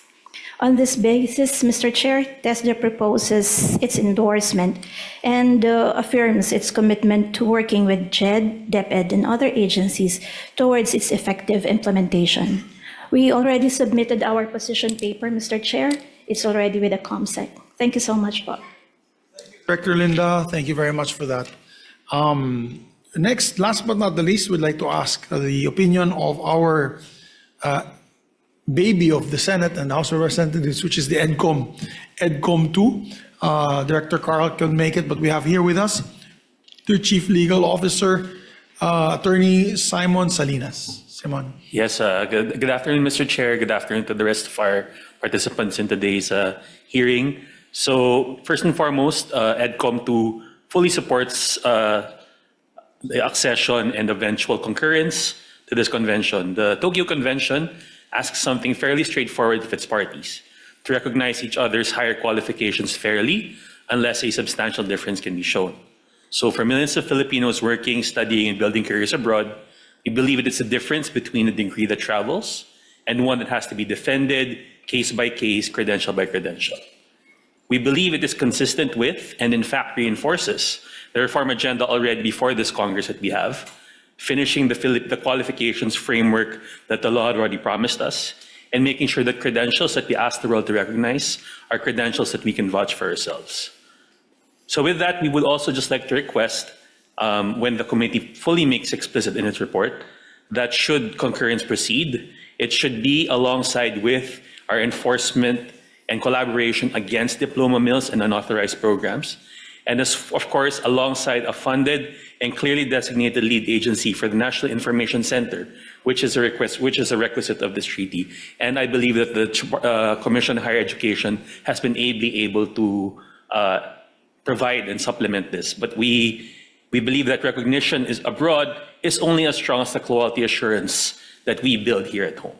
On this basis, Mr. Chair, TESDA proposes its endorsement and affirms its commitment to working with JED, DepEd, and other agencies towards its effective implementation. We already submitted our position paper, Mr. Chair. It's already with the COMSEC. Thank you so much, Bob. Director Linda, thank you very much for that. Next, last but not the least, we'd like to ask the opinion of our baby of the Senate and House of Representatives, which is the EDCOM 2. Director Carl can make it, but we have here with us the Chief Legal Officer, Attorney Simon Salinas. Simon. Yes, good afternoon, Mr. Chair. Good afternoon to the rest of our participants in today's hearing. So first and foremost, EDCOM 2 fully supports the accession and eventual concurrence to this convention. The Tokyo Convention asks something fairly straightforward of its parties: to recognize each other's higher qualifications fairly, unless a substantial difference can be shown. So for millions of Filipinos working, studying, and building careers abroad, we believe it is a difference between a degree that travels and one that has to be defended case by case, credential by credential. We believe it is consistent with, and in fact reinforces, the reform agenda already before this Congress that we have, finishing the qualifications framework that the law had already promised us, and making sure that credentials that we ask the world to recognize are credentials that we can vouch for ourselves. So with that, we would also just like to request, when the committee fully makes explicit in its report, that should concurrence proceed, it should be alongside with our enforcement and collaboration against diploma mills and unauthorized programs, and of course, alongside a funded and clearly designated lead agency for the National Information Center, which is a requisite of this treaty. And I believe that the Commission on Higher Education has been ably able to provide and supplement this. But we believe that recognition abroad is only as strong as the quality assurance that we build here at home.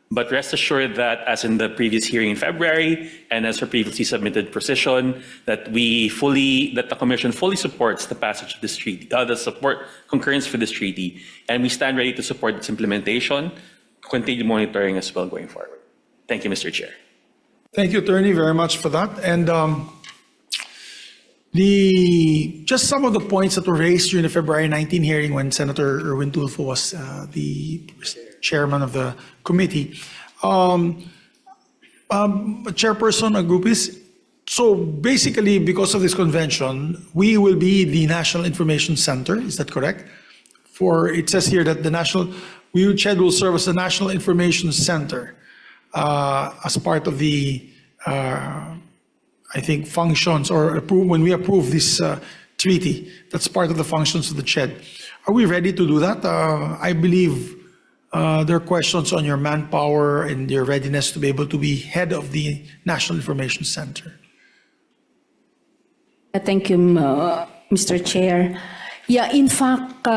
But rest assured that, as in the previous hearing in February, and as for previously submitted position, that the Commission fully supports the passage of this treaty, the support concurrence for this treaty, and we stand ready to support its implementation, continue monitoring as well going forward. Thank you, Mr. Chair. Thank you, Attorney, very much for that. And just some of the points that were raised during the February 19 hearing when Senator Erwin Tulfo was the chairman of the committee. Chairperson Agrupis, so basically because of this convention, we will be the National Information Center, is that correct? It says here that CHED will serve as the National Information Center as part of the I think functions, or when we approve this treaty, that's part of the functions of the CHED. Are we ready to do that? I believe there are questions on your manpower and your readiness to be able to be head of the National Information Center. Thank you, Mr. Chair. Yeah, in fact,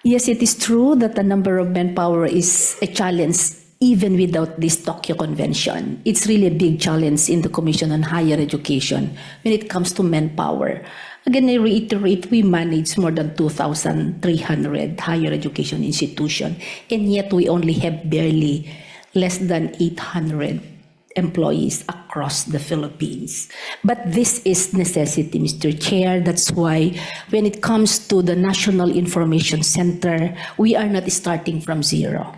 yes, it is true that the number of manpower is a challenge even without this Tokyo Convention. It's really a big challenge in the Commission on Higher Education when it comes to manpower. Again, I reiterate, we manage more than 2,300 higher education institutions, and yet we only have barely less than 800 employees across the Philippines. But this is necessity, Mr. Chair. That's why when it comes to the National Information Center, we are not starting from zero.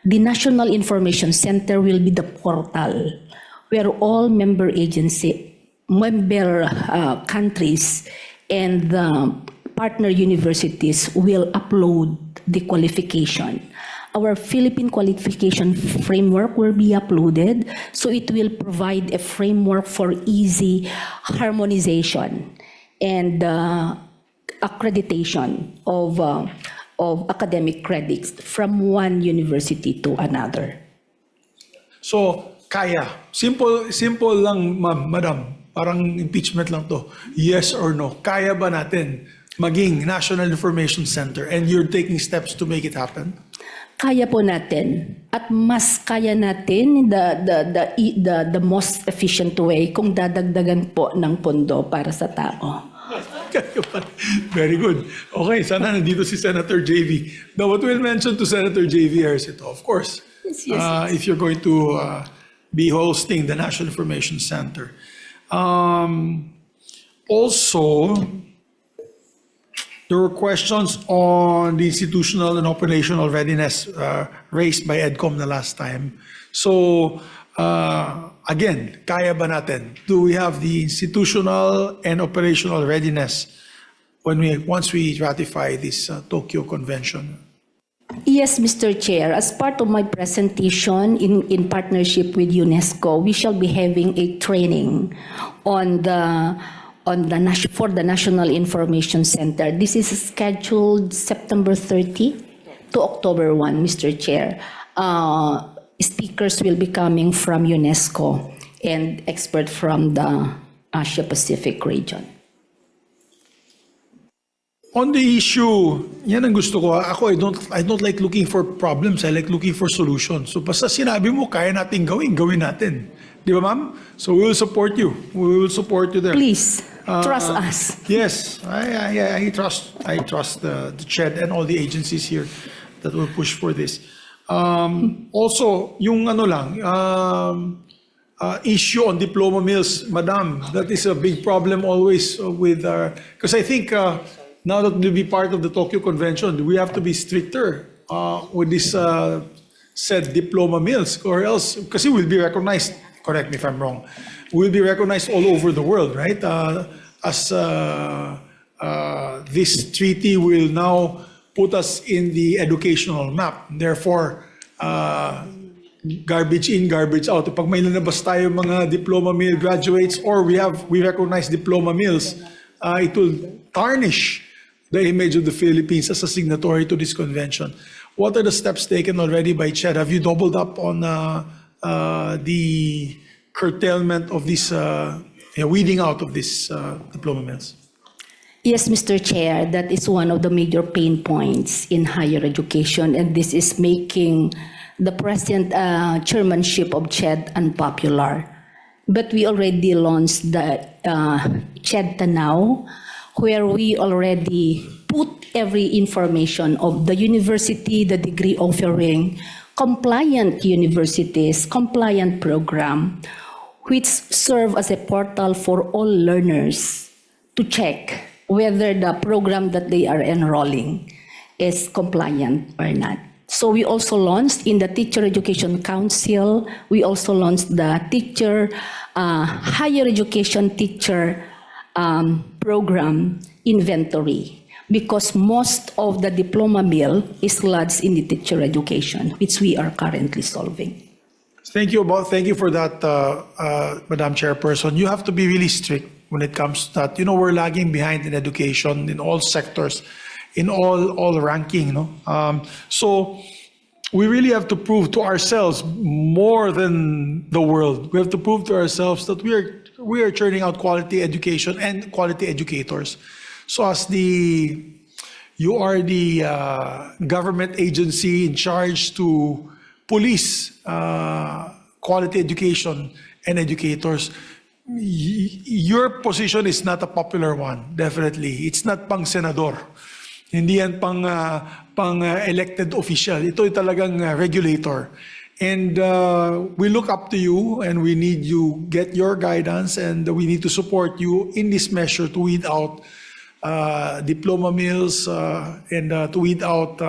The National Information Center will be the portal where all member countries and the partner universities will upload the qualification. Our Philippine qualification framework will be uploaded, so it will provide a framework for easy harmonization and accreditation of academic credits from one university to another. So, kaya. Simple lang, ma'am, madam. Parang impeachment lang to. Yes or no? Kaya ba natin maging National Information Center, and you're taking steps to make it happen? Kaya po natin, at mas kaya natin the most efficient way kung dadagdagan po ng pondo para sa tao. Very good. Okay, sana nandito si Senator JV. Now, what we'll mention to Senator JV Ejercito, of course, if you're going to be hosting the National Information Center. Also, there were questions on the institutional and operational readiness raised by EDCOM the last time. So, again, kaya ba natin? Do we have the institutional and operational readiness once we ratify this Tokyo Convention? Yes, Mr. Chair. As part of my presentation in partnership with UNESCO, we shall be having a training for the National Information Center. This is scheduled September 30 to October 1, Mr. Chair. Speakers will be coming from UNESCO and experts from the Asia Pacific region. On the issue, yan ang gusto ko. Ako, I don't like looking for problems. I like looking for solutions. So basta sinabi mo, kaya natin gawin natin. Di ba, ma'am? So we will support you. We will support you there. Please, trust us. Yes, I trust the CHED and all the agencies here that will push for this. Also, yung issue on diploma mills, madam, that is a big problem always with because I think now that we'll be part of the Tokyo Convention, we have to be stricter with this said diploma mills, or else, because we'll be recognized, correct me if I'm wrong, we'll be recognized all over the world, right? As this treaty will now put us in the educational map. Therefore, garbage in, garbage out. Pag may lalabas tayo mga diploma mill graduates, or we recognize diploma mills, it will tarnish the image of the Philippines as a signatory to this convention. What are the steps taken already by CHED? Have you doubled up on the curtailment of this, weeding out of these diploma mills? Yes, Mr. Chair, that is one of the major pain points in higher education, and this is making the present chairmanship of CHED unpopular. But we already launched the CHED Tanaw, where we already put every information of the university, the degree offering, compliant universities, compliant program, which serve as a portal for all learners to check whether the program that they are enrolling is compliant or not. So we also launched in the Teacher Education Council, we also launched the higher education teacher program inventory, because most of the diploma mill is lodged in the teacher education, which we are currently solving. Thank you for that, Madam Chairperson. You have to be really strict when it comes to that. You know, we're lagging behind in education in all sectors, in all ranking. So we really have to prove to ourselves more than the world. We have to prove to ourselves that we are churning out quality education and quality educators. So as you are the government agency in charge to police quality education and educators, your position is not a popular one, definitely. It's not pang senador. Hindi yan pang elected official. Ito ay talagang regulator. And we look up to you, and we need you get your guidance, and we need to support you in this measure to weed out diploma mills and to weed out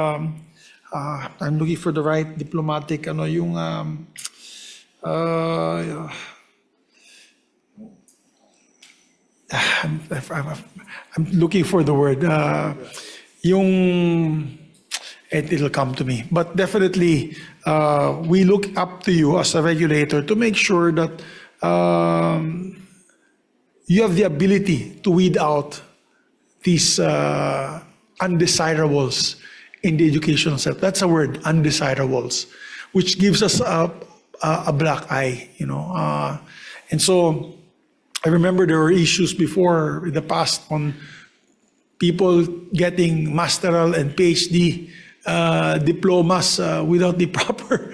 I'm looking for the right diplomatic, yung, I'm looking for the word, it'll come to me. But definitely, we look up to you as a regulator to make sure that you have the ability to weed out these undesirables in the educational sector. That's a word, undesirables, which gives us a black eye, and so I remember there were issues before in the past on people getting masteral and PhD diplomas without the proper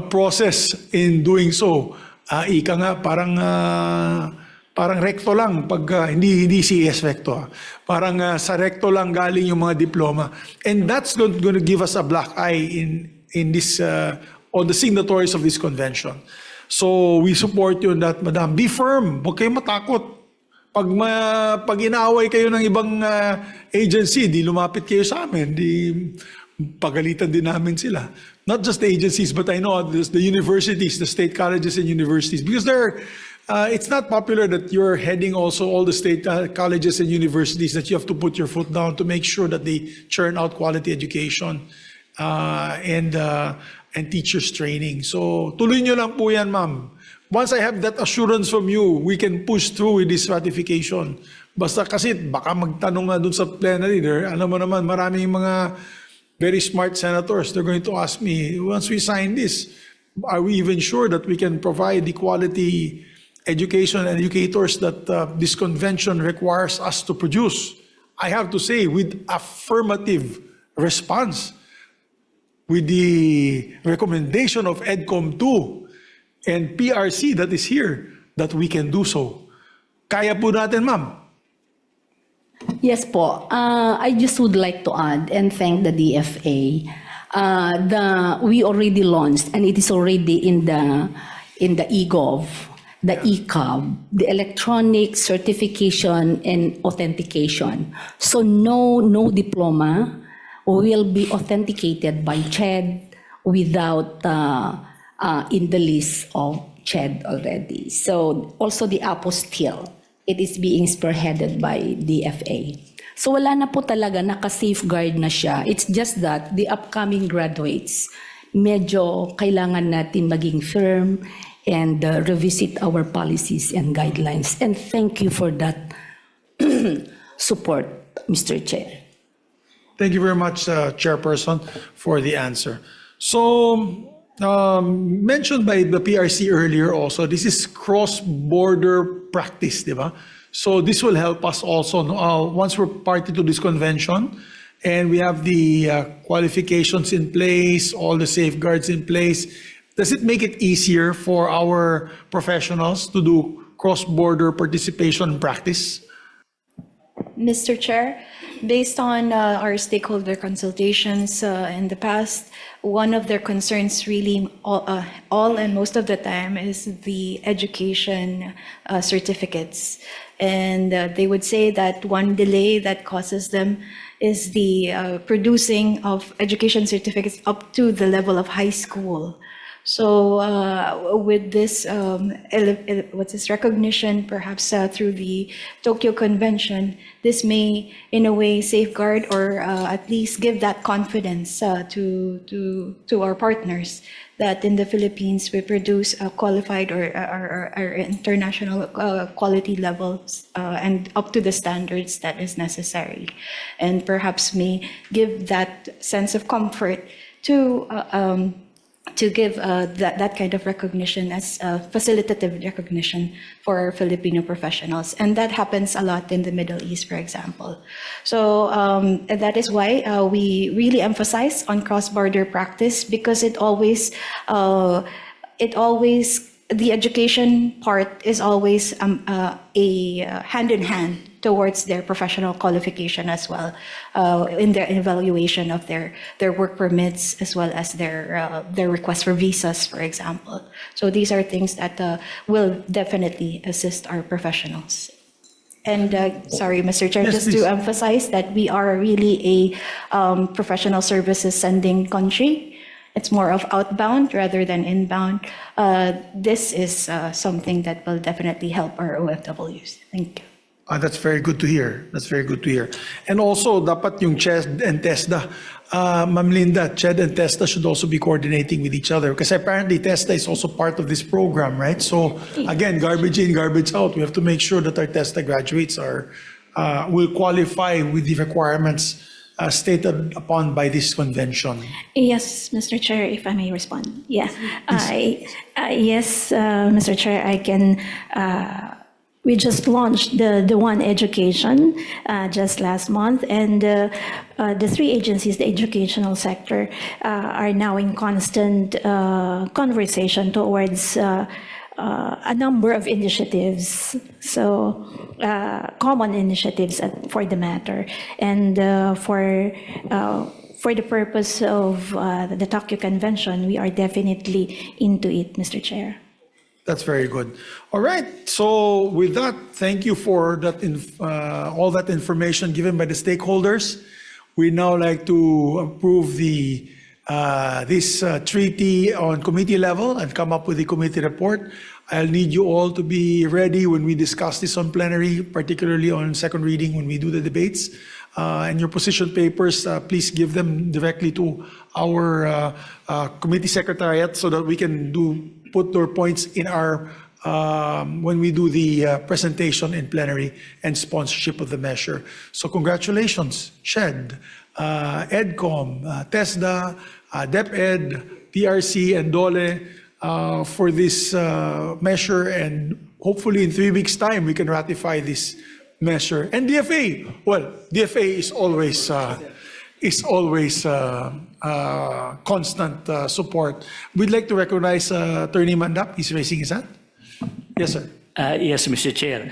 process in doing so. Ika nga, parang recto lang pag hindi CS recto. Parang sa recto lang galing yung mga diploma. And that's going to give us a black eye in this on the signatories of this convention. So we support you on that, Madam. Be firm. Huwag kayong matakot. Pag inaaway kayo ng ibang agency, di lumapit kayo sa amin. Di pagalitan din namin sila. Not just the agencies, but I know the universities, the state colleges and universities. Because it's not popular that you're heading also all the state colleges and universities, that you have to put your foot down to make sure that they churn out quality education and teachers training. So tuloy nyo lang po yan, ma'am. Once I have that assurance from you, we can push through with this ratification. Basta kasi baka magtanong nga dun sa plenary there, alam mo naman, maraming mga very smart senators, they're going to ask me, once we sign this, are we even sure that we can provide the quality education and educators that this convention requires us to produce? I have to say, with affirmative response, with the recommendation of EDCOM 2 and PRC that is here, that we can do so. Kaya po natin, ma'am. Yes po. I just would like to add and thank the DFA. We already launched, and it is already in the eGov, the ECOB, the electronic certification and authentication. So no diploma will be authenticated by CHED without in the list of CHED already. So also the apostille, it is being spearheaded by DFA. So wala na po talaga, naka-safeguard na siya. It's just that the upcoming graduates, medyo kailangan natin maging firm and revisit our policies and guidelines. And thank you for that support, Mr. Chair. Thank you very much, Chairperson, for the answer. So, mentioned by the PRC earlier also, this is cross-border practice, di ba? So this will help us also once we're party to this convention and we have the qualifications in place, all the safeguards in place. Does it make it easier for our professionals to do cross-border participation practice? Mr. Chair, based on our stakeholder consultations in the past, one of their concerns really all and most of the time is the education certificates. And they would say that one delay that causes them is the producing of education certificates up to the level of high school. So with this, what's this recognition, perhaps through the Tokyo Convention, this may, in a way, safeguard or at least give that confidence to our partners that in the Philippines we produce qualified or international quality levels and up to the standards that is necessary, and perhaps may give that sense of comfort to give that kind of recognition as facilitative recognition for our Filipino professionals. And that happens a lot in the Middle East, for example. So that is why we really emphasize on cross-border practice, because it always, the education part is always a hand-in-hand towards their professional qualification as well, in their evaluation of their work permits, as well as their request for visas, for example. So these are things that will definitely assist our professionals. And sorry, Mr. Chair, Yes, just please. to emphasize that we are really a professional services sending country. It's more of outbound rather than inbound. This is something that will definitely help our OFWs. Thank you. That's very good to hear. That's very good to hear. And also, dapat yung CHED and TESDA, Ma'am Linda, CHED and TESDA should also be coordinating with each other because apparently TESDA is also part of this program, right? So again, garbage in, garbage out. We have to make sure that our TESDA graduates will qualify with the requirements stated upon by this convention. Yes, Mr. Chair, if I may respond. Yeah. Yes, Mr. Chair, I can. We just launched the One Education just last month, and the three agencies, the educational sector, are now in constant conversation towards a number of initiatives, so common initiatives for the matter, and for the purpose of the Tokyo Convention, we are definitely into it, Mr. Chair. That's very good. All right. So with that, thank you for that all that information given by the stakeholders. We now like to approve this treaty on committee level and come up with the committee report. I'll need you all to be ready when we discuss this on plenary, particularly on second reading when we do the debates. And your position papers, please give them directly to our committee secretariat so that we can put their points in our when we do the presentation in plenary and sponsorship of the measure. So congratulations, SHED, EDCOM, TESDA, DepEd, PRC, and DOLE for this measure, and hopefully in 3 weeks' time we can ratify this measure. And DFA, well, DFA is always constant support. We'd like to recognize Attorney Mandap. He's raising his hand. Yes, sir. Yes, Mr. Chair.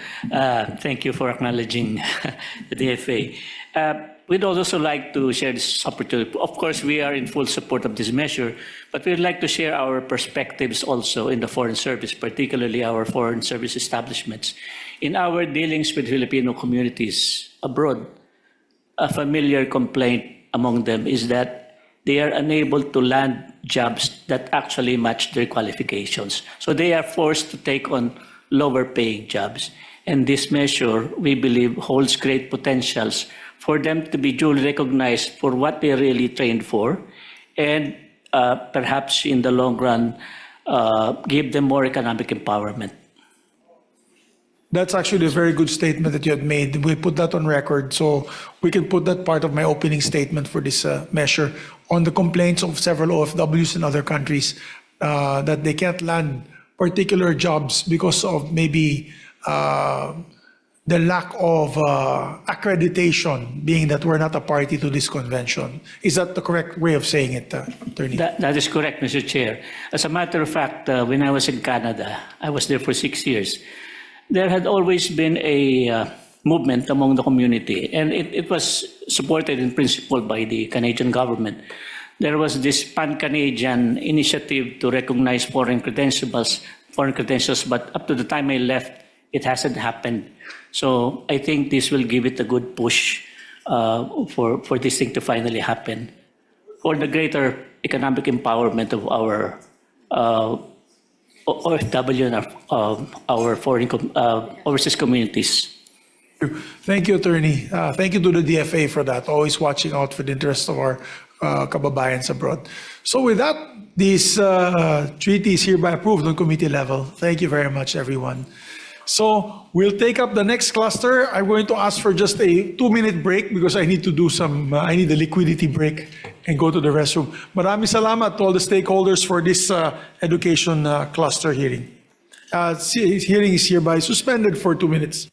Thank you for acknowledging the DFA. We'd also like to share this opportunity. Of course, we are in full support of this measure, but we'd like to share our perspectives also in the foreign service, particularly our foreign service establishments. In our dealings with Filipino communities abroad, a familiar complaint among them is that they are unable to land jobs that actually match their qualifications. So they are forced to take on lower paying jobs. And this measure, we believe, holds great potentials for them to be duly recognized for what they're really trained for, and perhaps in the long run, give them more economic empowerment. That's actually a very good statement that you had made. We put that on record, so we can put that part of my opening statement for this measure on the complaints of several OFWs in other countries that they can't land particular jobs because of maybe the lack of accreditation, being that we're not a party to this convention. Is that the correct way of saying it, Attorney? That is correct, Mr. Chair. As a matter of fact, when I was in Canada, I was there for 6 years. There had always been a movement among the community, and it was supported in principle by the Canadian government. There was this pan-Canadian initiative to recognize foreign credentials, but up to the time I left, it hasn't happened. So I think this will give it a good push for this thing to finally happen, for the greater economic empowerment of our OFW and our foreign overseas communities. Thank you, Attorney. Thank you to the DFA for that, always watching out for the interests of our kababayans abroad. So with that, this treaty is hereby approved on committee level. Thank you very much, everyone. So we'll take up the next cluster. I'm going to ask for just a 2-minute break because I need to do I need a liquidity break and go to the restroom. Maraming salamat to all the stakeholders for this education cluster hearing. Hearing is hereby suspended for 2 minutes.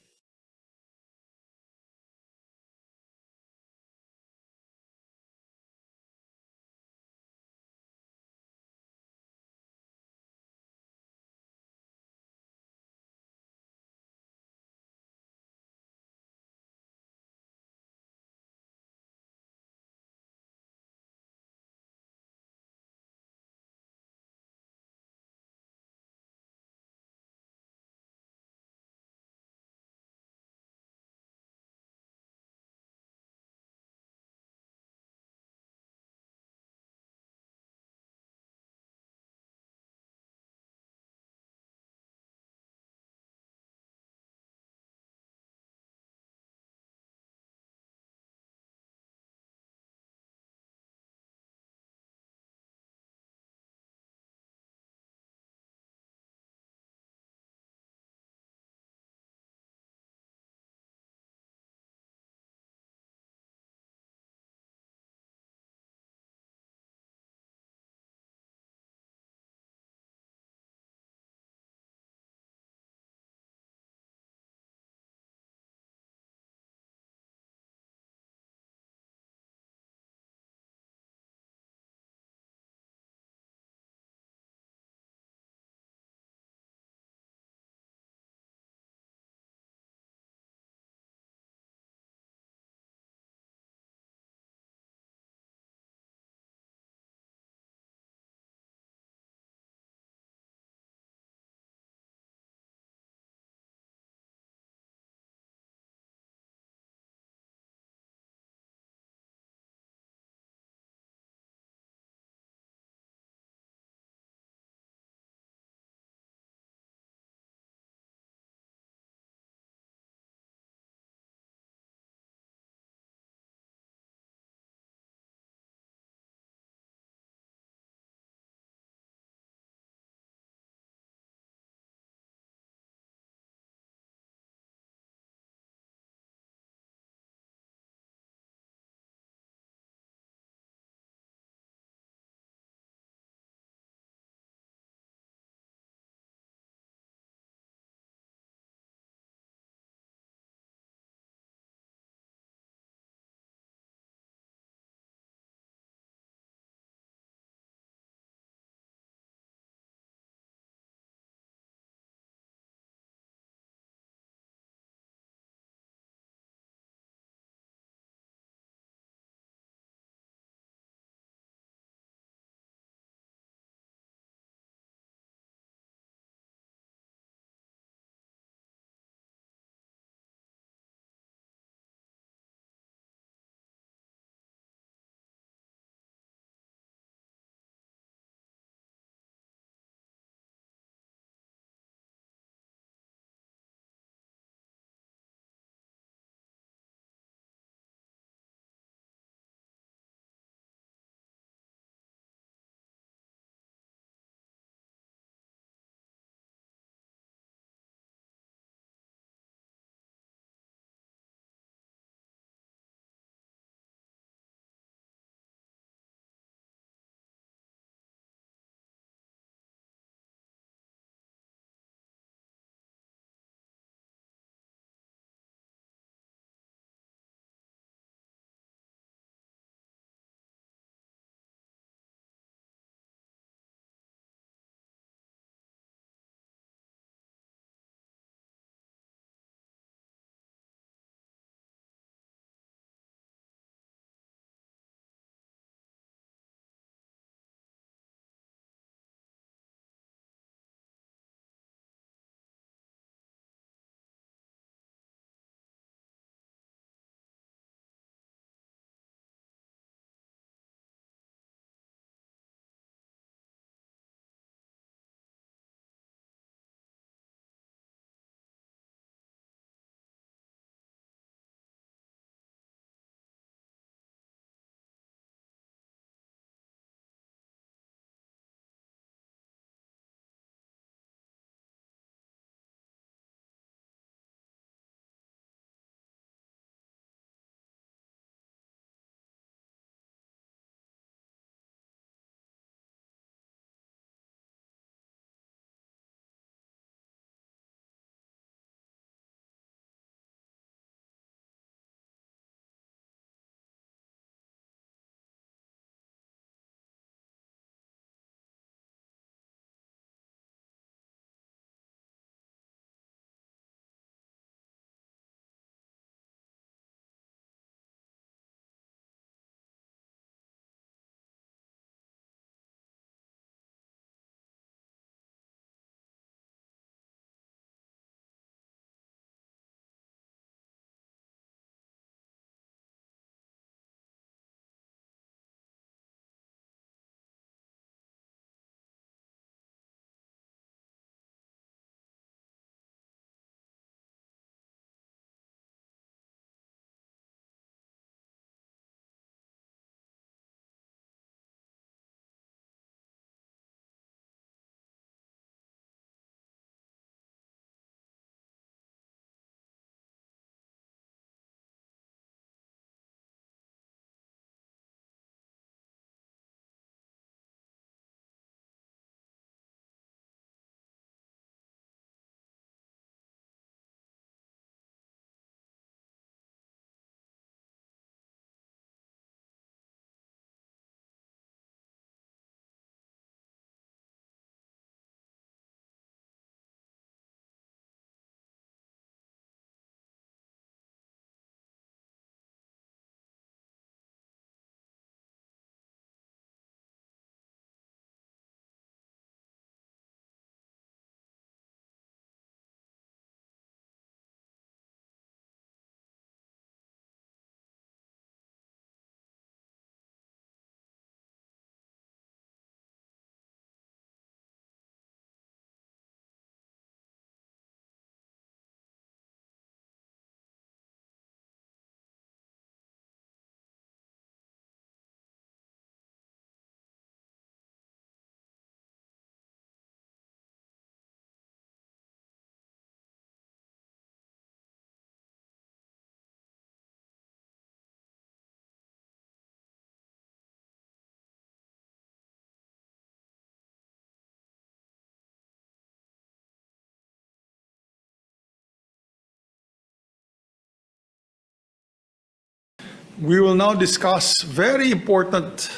we will now discuss very important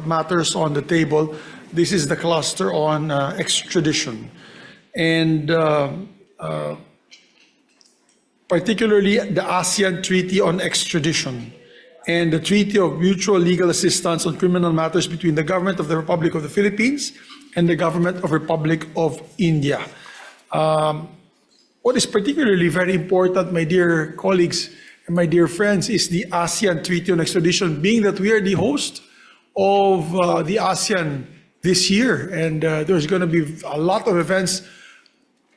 matters on the table. This is the cluster on extradition. And particularly the ASEAN Treaty on Extradition and the Treaty of Mutual Legal Assistance on Criminal Matters between the Government of the Republic of the Philippines and the Government of Republic of India. What is particularly very important, my dear colleagues and my dear friends, is the ASEAN Treaty on Extradition, being that we are the host of the ASEAN this year, and there's going to be a lot of events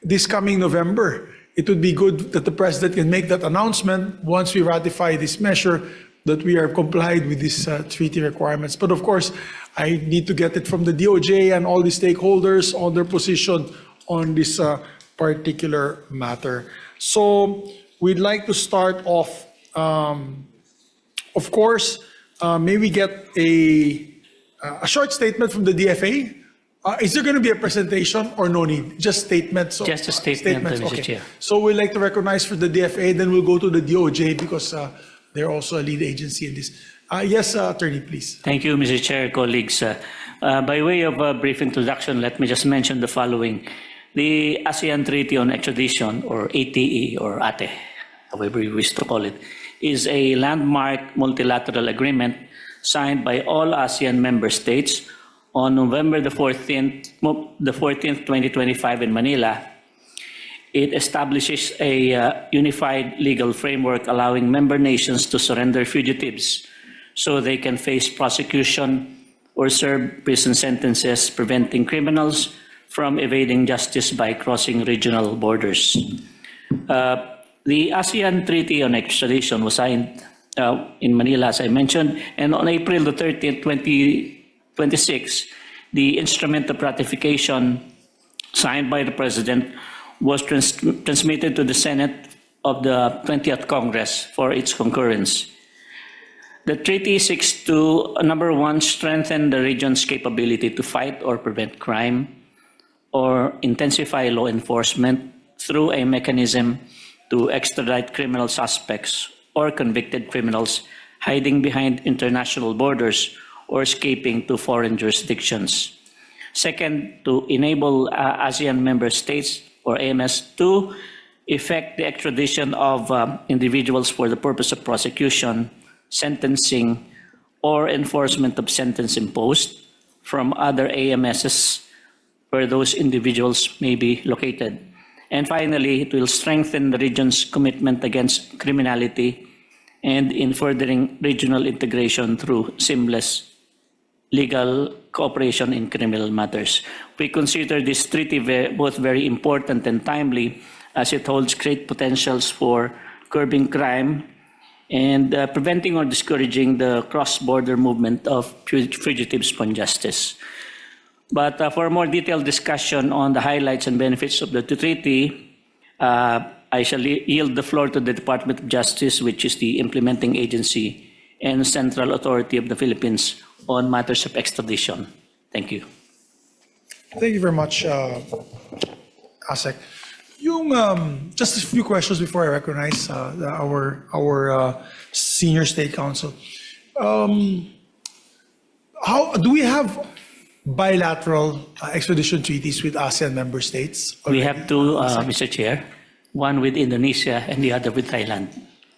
this coming November. It would be good that the President can make that announcement once we ratify this measure, that we are complied with these treaty requirements. But of course, I need to get it from the DOJ and all the stakeholders on their position on this particular matter. So we'd like to start off, of course, may we get a short statement from the DFA? Is there going to be a presentation or no need? Just statements? Just a statement, Mr. Okay. Chair. So we'd like to recognize for the DFA, then we'll go to the DOJ because they're also a lead agency in this. Yes, Attorney, please. Thank you, Mr. Chair, colleagues. By way of a brief introduction, let me just mention the following. The ASEAN Treaty on Extradition, or ATE, or ATE, however you wish to call it, is a landmark multilateral agreement signed by all ASEAN member states on November the 14th, 2025 in Manila. It establishes a unified legal framework allowing member nations to surrender fugitives so they can face prosecution or serve prison sentences, preventing criminals from evading justice by crossing regional borders. The ASEAN Treaty on Extradition was signed in Manila, as I mentioned, and on April the 30th, 2026, the instrument of ratification signed by the President was transmitted to the Senate of the 20th Congress for its concurrence. The treaty seeks to, number one, strengthen the region's capability to fight or prevent crime, or intensify law enforcement through a mechanism to extradite criminal suspects or convicted criminals hiding behind international borders or escaping to foreign jurisdictions. Second, to enable ASEAN member states, or AMS, to effect the extradition of individuals for the purpose of prosecution, sentencing, or enforcement of sentence imposed from other AMSs where those individuals may be located. And finally, it will strengthen the region's commitment against criminality and in furthering regional integration through seamless legal cooperation in criminal matters. We consider this treaty both very important and timely, as it holds great potentials for curbing crime and preventing or discouraging the cross-border movement of fugitives from justice. But for a more detailed discussion on the highlights and benefits of the treaty, I shall yield the floor to the Department of Justice, which is the implementing agency and central authority of the Philippines on matters of extradition. Thank you. Thank you very much, Asek. Just a few questions before I recognize our senior state counsel. How do we have bilateral extradition treaties with ASEAN member states? We have two, Mr. Chair, one with Indonesia and the other with Thailand.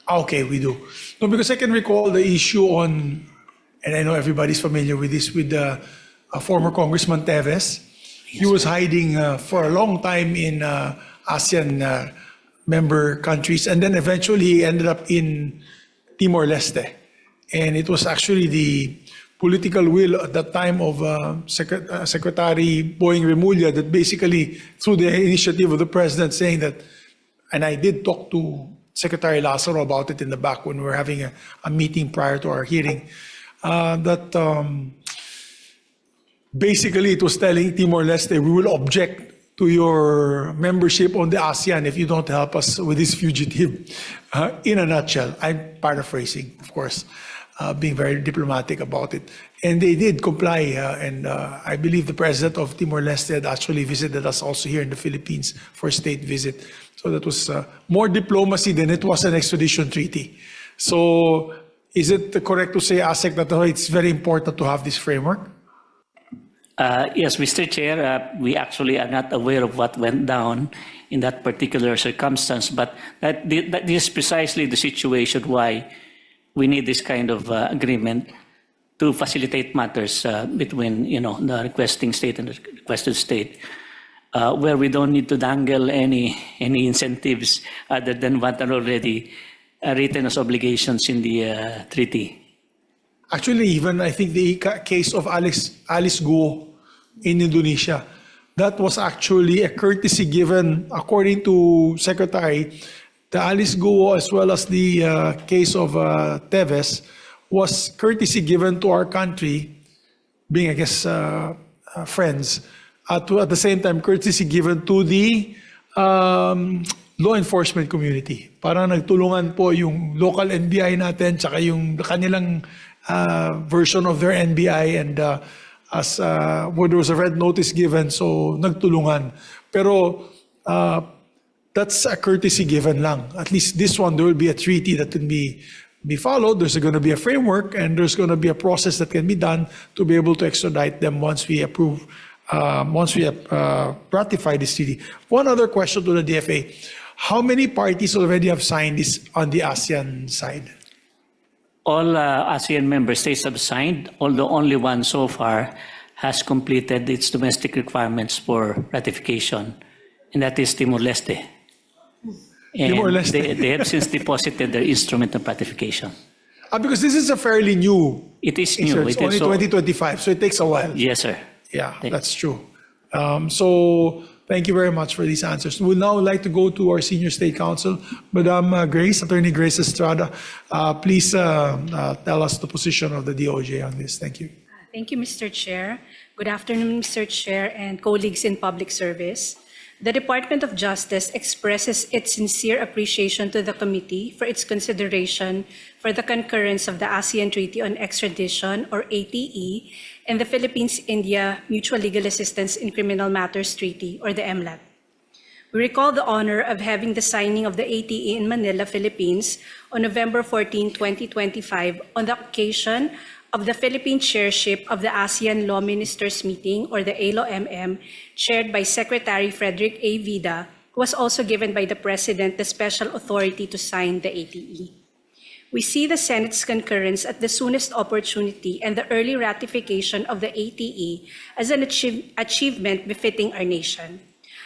Okay, we do. No, because I can recall the issue on, and I know everybody's familiar with this, with the former Congressman Teves. He was hiding for a long time in ASEAN member countries, and then eventually he ended up in Timor-Leste. And it was actually the political will at that time of Secretary Boying Remulla that basically, through the initiative of the President, saying that, and I did talk to Secretary Lazaro about it in the back when we were having a meeting prior to our hearing, that basically it was telling Timor-Leste, we will object to your membership on the ASEAN if you don't help us with this fugitive. In a nutshell, I'm paraphrasing, of course, being very diplomatic about it. And they did comply, and I believe the president of Timor-Leste had actually visited us also here in the Philippines for a state visit. So that was more diplomacy than it was an extradition treaty. So Is it correct to say, ASEC, that it's very important to have this framework? Yes, Mr. Chair, we actually are not aware of what went down in that particular circumstance, but that is precisely the situation why we need this kind of agreement to facilitate matters between, the requesting state and the requested state, where we don't need to dangle any incentives other than what are already written as obligations in the treaty. Actually, even I think the case of Alice Guo in Indonesia, that was actually a courtesy given, according to Secretary, the Alice Guo as well as the case of Teves was courtesy given to our country, being, I guess, friends, at the same time, courtesy given to the law enforcement community. Parang nagtulungan po yung local NBI natin tsaka yung kanilang version of their NBI, and as where there was a red notice given, so nagtulungan. Pero that's a courtesy given lang. At least this one, there will be a treaty that can be followed. There's going to be a framework, and there's going to be a process that can be done to be able to extradite them once we approve, once we ratify this treaty. One other question to the DFA. How many parties already have signed this on the ASEAN side? All ASEAN member states have signed, although only one so far has completed its domestic requirements for ratification, and that is Timor-Leste. And Timor-Leste. they have since deposited their instrument of ratification. Because this is a fairly new. It is new. It's It is only 2025, so it takes a while. Yes, sir. Yeah, that's true. So thank you very much for these answers. We'd now like to go to our senior state counsel, Madam Grace, Attorney Grace Estrada. Please tell us the position of the DOJ on this. Thank you. Thank you, Mr. Chair. Good afternoon, Mr. Chair and colleagues in public service. The Department of Justice expresses its sincere appreciation to the committee for its consideration for the concurrence of the ASEAN Treaty on Extradition, or ATE, and the Philippines-India Mutual Legal Assistance in Criminal Matters Treaty, or the MLAT. We recall the honor of having the signing of the ATE in Manila, Philippines on November 14, 2025, on the occasion of the Philippine chairship of the ASEAN Law Ministers Meeting, or the ALO-MM, chaired by Secretary Frederick A. Vida, who was also given by the President the special authority to sign the ATE. We see the Senate's concurrence at the soonest opportunity and the early ratification of the ATE as an achievement befitting our nation.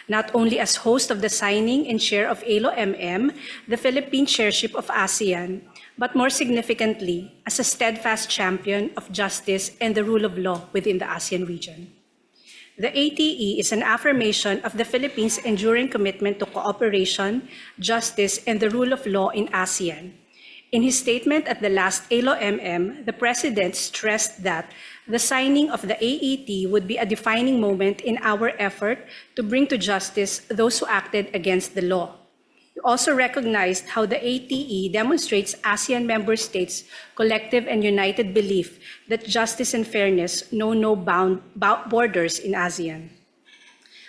Not only as host of the signing and chair of ALO-MM, the Philippine chairship of ASEAN, but more significantly, as a steadfast champion of justice and the rule of law within the ASEAN region. The ATE is an affirmation of the Philippines' enduring commitment to cooperation, justice, and the rule of law in ASEAN. In his statement at the last ALO-MM, the President stressed that the signing of the AET would be a defining moment in our effort to bring to justice those who acted against the law. He also recognized how the ATE demonstrates ASEAN member states' collective and united belief that justice and fairness know no borders in ASEAN.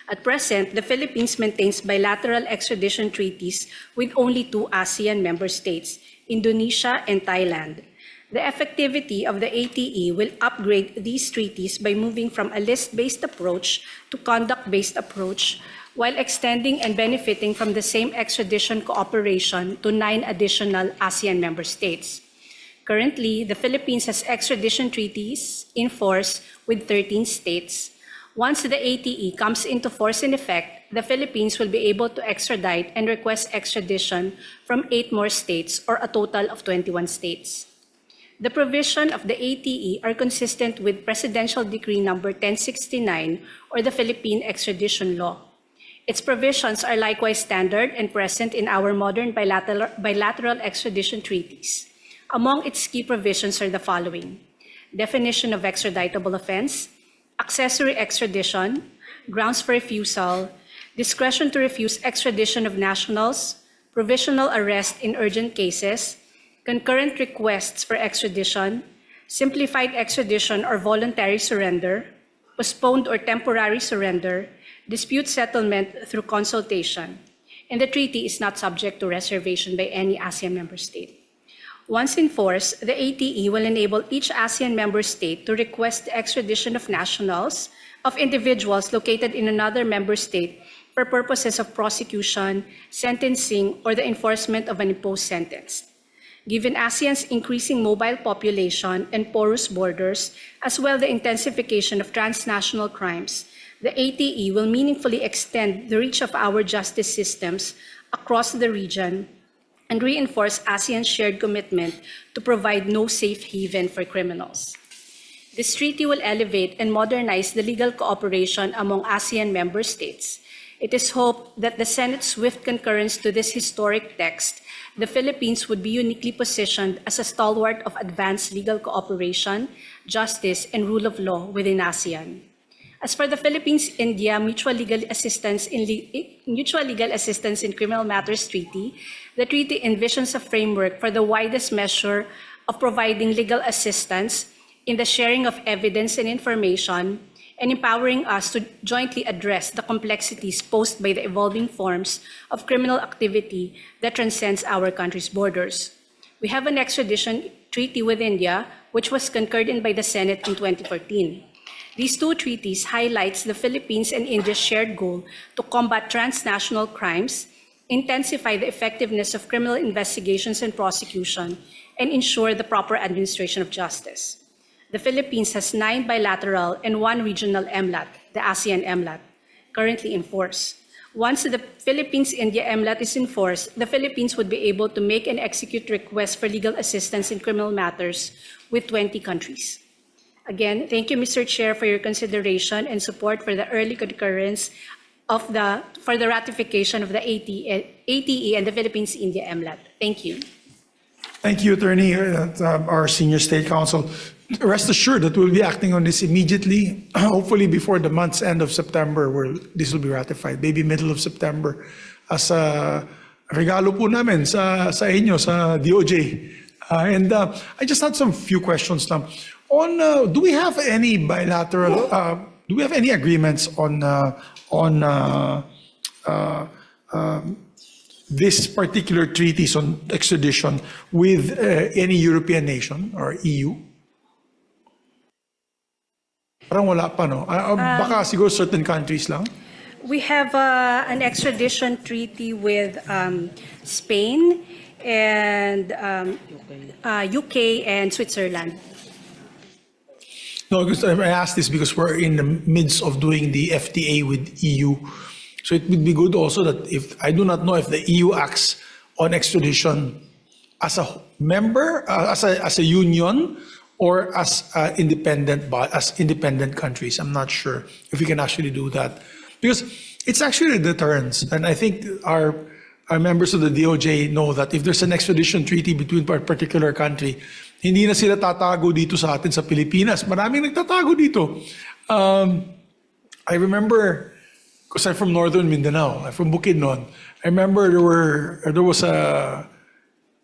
At present, the Philippines maintains bilateral extradition treaties with only 2 ASEAN member states, Indonesia and Thailand. The effectivity of the ATE will upgrade these treaties by moving from a list-based approach to conduct-based approach, while extending and benefiting from the same extradition cooperation to 9 additional ASEAN member states. Currently, the Philippines has extradition treaties in force with 13 states. Once the ATE comes into force in effect, the Philippines will be able to extradite and request extradition from 8 more states, or a total of 21 states. The provision of the ATE are consistent with Presidential Decree Number 1069, or the Philippine Extradition Law. Its provisions are likewise standard and present in our modern bilateral extradition treaties. Among its key provisions are the following: definition of extraditable offense, accessory extradition, grounds for refusal, discretion to refuse extradition of nationals, provisional arrest in urgent cases, concurrent requests for extradition, simplified extradition or voluntary surrender, postponed or temporary surrender, dispute settlement through consultation, and the treaty is not subject to reservation by any ASEAN member state. Once in force, the ATE will enable each ASEAN member state to request the extradition of nationals of individuals located in another member state for purposes of prosecution, sentencing, or the enforcement of an imposed sentence. Given ASEAN's increasing mobile population and porous borders, as well the intensification of transnational crimes, the ATE will meaningfully extend the reach of our justice systems across the region and reinforce ASEAN's shared commitment to provide no safe haven for criminals. This treaty will elevate and modernize the legal cooperation among ASEAN member states. It is hoped that the Senate's swift concurrence to this historic text, the Philippines would be uniquely positioned as a stalwart of advanced legal cooperation, justice, and rule of law within ASEAN. As for the Philippines-India Mutual Legal Assistance in Criminal Matters Treaty, the treaty envisions a framework for the widest measure of providing legal assistance in the sharing of evidence and information, and empowering us to jointly address the complexities posed by the evolving forms of criminal activity that transcends our country's borders. We have an extradition treaty with India, which was concurred in by the Senate in 2014. These two treaties highlights the Philippines and India's shared goal to combat transnational crimes, intensify the effectiveness of criminal investigations and prosecution, and ensure the proper administration of justice. The Philippines has 9 bilateral and 1 regional MLAT, the ASEAN MLAT, currently in force. Once the Philippines-India MLAT is in force, the Philippines would be able to make and execute requests for legal assistance in criminal matters with 20 countries. Again, thank you, Mr. Chair, for your consideration and support for the early concurrence for the ratification of the ATE and the Philippines-India MLAT. Thank you. Thank you, Attorney, our Senior State Counsel. Rest assured that we'll be acting on this immediately, hopefully before the month's end of September, where this will be ratified, maybe middle of September, as a regalo po namin sa inyo, sa DOJ. And I just had some few questions now. Do we have any bilateral, do we have any agreements on this particular treaties on extradition with any European nation or EU? Parang wala pa, no? Baka siguro certain countries lang? We have an extradition treaty with Spain and UK and Switzerland. No, because I asked this because we're in the midst of doing the FTA with EU. So it would be good also that if, I do not know if the EU acts on extradition as a member, as a union, or as independent countries. I'm not sure if we can actually do that. Because it's actually a deterrence. And I think our members of the DOJ know that if there's an extradition treaty between a particular country, hindi na sila tatago dito sa atin sa Pilipinas. Maraming nagtatago dito. I remember, because I'm from Northern Mindanao, I'm from Bukidnon. I remember there was a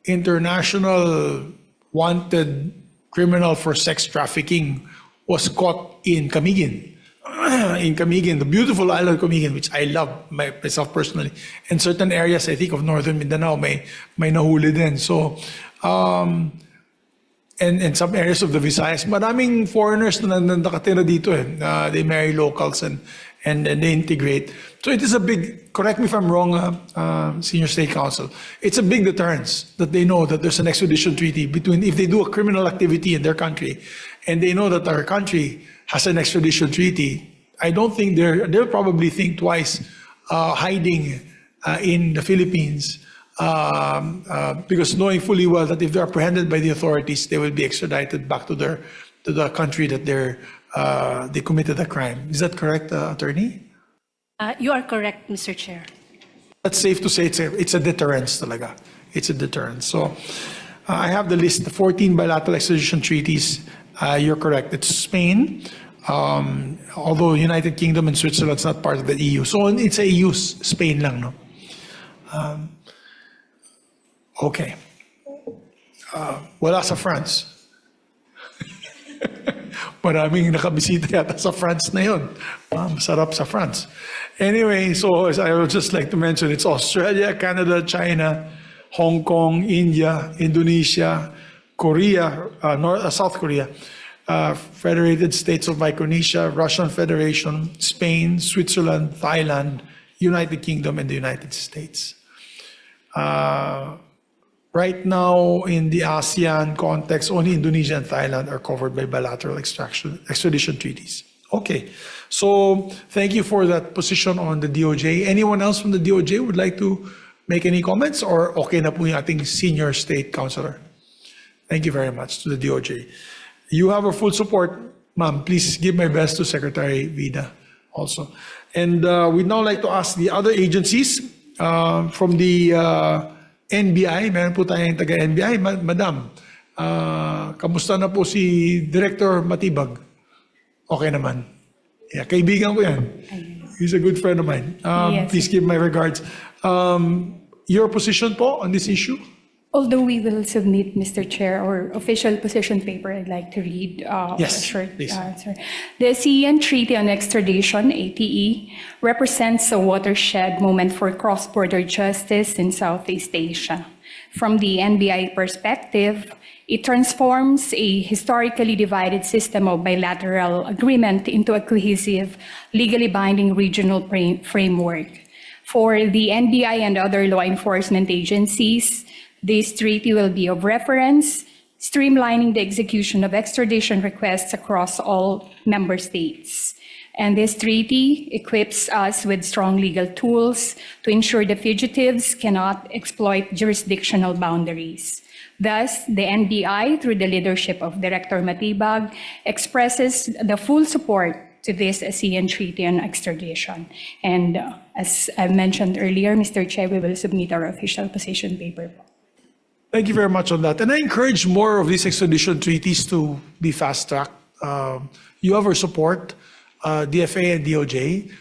international wanted criminal for sex trafficking was caught in Camiguin. In Camiguin, the beautiful island of Camiguin, which I love myself personally. In certain areas, I think, of Northern Mindanao, may nahuli din. So, and some areas of the Visayas, maraming foreigners na nakatira dito. They marry locals and they integrate. So it is a big, correct me if I'm wrong, Senior State Counsel, it's a big deterrence that they know that there's an extradition treaty between, if they do a criminal activity in their country, and they know that our country has an extradition treaty, I don't think they'll probably think twice hiding in the Philippines, because knowing fully well that if they're apprehended by the authorities, they will be extradited back to the country that they committed a crime. Is that correct, Attorney? You are correct, Mr. Chair. That's safe to say it's a deterrence talaga. It's a deterrence. So I have the list, the 14 bilateral extradition treaties. You're correct. It's Spain, although United Kingdom and Switzerland's not part of the EU. So it's a EU, Spain lang, no? Okay. Wala sa France. Maraming nakabisita yata sa France na yun. Masarap sa France. Anyway, so as I would just like to mention, it's Australia, Canada, China, Hong Kong, India, Indonesia, Korea, South Korea, Federated States of Micronesia, Russian Federation, Spain, Switzerland, Thailand, United Kingdom, and the United States. Right now, in the ASEAN context, only Indonesia and Thailand are covered by bilateral extradition treaties. Okay, so thank you for that position on the DOJ. Anyone else from the DOJ would like to make any comments, or okay na po yung ating senior state counselor? Thank you very much to the DOJ. You have our full support, ma'am. Please give my best to Secretary Vida also. And we'd now like to ask the other agencies from the NBI. Meron po tayong taga-NBI. Madam, kamusta na po si Director Matibag? Okay naman. Yeah, kaibigan ko yan. He's a good friend of mine. Yes. Please give my regards. Your position po on this issue? Although we will submit, Mr. Chair, our official position paper, I'd like to read Yes, a short please. answer. The ASEAN Treaty on Extradition, ATE, represents a watershed moment for cross-border justice in Southeast Asia. From the NBI perspective, it transforms a historically divided system of bilateral agreement into a cohesive, legally binding regional framework. For the NBI and other law enforcement agencies, this treaty will be of reference, streamlining the execution of extradition requests across all member states. And this treaty equips us with strong legal tools to ensure the fugitives cannot exploit jurisdictional boundaries. Thus, the NBI, through the leadership of Director Matibag, expresses the full support to this ASEAN Treaty on Extradition. And as I mentioned earlier, Mr. Chair, we will submit our official position paper. Thank you very much on that. And I encourage more of these extradition treaties to be fast-tracked. You have our support, DFA and DOJ.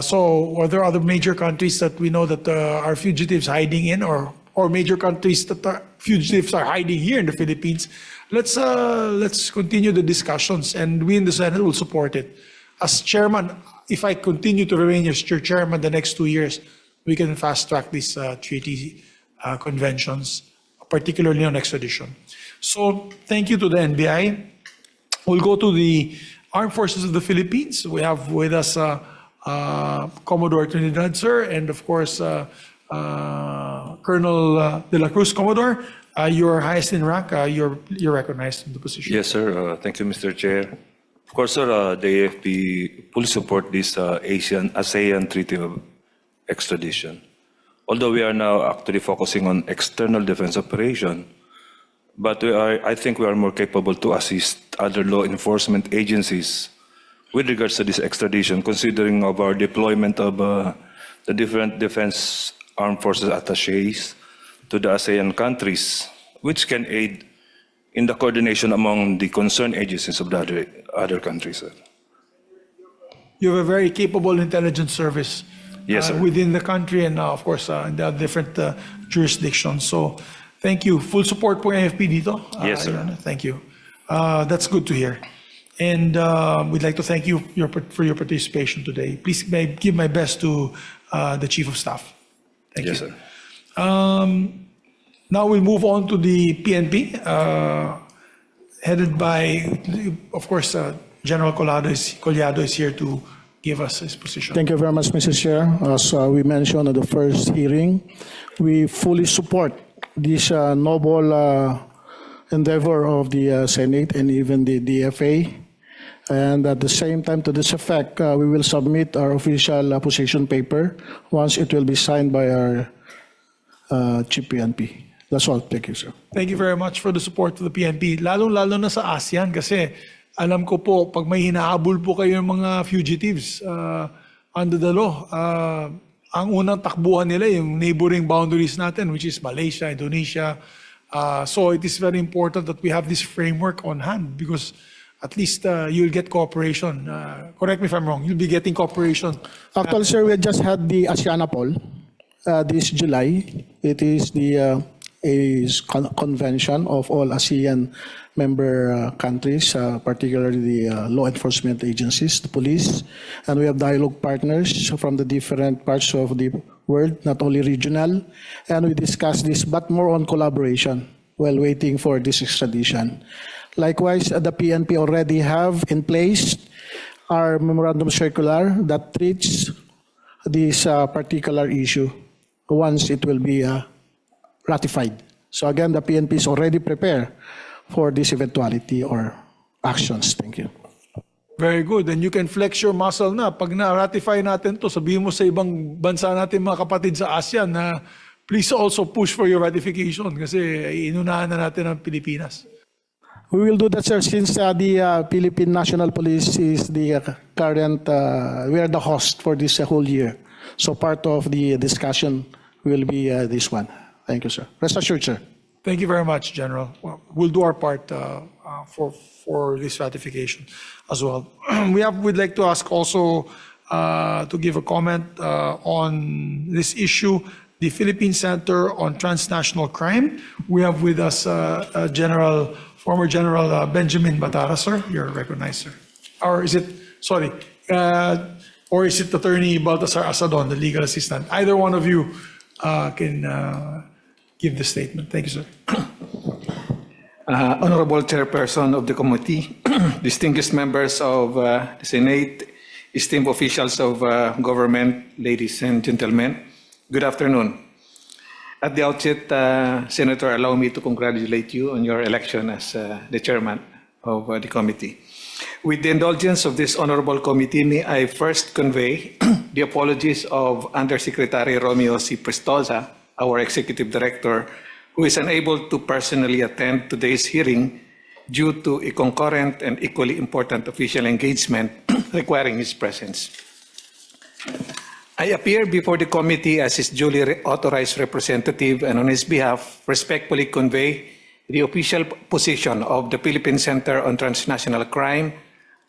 So are there other major countries that we know that are fugitives hiding in, or major countries that fugitives are hiding here in the Philippines? Let's continue the discussions, and we in the Senate will support it. As chairman, if I continue to remain as your chairman the next 2 years, we can fast-track these treaty conventions, particularly on extradition. So thank you to the NBI. We'll go to the Armed Forces of the Philippines. We have with us Commodore Trinidad, sir, and of course, Colonel De La Cruz. Commodore, you're highest in rank. You're recognized in the position. Yes, sir. Thank you, Mr. Chair. Of course, sir, the AFP fully support this ASEAN Treaty of Extradition. Although we are now actually focusing on external defense operation, but I think we are more capable to assist other law enforcement agencies with regards to this extradition, considering of our deployment of the different defense armed forces attaches to the ASEAN countries, which can aid in the coordination among the concerned agencies of the other countries, sir. You have a very capable intelligence service. Yes, sir. Within the country and of course in the different jurisdictions. So thank you. Full support po ng AFP dito. Yes, sir. Thank you. That's good to hear. And we'd like to thank you for your participation today. Please give my best to the Chief of Staff. Thank Yes, you. sir. Now we'll move on to the PNP, headed by, of course, General Collado is here to give us his position. Thank you very much, Mr. Chair. As we mentioned at the first hearing, we fully support this noble endeavor of the Senate and even the DFA. And at the same time, to this effect, we will submit our official position paper once it will be signed by our Chief PNP. That's all. Thank you, sir. Thank you very much for the support to the PNP. Lalong-lalo na sa ASEAN kasi alam ko po, pag may hinahabol po kayo ng mga fugitives under the law, ang unang takbuhan nila yung neighboring boundaries natin, which is Malaysia, Indonesia. So it is very important that we have this framework on hand because at least you'll get cooperation. Correct me if I'm wrong. You'll be getting cooperation. Actually, sir, we just had the ASEANAPOL this July. It is the convention of all ASEAN member countries, particularly the law enforcement agencies, the police, and we have dialogue partners from the different parts of the world, not only regional. And we discussed this, but more on collaboration while waiting for this extradition. Likewise, the PNP already have in place our memorandum circular that treats this particular issue once it will be ratified. So again, the PNP is already prepared for this eventuality or actions. Thank you. Very good. And you can flex your muscle na. Pag na-ratify natin to, sabihin mo sa ibang bansa natin, mga kapatid sa ASEAN, na please also push for your ratification kasi inunahan na natin ang Pilipinas. We will do that, sir, since the Philippine National Police is the current, we are the host for this whole year. So part of the discussion will be this one. Thank you, sir. Rest assured, sir. Thank you very much, General. Well, we'll do our part for this ratification as well. We'd like to ask also to give a comment on this issue, the Philippine Center on Transnational Crime. We have with us former General Benjamin Batara, sir. You're recognized, sir. Or is it, sorry, or is it Attorney Baltasar Asadon, the legal assistant? Either one of you can give the statement. Thank you, sir. Honorable Chairperson of the committee, distinguished members of the Senate, esteemed officials of government, ladies and gentlemen, good afternoon. At the outset, Senator, allow me to congratulate you on your election as the chairman of the committee. With the indulgence of this honorable committee, may I first convey the apologies of Undersecretary Romeo C. Prestosa, our executive director, who is unable to personally attend today's hearing due to a concurrent and equally important official engagement requiring his presence. I appear before the committee as his duly authorized representative and on his behalf respectfully convey the official position of the Philippine Center on Transnational Crime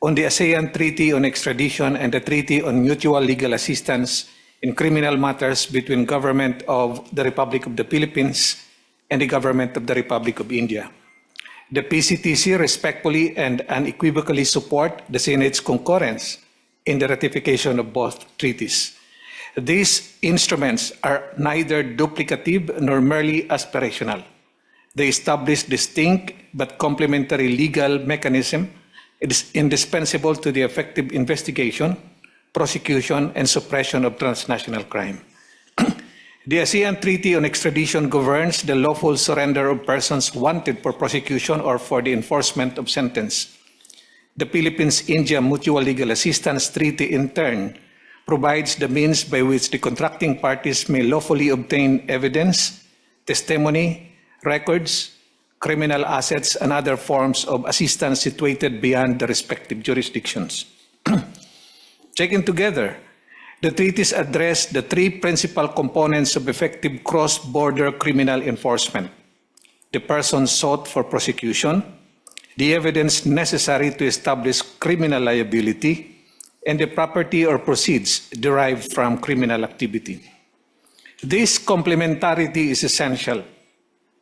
on the ASEAN Treaty on Extradition and the Treaty on Mutual Legal Assistance in criminal matters between Government of the Republic of the Philippines and the Government of the Republic of India. The PCTC respectfully and unequivocally support the Senate's concurrence in the ratification of both treaties. These instruments are neither duplicative nor merely aspirational. They establish distinct but complementary legal mechanism. It is indispensable to the effective investigation, prosecution, and suppression of transnational crime. The ASEAN Treaty on Extradition governs the lawful surrender of persons wanted for prosecution or for the enforcement of sentence. The Philippines-India Mutual Legal Assistance Treaty, in turn, provides the means by which the contracting parties may lawfully obtain evidence, testimony, records, criminal assets, and other forms of assistance situated beyond the respective jurisdictions. Taken together, the treaties address the three principal components of effective cross-border criminal enforcement: the person sought for prosecution, the evidence necessary to establish criminal liability, and the property or proceeds derived from criminal activity. This complementarity is essential.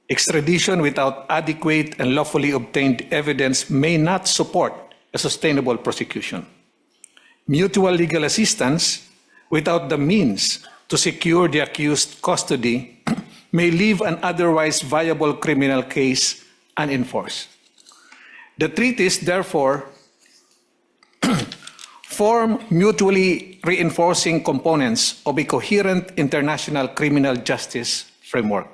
Extradition without adequate and lawfully obtained evidence may not support a sustainable prosecution. Mutual legal assistance without the means to secure the accused custody may leave an otherwise viable criminal case unenforced. The treaties, therefore, form mutually reinforcing components of a coherent international criminal justice framework.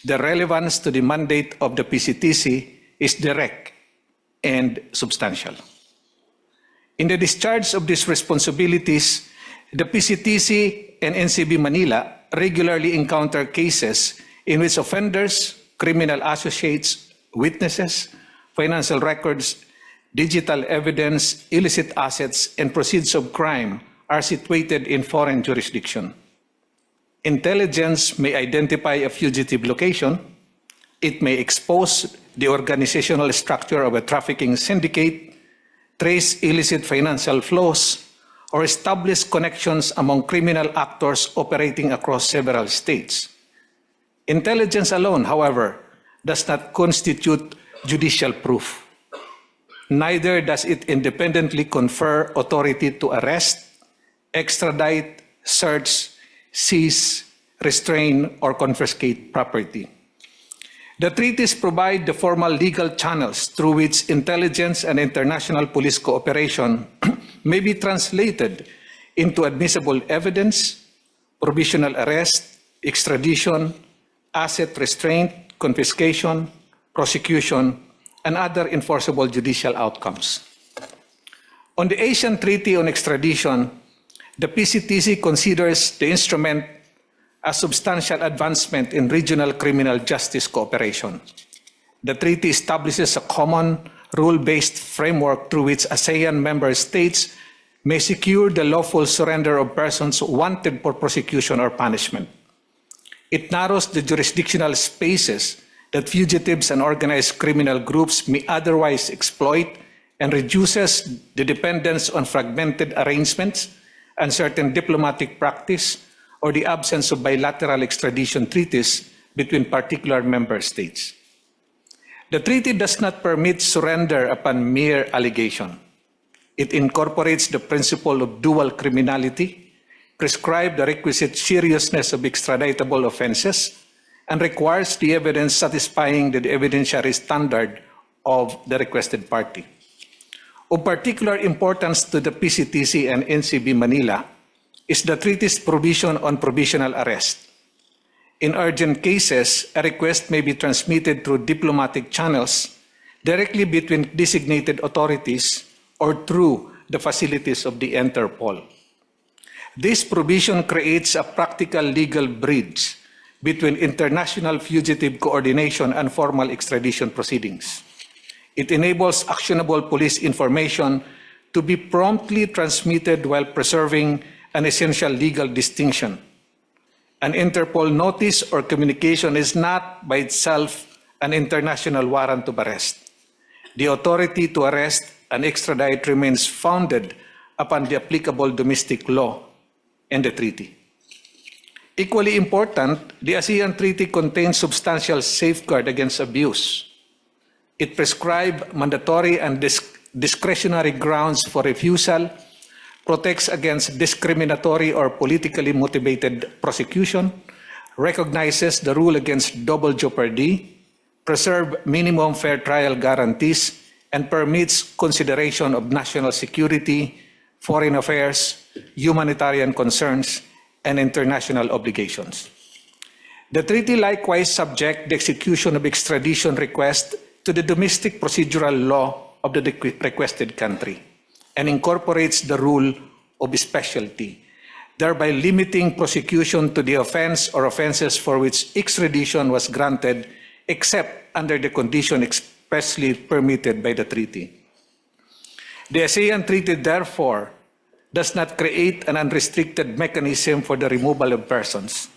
The relevance to the mandate of the PCTC is direct and substantial. In the discharge of these responsibilities, the PCTC and NCB Manila regularly encounter cases in which offenders, criminal associates, witnesses, financial records, digital evidence, illicit assets, and proceeds of crime are situated in foreign jurisdiction. Intelligence may identify a fugitive location. It may expose the organizational structure of a trafficking syndicate, trace illicit financial flows, or establish connections among criminal actors operating across several states. Intelligence alone, however, does not constitute judicial proof. Neither does it independently confer authority to arrest, extradite, search, seize, restrain, or confiscate property. The treaties provide the formal legal channels through which intelligence and international police cooperation may be translated into admissible evidence, provisional arrest, extradition, asset restraint, confiscation, prosecution, and other enforceable judicial outcomes. On the Asian Treaty on Extradition, the PCTC considers the instrument a substantial advancement in regional criminal justice cooperation. The treaty establishes a common rule-based framework through which ASEAN member states may secure the lawful surrender of persons wanted for prosecution or punishment. It narrows the jurisdictional spaces that fugitives and organized criminal groups may otherwise exploit and reduces the dependence on fragmented arrangements, uncertain diplomatic practice, or the absence of bilateral extradition treaties between particular member states. The treaty does not permit surrender upon mere allegation. It incorporates the principle of dual criminality, prescribes the requisite seriousness of extraditable offenses, and requires the evidence satisfying the evidentiary standard of the requested party. Of particular importance to the PCTC and NCB Manila is the treaty's provision on provisional arrest. In urgent cases, a request may be transmitted through diplomatic channels directly between designated authorities or through the facilities of the Interpol. This provision creates a practical legal bridge between international fugitive coordination and formal extradition proceedings. It enables actionable police information to be promptly transmitted while preserving an essential legal distinction. An Interpol notice or communication is not by itself an international warrant of arrest. The authority to arrest and extradite remains founded upon the applicable domestic law and the treaty. Equally important, the ASEAN Treaty contains substantial safeguard against abuse. It prescribes mandatory and discretionary grounds for refusal, protects against discriminatory or politically motivated prosecution, recognizes the rule against double jeopardy, preserves minimum fair trial guarantees, and permits consideration of national security, foreign affairs, humanitarian concerns, and international obligations. The treaty likewise subjects the execution of extradition requests to the domestic procedural law of the requested country and incorporates the rule of specialty, thereby limiting prosecution to the offense or offenses for which extradition was granted except under the condition expressly permitted by the treaty. The ASEAN Treaty, therefore, does not create an unrestricted mechanism for the removal of persons.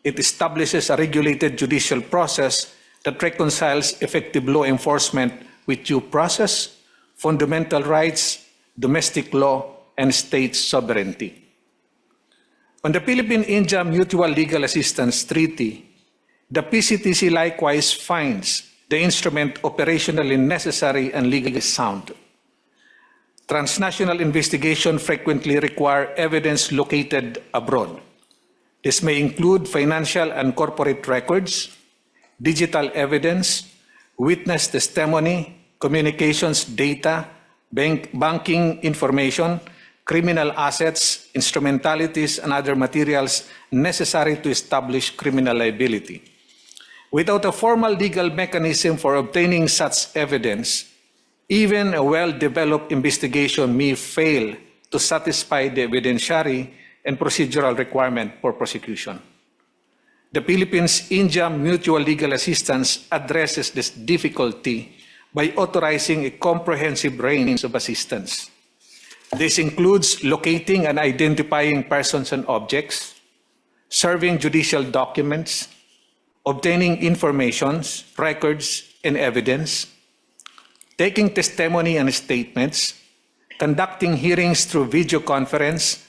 It establishes a regulated judicial process that reconciles effective law enforcement with due process, fundamental rights, domestic law, and state sovereignty. On the Philippine-India Mutual Legal Assistance Treaty, the PCTC likewise finds the instrument operationally necessary and legally sound. Transnational investigation frequently require evidence located abroad. This may include financial and corporate records, digital evidence, witness testimony, communications data, banking information, criminal assets, instrumentalities, and other materials necessary to establish criminal liability. Without a formal legal mechanism for obtaining such evidence, even a well-developed investigation may fail to satisfy the evidentiary and procedural requirement for prosecution. The Philippines-India Mutual Legal Assistance addresses this difficulty by authorizing a comprehensive range of assistance. This includes locating and identifying persons and objects, serving judicial documents, obtaining information, records, and evidence, taking testimony and statements, conducting hearings through video conference,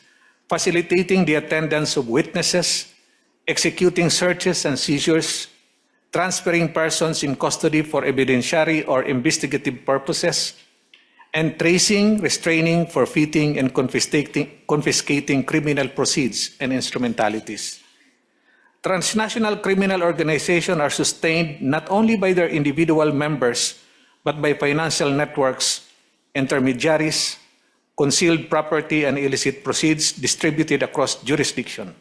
facilitating the attendance of witnesses, executing searches and seizures, transferring persons in custody for evidentiary or investigative purposes, and tracing, restraining, forfeiting, and confiscating criminal proceeds and instrumentalities. Transnational criminal organizations are sustained not only by their individual members, but by financial networks, intermediaries, concealed property, and illicit proceeds distributed across jurisdiction.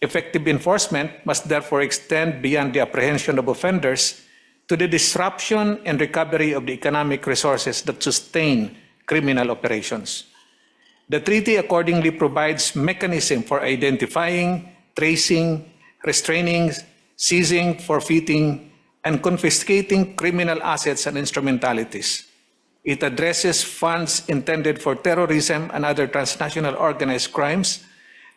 Effective enforcement must therefore extend beyond the apprehension of offenders to the disruption and recovery of the economic resources that sustain criminal operations. The treaty accordingly provides mechanism for identifying, tracing, restraining, seizing, forfeiting, and confiscating criminal assets and instrumentalities. It addresses funds intended for terrorism and other transnational organized crimes,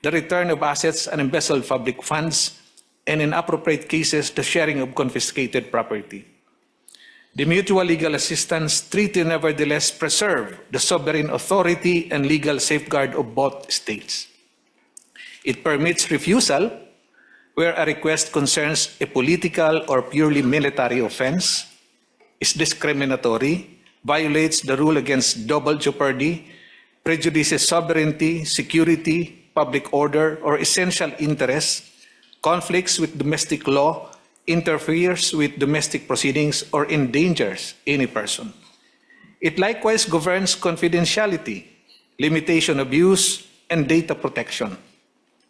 the return of assets and embezzled public funds, and in appropriate cases, the sharing of confiscated property. The Mutual Legal Assistance Treaty nevertheless preserves the sovereign authority and legal safeguard of both states. It permits refusal where a request concerns a political or purely military offense, is discriminatory, violates the rule against double jeopardy, prejudices sovereignty, security, public order, or essential interests, conflicts with domestic law, interferes with domestic proceedings, or endangers any person. It likewise governs confidentiality, limitation of use, and data protection.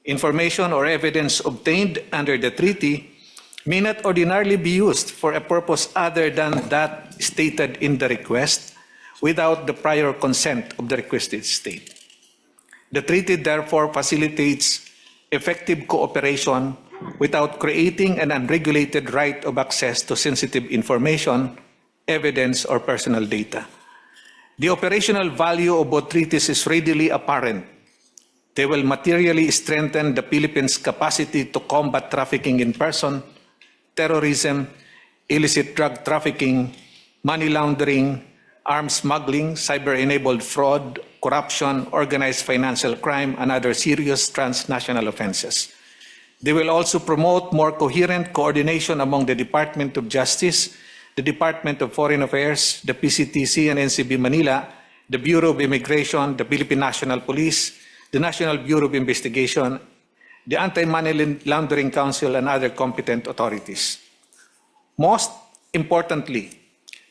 Information or evidence obtained under the treaty may not ordinarily be used for a purpose other than that stated in the request without the prior consent of the requested state. The treaty therefore facilitates effective cooperation without creating an unregulated right of access to sensitive information, evidence, or personal data. The operational value of both treaties is readily apparent. They will materially strengthen the Philippines' capacity to combat trafficking in person, terrorism, illicit drug trafficking, money laundering, arms smuggling, cyber-enabled fraud, corruption, organized financial crime, and other serious transnational offenses. They will also promote more coherent coordination among the Department of Justice, the Department of Foreign Affairs, the PCTC and NCB Manila, the Bureau of Immigration, the Philippine National Police, the National Bureau of Investigation, the Anti-Money Laundering Council, and other competent authorities. Most importantly,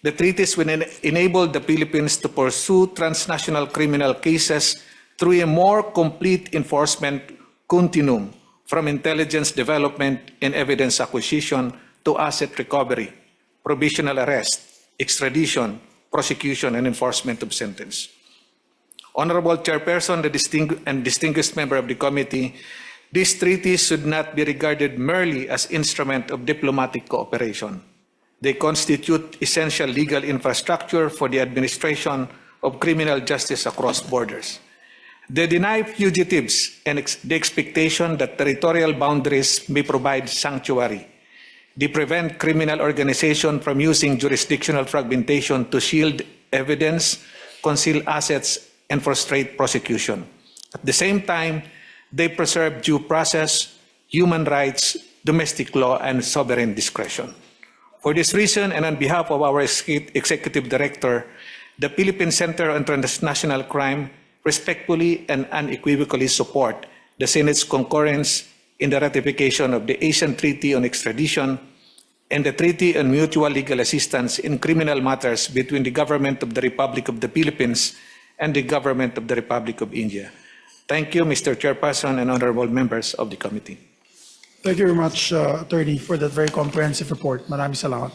the treaties will enable the Philippines to pursue transnational criminal cases through a more complete enforcement continuum from intelligence development and evidence acquisition to asset recovery, provisional arrest, extradition, prosecution, and enforcement of sentence. Honorable Chairperson and distinguished member of the committee, these treaties should not be regarded merely as instrument of diplomatic cooperation. They constitute essential legal infrastructure for the administration of criminal justice across borders. They deny fugitives the expectation that territorial boundaries may provide sanctuary. They prevent criminal organization from using jurisdictional fragmentation to shield evidence, conceal assets, and frustrate prosecution. At the same time, they preserve due process, human rights, domestic law, and sovereign discretion. For this reason, and on behalf of our Executive Director, the Philippine Center on Transnational Crime respectfully and unequivocally support the Senate's concurrence in the ratification of the Asian Treaty on Extradition and the Treaty on Mutual Legal Assistance in Criminal Matters between the Government of the Republic of the Philippines and the Government of the Republic of India. Thank you, Mr. Chairperson and honorable members of the committee. Thank you very much, Attorney, for that very comprehensive report. Maraming salamat.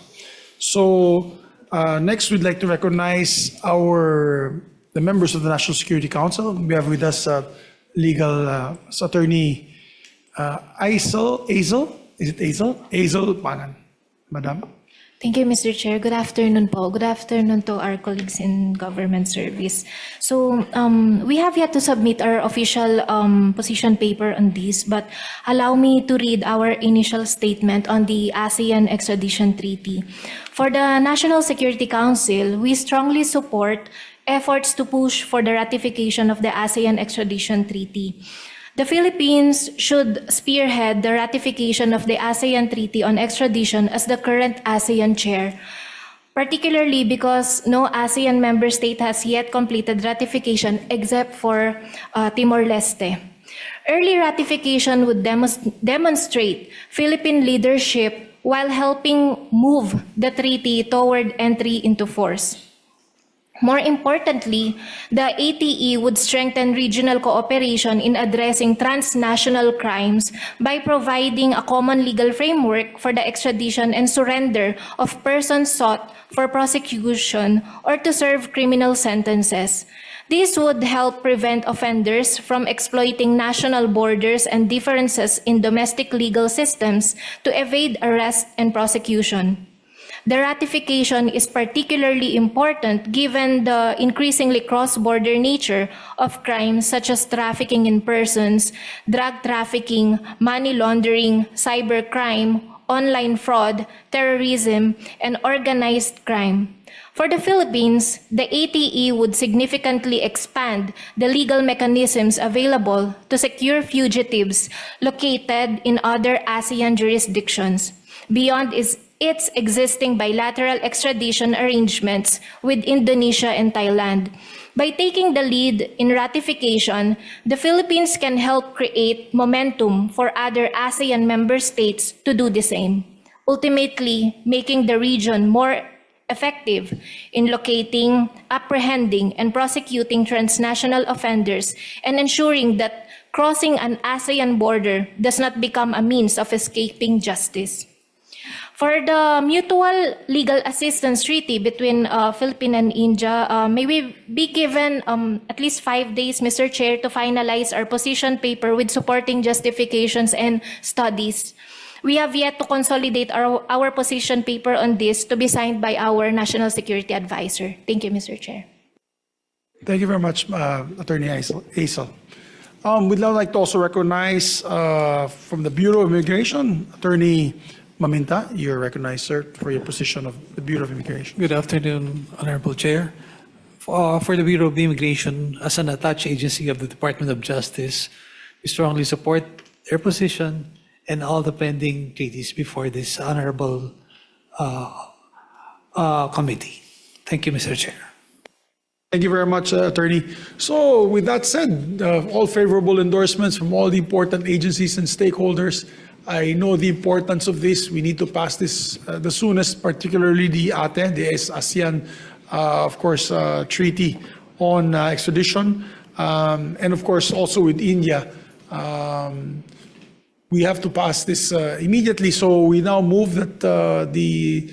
So next, we'd like to recognize the members of the National Security Council. We have with us Attorney Azel. Is it Azel? Azel Pangan. Madam. Thank you, Mr. Chair. Good afternoon po. Good afternoon to our colleagues in government service. So we have yet to submit our official position paper on this, but allow me to read our initial statement on the ASEAN Extradition Treaty. For the National Security Council, we strongly support efforts to push for the ratification of the ASEAN Extradition Treaty. The Philippines should spearhead the ratification of the ASEAN Treaty on Extradition as the current ASEAN chair, particularly because no ASEAN member state has yet completed ratification except for Timor-Leste. Early ratification would demonstrate Philippine leadership while helping move the treaty toward entry into force. More importantly, the ATE would strengthen regional cooperation in addressing transnational crimes by providing a common legal framework for the extradition and surrender of persons sought for prosecution or to serve criminal sentences. This would help prevent offenders from exploiting national borders and differences in domestic legal systems to evade arrest and prosecution. The ratification is particularly important given the increasingly cross-border nature of crimes such as trafficking in persons, drug trafficking, money laundering, cybercrime, online fraud, terrorism, and organized crime. For the Philippines, the ATE would significantly expand the legal mechanisms available to secure fugitives located in other ASEAN jurisdictions, beyond its existing bilateral extradition arrangements with Indonesia and Thailand. By taking the lead in ratification, the Philippines can help create momentum for other ASEAN member states to do the same, ultimately making the region more effective in locating, apprehending, and prosecuting transnational offenders and ensuring that crossing an ASEAN border does not become a means of escaping justice. For the mutual legal assistance treaty between Philippines and India, may we be given at least 5 days, Mr. Chair, to finalize our position paper with supporting justifications and studies. We have yet to consolidate our position paper on this to be signed by our National Security Advisor. Thank you, Mr. Chair. Thank you very much, Attorney Aisel. We'd now like to also recognize from the Bureau of Immigration, Attorney Maminta. You're recognized, sir, for your position of the Bureau of Immigration. Good afternoon, Honorable Chair. For the Bureau of Immigration, as an attached agency of the Department of Justice, we strongly support their position and all the pending treaties before this honorable committee. Thank you, Mr. Chair. Thank you very much, Attorney. So with that said, all favorable endorsements from all the important agencies and stakeholders. I know the importance of this. We need to pass this the soonest, particularly the ATE, the ASEAN, of course, treaty on extradition. And of course, also with India. We have to pass this immediately. So we now move that the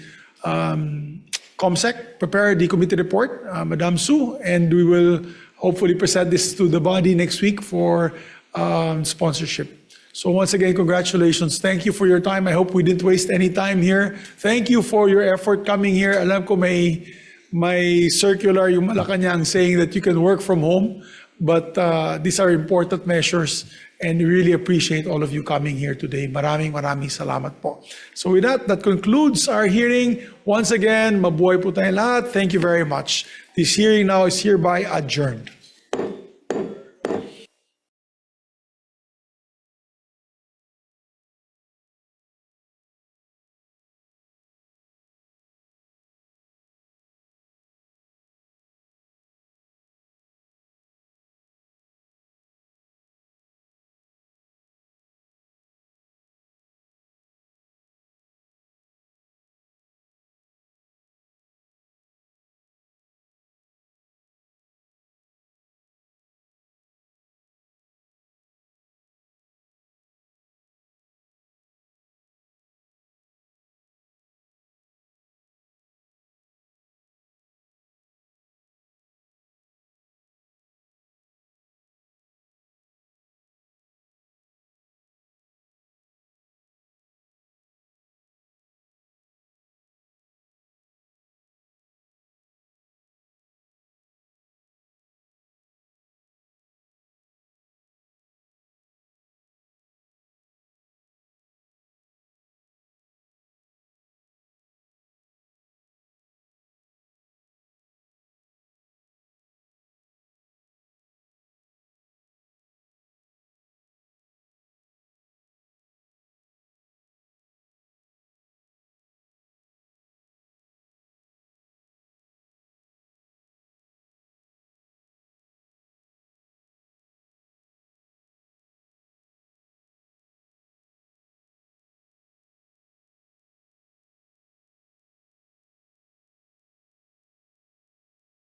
COMSEC prepare the committee report, Madam Sue, and we will hopefully present this to the body next week for sponsorship. So once again, congratulations. Thank you for your time. I hope we didn't waste any time here. Thank you for your effort coming here. Alam ko may circular yung Malacanang saying that you can work from home, but these are important measures and we really appreciate all of you coming here today. Maraming salamat po. So with that concludes our hearing. Once again, mabuhay po tayong lahat. Thank you very much. This hearing now is hereby adjourned.